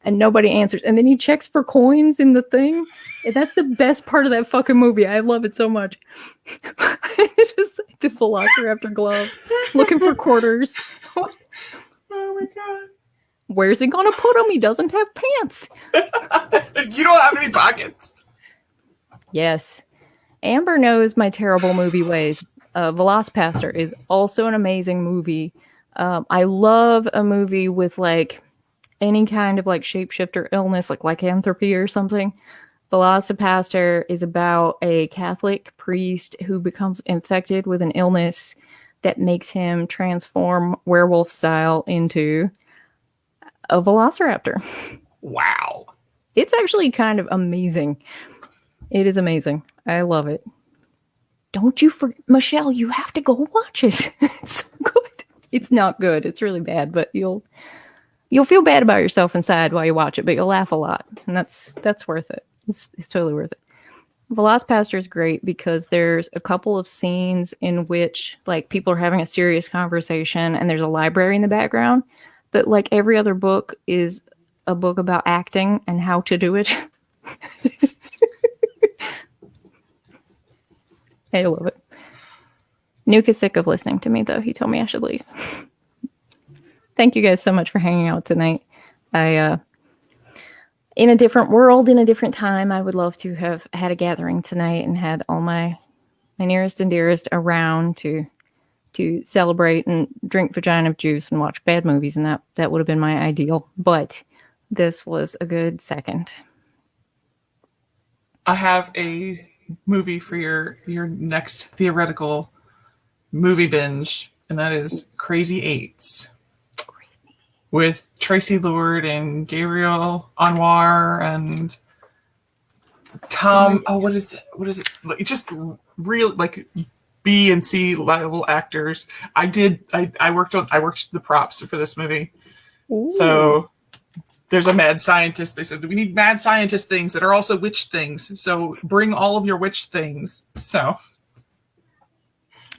[SPEAKER 1] and nobody answers. And then he checks for coins in the thing. And that's the best part of that fucking movie. I love it so much. It's just like the Velociraptor glove looking for quarters.
[SPEAKER 4] Oh my god.
[SPEAKER 1] Where's he gonna put them? He doesn't have pants.
[SPEAKER 4] You don't have any pockets.
[SPEAKER 1] Yes. Amber knows my terrible movie ways. Velocipaster is also an amazing movie. I love a movie with like any kind of like shapeshifter illness, like lycanthropy or something. Velocipaster is about a Catholic priest who becomes infected with an illness that makes him transform werewolf style into a velociraptor.
[SPEAKER 4] Wow.
[SPEAKER 1] It's actually kind of amazing. It is amazing. I love it. Don't you forget, Michelle, you have to go watch it. It's so good. It's not good. It's really bad, but you'll feel bad about yourself inside while you watch it, but you'll laugh a lot. And that's worth it. It's totally worth it. Velocipaster is great because there's a couple of scenes in which like people are having a serious conversation and there's a library in the background. But like every other book is a book about acting and how to do it. I love it. Nuke is sick of listening to me, though. He told me I should leave. Thank you guys so much for hanging out tonight. In a different world, in a different time, I would love to have had a gathering tonight and had all my nearest and dearest around to celebrate and drink vagina juice and watch bad movies, and that would have been my ideal. But this was a good second.
[SPEAKER 4] I have a movie for your next theoretical movie binge, and that is Crazy Eights. With Tracy Lord and Gabriel Anwar and Tom. Oh, what is it? Like, just real like B and C level actors. I worked the props for this movie. Ooh. So there's a mad scientist. They said we need mad scientist things that are also witch things. So bring all of your witch things. So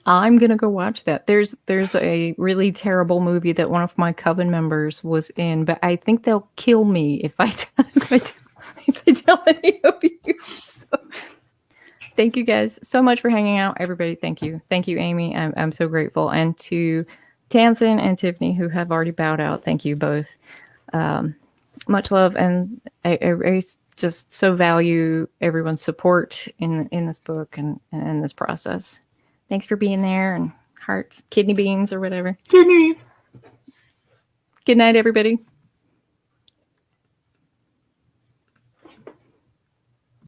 [SPEAKER 1] I'm gonna go watch that. There's a really terrible movie that one of my coven members was in, but I think they'll kill me if I tell any of you. So, thank you guys so much for hanging out, everybody. Thank you, Amy. I'm so grateful, and to Tamsin and Tiffany, who have already bowed out, thank you both. Much love, and I just so value everyone's support in this book and in this process. Thanks for being there, and hearts, kidney beans, or whatever.
[SPEAKER 4] Kidney beans.
[SPEAKER 1] Good night, everybody.